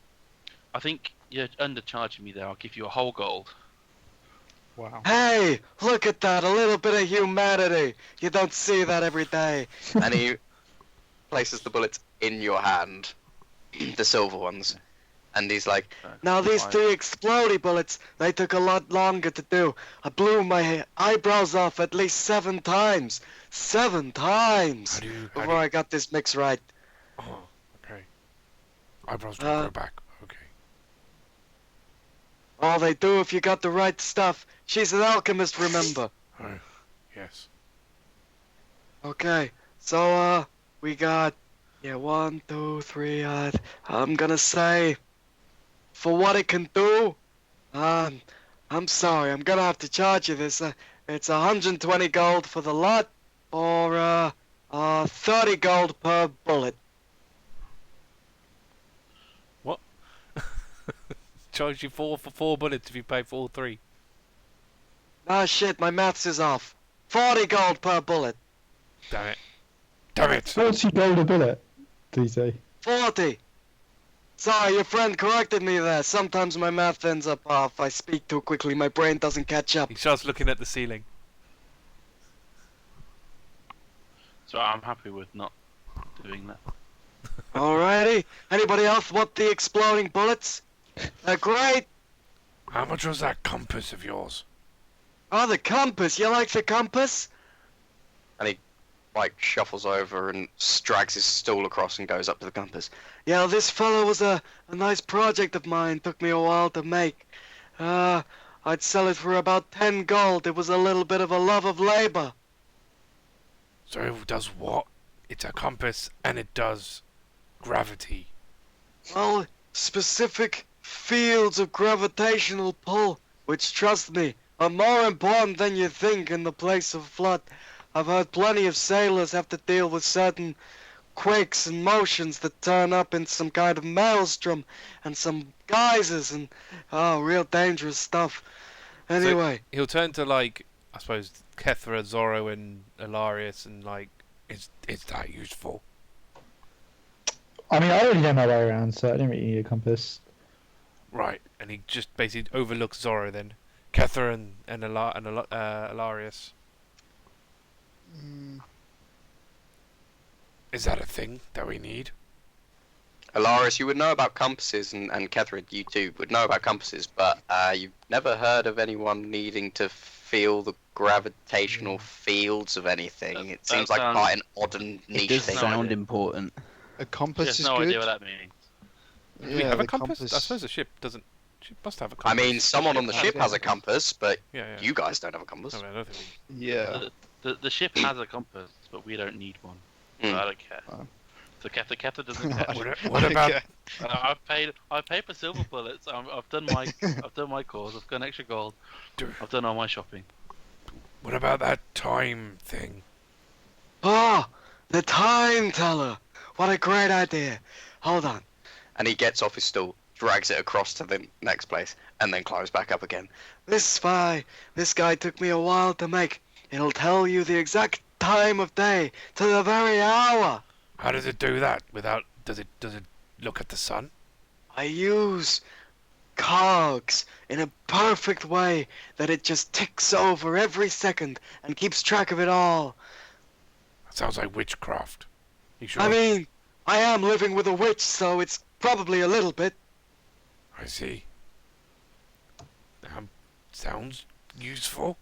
B: I think you're undercharging me there. I'll give you a whole gold.
E: Wow.
H: Hey, look at that! A little bit of humanity. You don't see that every day.
A: and he places the bullets in your hand, the silver ones, and he's like,
H: Now these 3 explodey bullets, they took a lot longer to do. I blew my eyebrows off at least 7 times. 7 times! Before I got this mix right.
C: Oh, okay. Eyebrows don't grow back. Okay.
H: All they do if you got the right stuff. She's an alchemist, remember?
C: Oh, yes.
H: Okay, so, we got, 1, 2, 3, I'm gonna say, for what it can do, I'm sorry, I'm gonna have to charge you this. It's 120 gold for the lot, or, 30 gold per bullet.
C: What? Charge you 4 for 4 bullets if you pay for all 3.
H: Ah, shit, my maths is off. 40 gold per bullet.
C: Damn it. Damn it!
F: 40 gold a bullet, did he say?
H: 40. Sorry, your friend corrected me there. Sometimes my math ends up off. I speak too quickly, my brain doesn't catch up.
C: He starts looking at the ceiling.
B: So I'm happy with not doing that.
H: Alrighty. Anybody else want the exploding bullets? They're great.
C: How much was that compass of yours?
H: Oh, the compass. You like the compass?
A: and he like shuffles over and drags his stool across and goes up to the compass.
H: Yeah, this fellow was a nice project of mine. Took me a while to make. I'd sell it for about 10 gold. It was a little bit of a love of labor.
C: So it does what? It's a compass and it does gravity.
H: Well, specific fields of gravitational pull, which, trust me, are more important than you think in the place of flood. I've heard plenty of sailors have to deal with certain quakes and motions that turn up in some kind of maelstrom and some geysers and, real dangerous stuff. Anyway.
C: So he'll turn to, like, I suppose, Kethra, Zoro, and Alarias, and, like, is that useful?
F: I mean, I already know my way around, so I don't really need a compass.
C: Right, and he just basically overlooks Zoro then. Kethra and Alarias. Is that a thing that we need?
A: Alarias, you would know about compasses, and Kethra, you too would know about compasses, but you've never heard of anyone needing to feel the gravitational fields of anything. It seems like
B: sounds-
A: quite an odd and
D: It
A: niche
D: does
A: thing.
D: sound
B: idea.
D: important.
E: A compass
B: Just
E: is
B: no
E: good.
B: idea what that means.
C: Do we have a
E: the
C: compass? I suppose the ship doesn't. Ship must have a compass.
A: I mean, someone on the ship has a compass, but
C: yeah.
A: you guys don't have a compass.
C: I mean, I don't think
E: Yeah.
B: The ship has a compass, but we don't need one. So
A: Hmm.
B: I don't care.
E: Oh.
B: So Kethra doesn't care.
C: What about
E: Okay.
B: I paid for silver bullets. I've done my cause. I've got an extra gold.
C: Do-
B: I've done all my shopping.
C: what about that time thing?
H: Oh, the time teller. What a great idea. Hold on.
A: And he gets off his stool, drags it across to the next place, and then climbs back up again.
H: This guy took me a while to make. It'll tell you the exact time of day to the very hour.
C: How does it do that? Without does it look at the sun?
H: I use cogs in a perfect way that it just ticks over every second and keeps track of it all.
C: That sounds like witchcraft. You sure?
H: I mean, I am living with a witch, so it's probably a little bit.
C: I see. Sounds useful.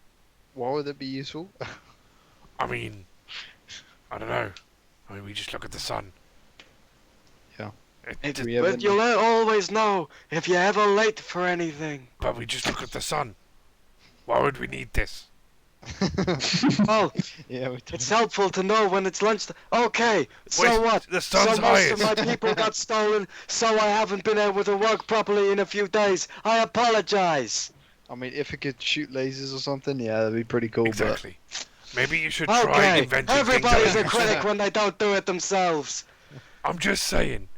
E: Why would it be useful?
C: I mean, I don't know. I mean, we just look at the sun.
E: Yeah.
C: It,
E: We haven't-
H: But you'll always know if you're ever late for anything.
C: but we just look at the sun. Why would we need this?
H: Well,
E: Yeah, we
H: it's helpful to know when it's lunchtime. Okay, so
C: Wait,
H: what?
C: the
H: So
C: sun's
H: most of
C: highest.
H: my people got stolen, so I haven't been able to work properly in a few days. I apologize.
E: I mean, if it could shoot lasers or something, yeah, that'd be pretty cool.
C: Exactly. Maybe you should try
H: Okay,
C: inventing
H: everybody's
C: things.
H: a
C: that-
H: critic when they don't do it themselves.
C: I'm just saying,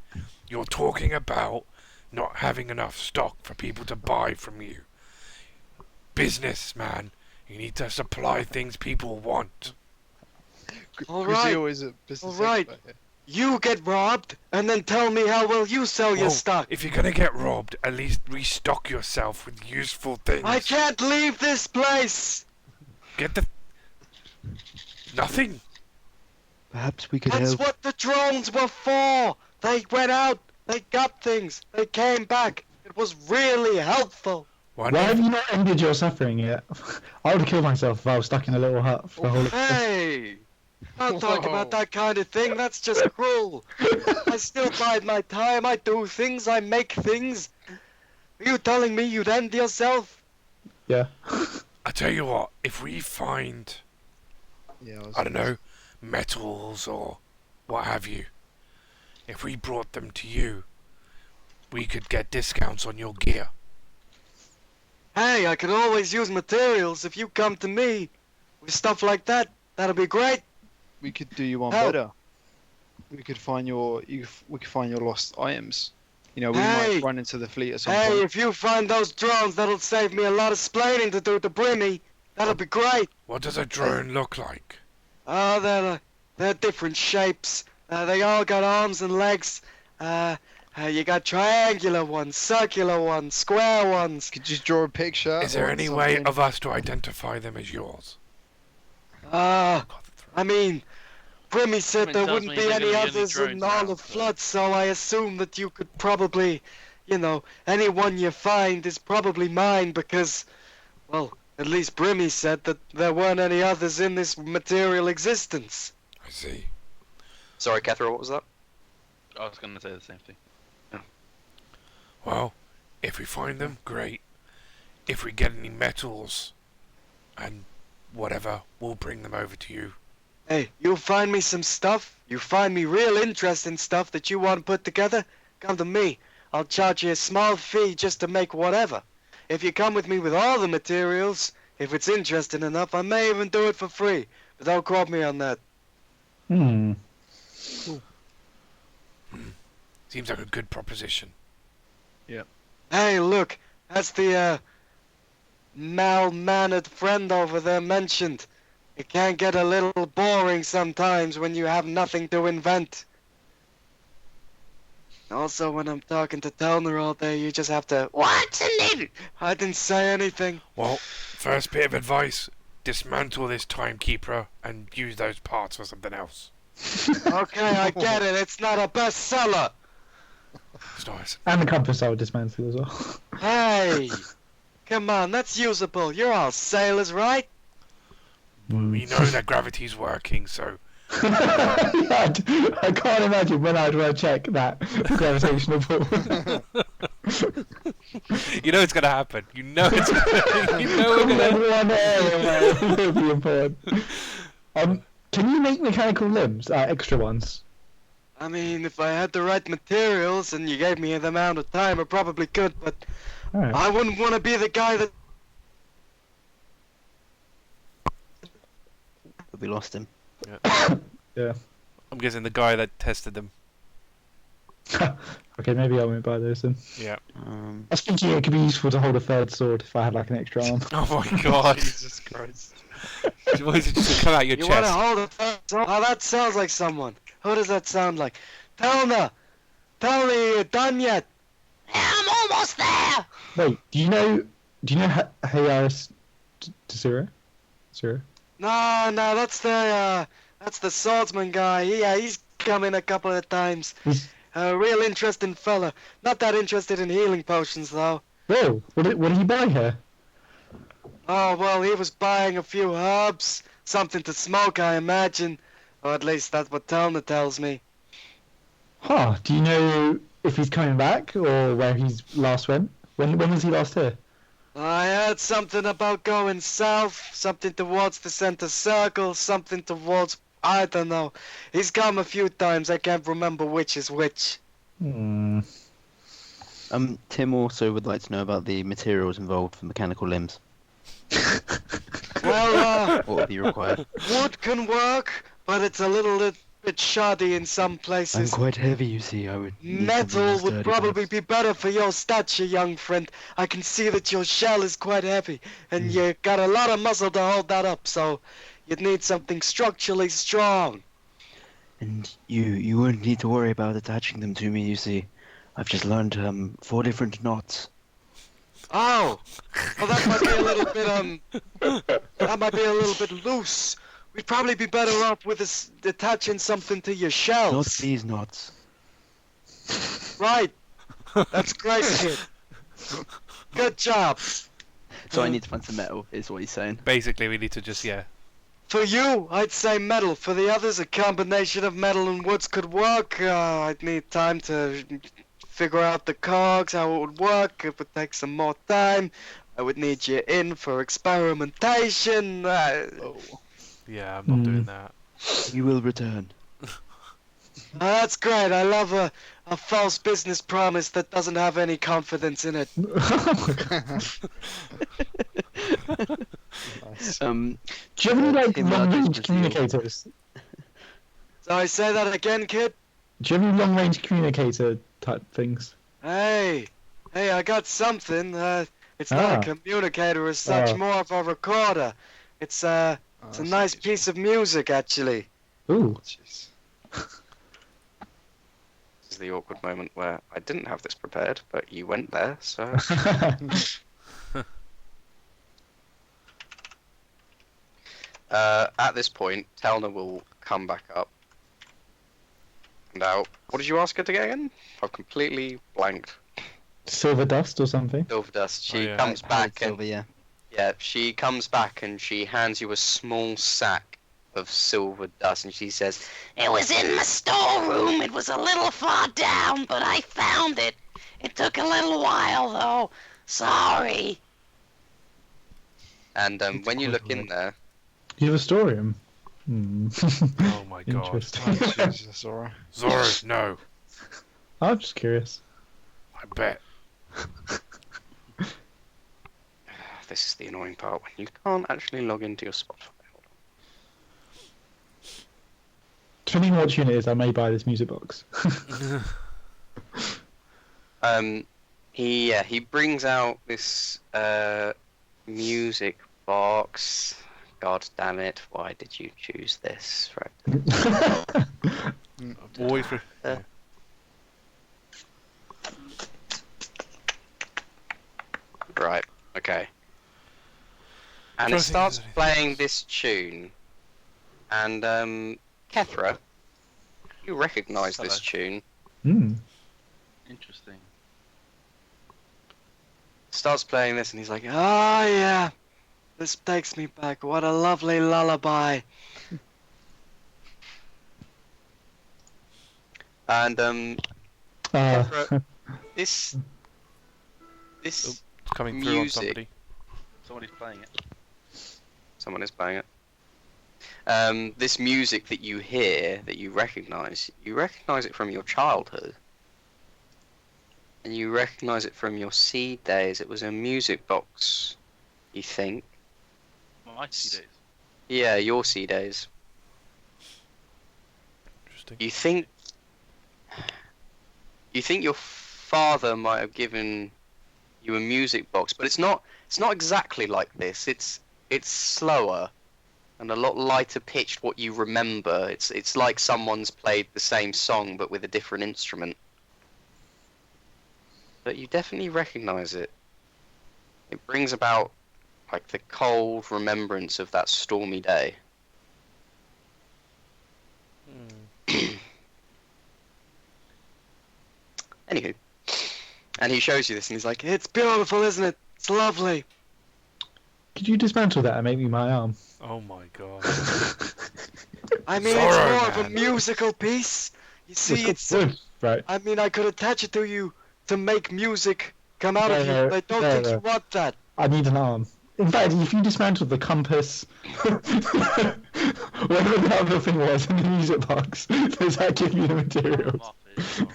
C: you're talking about not having enough stock for people to buy from you. Businessman, you need to supply things people want.
E: But
H: All right,
E: Gruzeel is a business
H: all right.
E: expert here.
H: you get robbed, and then tell me how well you sell your
C: Well,
H: stock.
C: if you're gonna get robbed, at least restock yourself with useful things.
H: I can't leave this place.
C: Get the... Nothing.
D: Perhaps we could
H: That's
D: help.
H: what the drones were for. They went out, they got things, they came back. It was really helpful.
C: Why
F: Why have
C: not?
F: you not ended your suffering yet? I would have killed myself if I was stuck in a little hut for the whole of
H: Hey, don't talk
E: Whoa.
H: about that kind of thing. That's just cruel. I still bide my time. I do things. I make things. Are you telling me you'd end yourself?
F: Yeah.
C: I tell you what, if we find,
E: Yeah,
C: I don't know, metals or what have you, if we brought them to you, we could get discounts on your gear.
H: Hey, I can always use materials if you come to me with stuff like that. That'll be great.
E: We could do you one
H: Help.
E: better. We could find we could find your lost items. You know, we
H: Hey.
E: might run into the fleet at some
H: Hey,
E: point.
H: if you find those drones, that'll save me a lot of splaining to do to Brimmy. That'll be great.
C: What does a drone look like?
H: Oh, they're different shapes. They all got arms and legs. You got triangular ones, circular ones, square ones.
E: Could you draw a picture?
C: Is there
E: or
C: any way
E: something?
C: of us to identify them as yours?
H: I mean, Brimmy said
B: Something
H: there
B: tells
H: wouldn't
B: me
H: be
B: they're
H: any
B: gonna be only
H: others in
B: drones
H: all
B: now,
H: of
B: so-
H: Flood, so I assume that you could probably, anyone you find is probably mine because, well, at least Brimmy said that there weren't any others in this material existence.
C: I see.
A: Sorry, Kethra, what was that?
B: I was going to say the same thing.
C: Well, if we find them, great. If we get any metals and whatever, we'll bring them over to you.
H: Hey, you find me some stuff, you find me real interesting stuff that you want to put together, come to me. I'll charge you a small fee just to make whatever. If you come with me with all the materials, if it's interesting enough, I may even do it for free. But don't quote me on that.
C: Seems like a good proposition.
H: Hey, look, that's the, mal-mannered friend over there mentioned. It can get a little boring sometimes when you have nothing to invent. Also, when I'm talking to Telner all day, you just have to...
I: What's in it?
H: I didn't say anything.
C: Well, first bit of advice, dismantle this timekeeper and use those parts for something else.
H: Okay, I get it. It's not a bestseller.
C: It's nice.
F: And the compass I'll dismantle as well.
H: Hey! Come on, that's usable. You're all sailors, right?
C: We know that gravity's working, so
F: Yeah, I can't imagine when I'd want to check that gravitational pull.
C: you know it's gonna happen. You know it's gonna. You know we're
F: There's
C: gonna.
F: one area where it will be important. Can you make mechanical limbs? Extra ones?
H: I mean, if I had the right materials and you gave me the amount of time, I probably could, but
F: Alright.
H: I wouldn't want to be the guy that...
D: We lost him.
F: Yeah.
C: I'm guessing the guy that tested them.
F: Okay, maybe I won't buy those then.
C: Yeah.
F: I was thinking it could be useful to hold a third sword if I had like an extra arm.
C: Oh my god.
E: Jesus Christ.
C: Why is it just come out your
H: You want to
C: chest?
H: hold it? Oh, that sounds like someone. Who does that sound like? Telna! Tell me you're done yet?
I: I'm almost there.
F: Wait, do you know Haiss to Zoro? Zoro?
H: No, that's the swordsman guy. Yeah, he's come in a couple of times.
F: He's-
H: A real interesting fella. Not that interested in healing potions, though.
F: Whoa, what did he buy here?
H: Oh, well, he was buying a few herbs. Something to smoke, I imagine. Or at least that's what Telna tells me.
F: Huh, do you know if he's coming back or where he's last went? When was he last here?
H: I heard something about going south, something towards the center circle, something towards... I don't know. He's come a few times, I can't remember which is which.
F: Hmm.
D: Tim also would like to know about the materials involved for mechanical limbs.
H: Well,
D: What would be required?
H: wood can work, but it's a little bit shoddy in some
D: I'm
H: places.
D: quite heavy, you see. I would. Need something
H: Metal
D: sturdy,
H: would probably
D: perhaps.
H: be better for your stature, young friend. I can see that your shell is quite heavy, and you got a lot of muscle to hold that up, so you'd need something structurally strong.
D: And you wouldn't need to worry about attaching them to me. You see, I've just learned 4 different knots.
H: Oh, well, that might be a little bit that might be a little bit loose. We'd probably be better off with attaching something to your
D: Not
H: shells.
D: these knots.
H: Right. That's great, kid. Good job.
D: So I need to find some metal. Is what he's saying.
C: Basically, we need to just
H: For you, I'd say metal. For the others, a combination of metal and woods could work. I'd need time to figure out the cogs, how it would work. It would take some more time. I would need you in for experimentation.
C: Yeah, I'm not doing that.
D: You will return.
H: That's great. I love a false business promise that doesn't have any confidence in it.
F: Oh my god.
E: Nice.
F: Do you have any like
D: Tim
F: long
D: Rogers
F: range
D: Gruzeel.
F: communicators?
H: Sorry, say that again, kid.
F: Do you have any long range communicator type things?
H: Hey, I got something. It's not
F: Ah.
H: a communicator as such,
F: Oh.
H: more of a recorder. It's a nice piece of music, actually.
F: Ooh.
E: Jeez.
A: This is the awkward moment where I didn't have this prepared, but you went there, so... At this point, Telna will come back up. And out. What did you ask her to get again? I've completely blanked.
F: Silver dust or something?
A: Silver dust. She
C: yeah.
A: comes back and
D: Silver, yeah.
A: yeah, she comes back and she hands you a small sack of silver dust, and she says,
I: It was in my storeroom. It was a little far down, but I found it. It took a little while, though. Sorry.
A: and when you look in there,
F: You have a storeroom? Hmm.
C: Oh my god.
F: Interesting.
E: Oh, Jesus, alright.
C: Zoro, no.
F: I'm just curious.
C: I bet.
A: this is the annoying part when you can't actually log into your Spotify. Hold
F: Depending on what tune it is, I may buy this music box.
A: on. He brings out this music box. God damn it! Why did you choose this? Right.
C: Always.
A: Right. Okay. And
C: Trying
A: it
C: to think
A: starts
C: if there's
A: playing this tune, and Kethra, you recognise this tune.
F: Hmm.
B: Interesting.
H: Starts playing this and he's like, "Ah, yeah, this takes me back. What a lovely lullaby." And Kethra, this
C: It's coming through on
H: music.
C: somebody.
B: Somebody's playing it.
A: Someone is playing it. This music that you hear, that you recognize it from your childhood. And you recognize it from your seed days. It was a music box, you think.
B: My seed days.
A: Yeah, your seed days.
C: Interesting.
A: You think your father might have given you a music box, but it's not exactly like this. It's slower and a lot lighter pitched what you remember. It's like someone's played the same song but with a different instrument. But you definitely recognize it. It brings about like the cold remembrance of that stormy day. Anywho, and he shows you this, and he's like,
H: It's beautiful, isn't it? It's lovely.
F: Could you dismantle that and make me my arm?
C: Oh my god.
H: I mean,
C: Zoro,
H: it's more of a
C: man.
H: musical piece. You see,
F: It's
H: it's.
F: good, right?
H: I mean, I could attach it to you to make music come out of you,
F: No,
H: but I don't
F: no,
H: think
F: no.
H: you want that.
F: I need an arm. In fact, if you dismantled the compass, whatever the other thing was in the music box, does that give you the materials?
B: Off it, Zoro.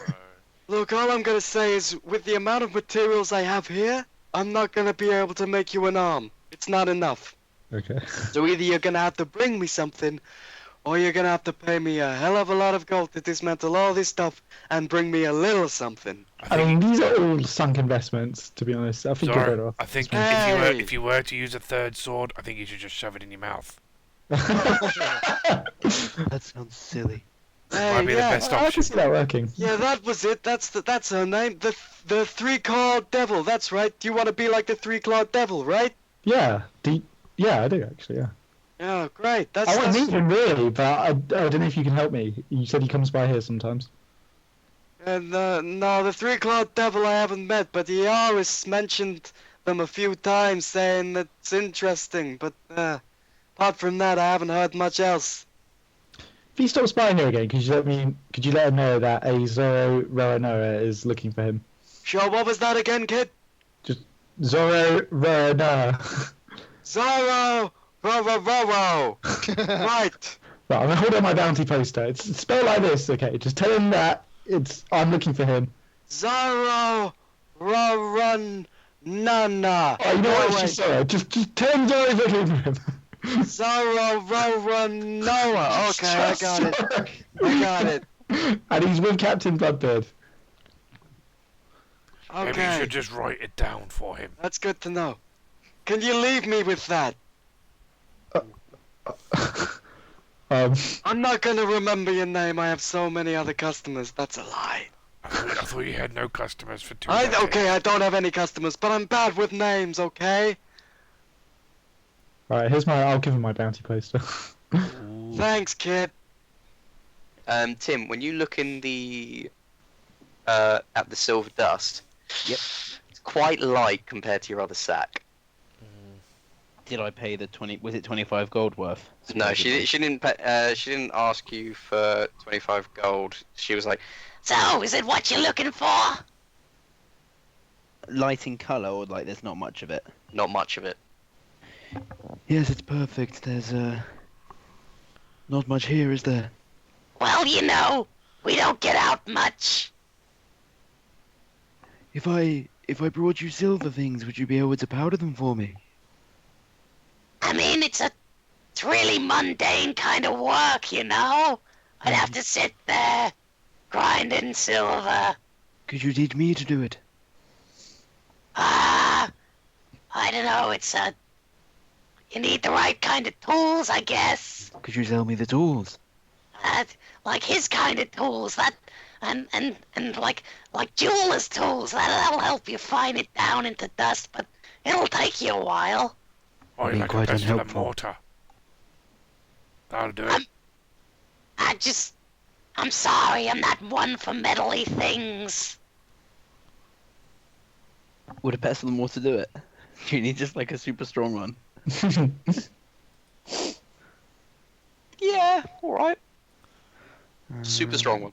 H: Look, all I'm gonna say is, with the amount of materials I have here, I'm not gonna be able to make you an arm. It's not enough.
F: Okay.
H: So either you're gonna have to bring me something, or you're gonna have to pay me a hell of a lot of gold to dismantle all this stuff and bring me a little something.
F: I mean, these are all sunk investments, to be honest. I think you're better
C: Zoro,
F: off.
C: I think
H: Hey.
C: if you were to use a third sword, I think you should just shove it in your mouth.
D: That sounds silly.
C: Might be the best
F: I can
C: option.
F: see that working.
H: Yeah, that was it. That's her name. The three-clawed devil. That's right. You want to be like the three-clawed devil, right?
F: Yeah. Yeah, I do actually. Yeah.
H: Oh, great. That's
F: I want to
H: that's
F: meet him really, but I don't know if you can help me. You said he comes by here sometimes.
H: and no, the three-clawed devil I haven't met, but he always mentioned them a few times, saying that it's interesting. But apart from that, I haven't heard much else.
F: If he stops by here again, could you let him know that a Zoro Roronoa is looking for him?
H: Sure. What was that again, kid?
F: Zoro Roronoa.
H: Zoro. Roro. Right.
F: Right, I'm gonna hold on my bounty poster. It's spelled like this, okay? Just tell him that I'm looking for him.
H: Zoro. Rorun. Nana.
F: Oh, you know what? It's just Zoro. Just tell him Zoro's looking for him.
H: Zoro Roronoa. Okay, I got it. I got it.
F: And he's with Captain Bloodbeard.
C: Maybe you
H: Okay,
C: should just write it down for him.
H: that's good to know. Can you leave me with that? I'm not gonna remember your name. I have so many other customers. That's a lie.
C: I thought you had no customers for 2 decades.
H: Okay, I don't have any customers, but I'm bad with names. Okay.
F: Alright, I'll give him my bounty poster.
H: Thanks, kid.
A: Tim, when you look in the at the silver dust,
D: Yep.
A: it's quite light compared to your other sack.
D: Did I pay the 20? Was it 25 gold worth?
A: No, she didn't. She didn't ask you for 25 gold. She was like,
I: So, is it what you're looking for?
D: Light in colour, or like there's not much of it.
A: not much of it.
D: Yes, it's perfect. There's not much here, is there?
I: Well, you know, we don't get out much.
D: If I brought you silver things, would you be able to powder them for me?
I: I mean, it's really mundane kind of work, you know? I'd have to sit there, grinding silver.
D: Could you teach me to do it?
I: I don't know, you need the right kind of tools, I guess.
D: Could you sell me the tools?
I: Like his kind of tools, and like jeweler's tools, that'll help you fine it down into dust, but it'll take you a while.
C: Or
D: Being
C: like a
D: quite
C: pestle and
D: unhelpful.
C: mortar. That'll do it.
I: I'm sorry, I'm not one for meddly things.
D: Would a pestle and mortar do it? Do you need just like a super strong one?
A: Yeah, alright. Super strong one.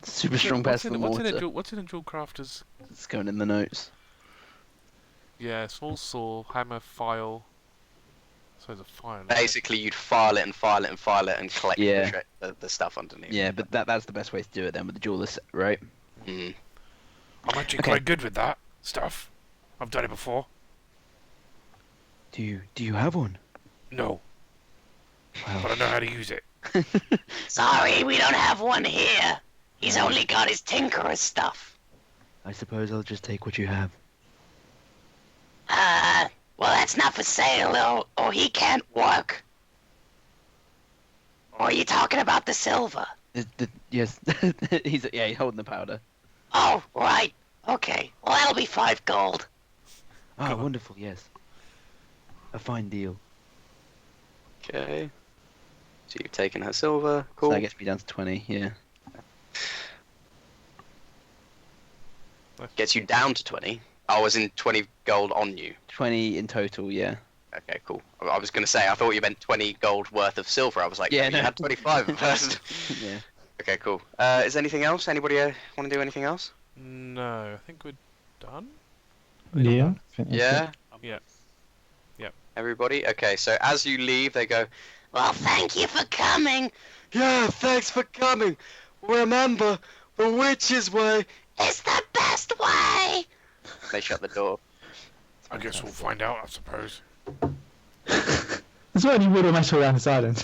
D: Super strong pestle and mortar.
C: What's in a dual crafter's?
D: It's going in the notes.
C: Yeah, small saw, hammer, file. So it's a file.
A: Basically, you'd file it and file it and file it and collect
D: Yeah.
A: the stuff underneath.
D: Yeah, but that's the best way to do it then with the duelist, right?
A: Mm.
C: I'm actually
D: Okay.
C: quite good with that stuff. I've done it before.
D: Do you have one?
C: No,
D: Well,
C: but I know how to use it.
I: Sorry, we don't have one here. He's only got his tinkerer's stuff.
D: I suppose I'll just take what you have.
I: Well, that's not for sale, or he can't work. Or are you talking about the silver?
D: Yes, he's holding the powder.
I: Oh, right. Okay. Well, that'll be 5 gold.
D: Oh,
C: Come on.
D: wonderful, yes. A fine deal.
A: Okay. So you've taken her silver. Cool.
D: So that gets me down to 20, yeah.
A: Gets you down to 20. I was in 20 gold on you.
D: 20 in total, yeah.
A: Okay, cool. I was going to say, I thought you meant 20 gold worth of silver. I was like,
D: Yeah,
A: no, you
D: no.
A: had 25 at first.
D: Yeah.
A: Okay, cool. Is anything else? Anybody want to do anything else?
C: No, I think we're done.
F: Yeah.
A: Yeah?
C: Yeah.
A: Everybody? Okay, so as you leave, they go,
I: Well, thank you for coming.
H: Yeah, thanks for coming. Remember, the witch's way.
I: It's the best way.
A: they shut the door.
C: I guess we'll find out, I suppose.
F: There's only wood or metal around this island.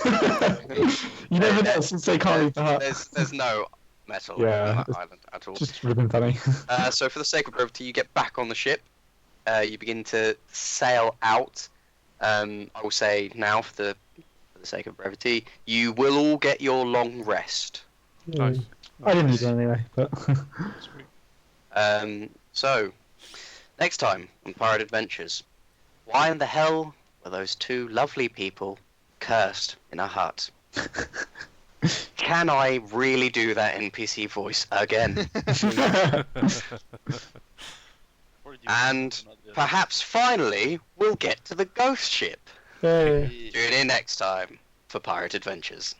F: You never know since they can't leave the hut.
A: There's no metal
F: Yeah,
A: on that
F: it's
A: island at all.
F: Just would have been funny.
A: So for the sake of brevity, you get back on the ship. You begin to sail out. I will say now, for the sake of brevity, you will all get your long rest.
C: Nice.
F: I didn't need one anyway, but
C: Sweet.
A: So, next time on Pirate Adventures, why in the hell were those two lovely people cursed in a hut? Can I really do that NPC voice again? And perhaps finally, we'll get to the ghost ship.
F: hey.
A: Tune in next time for Pirate Adventures.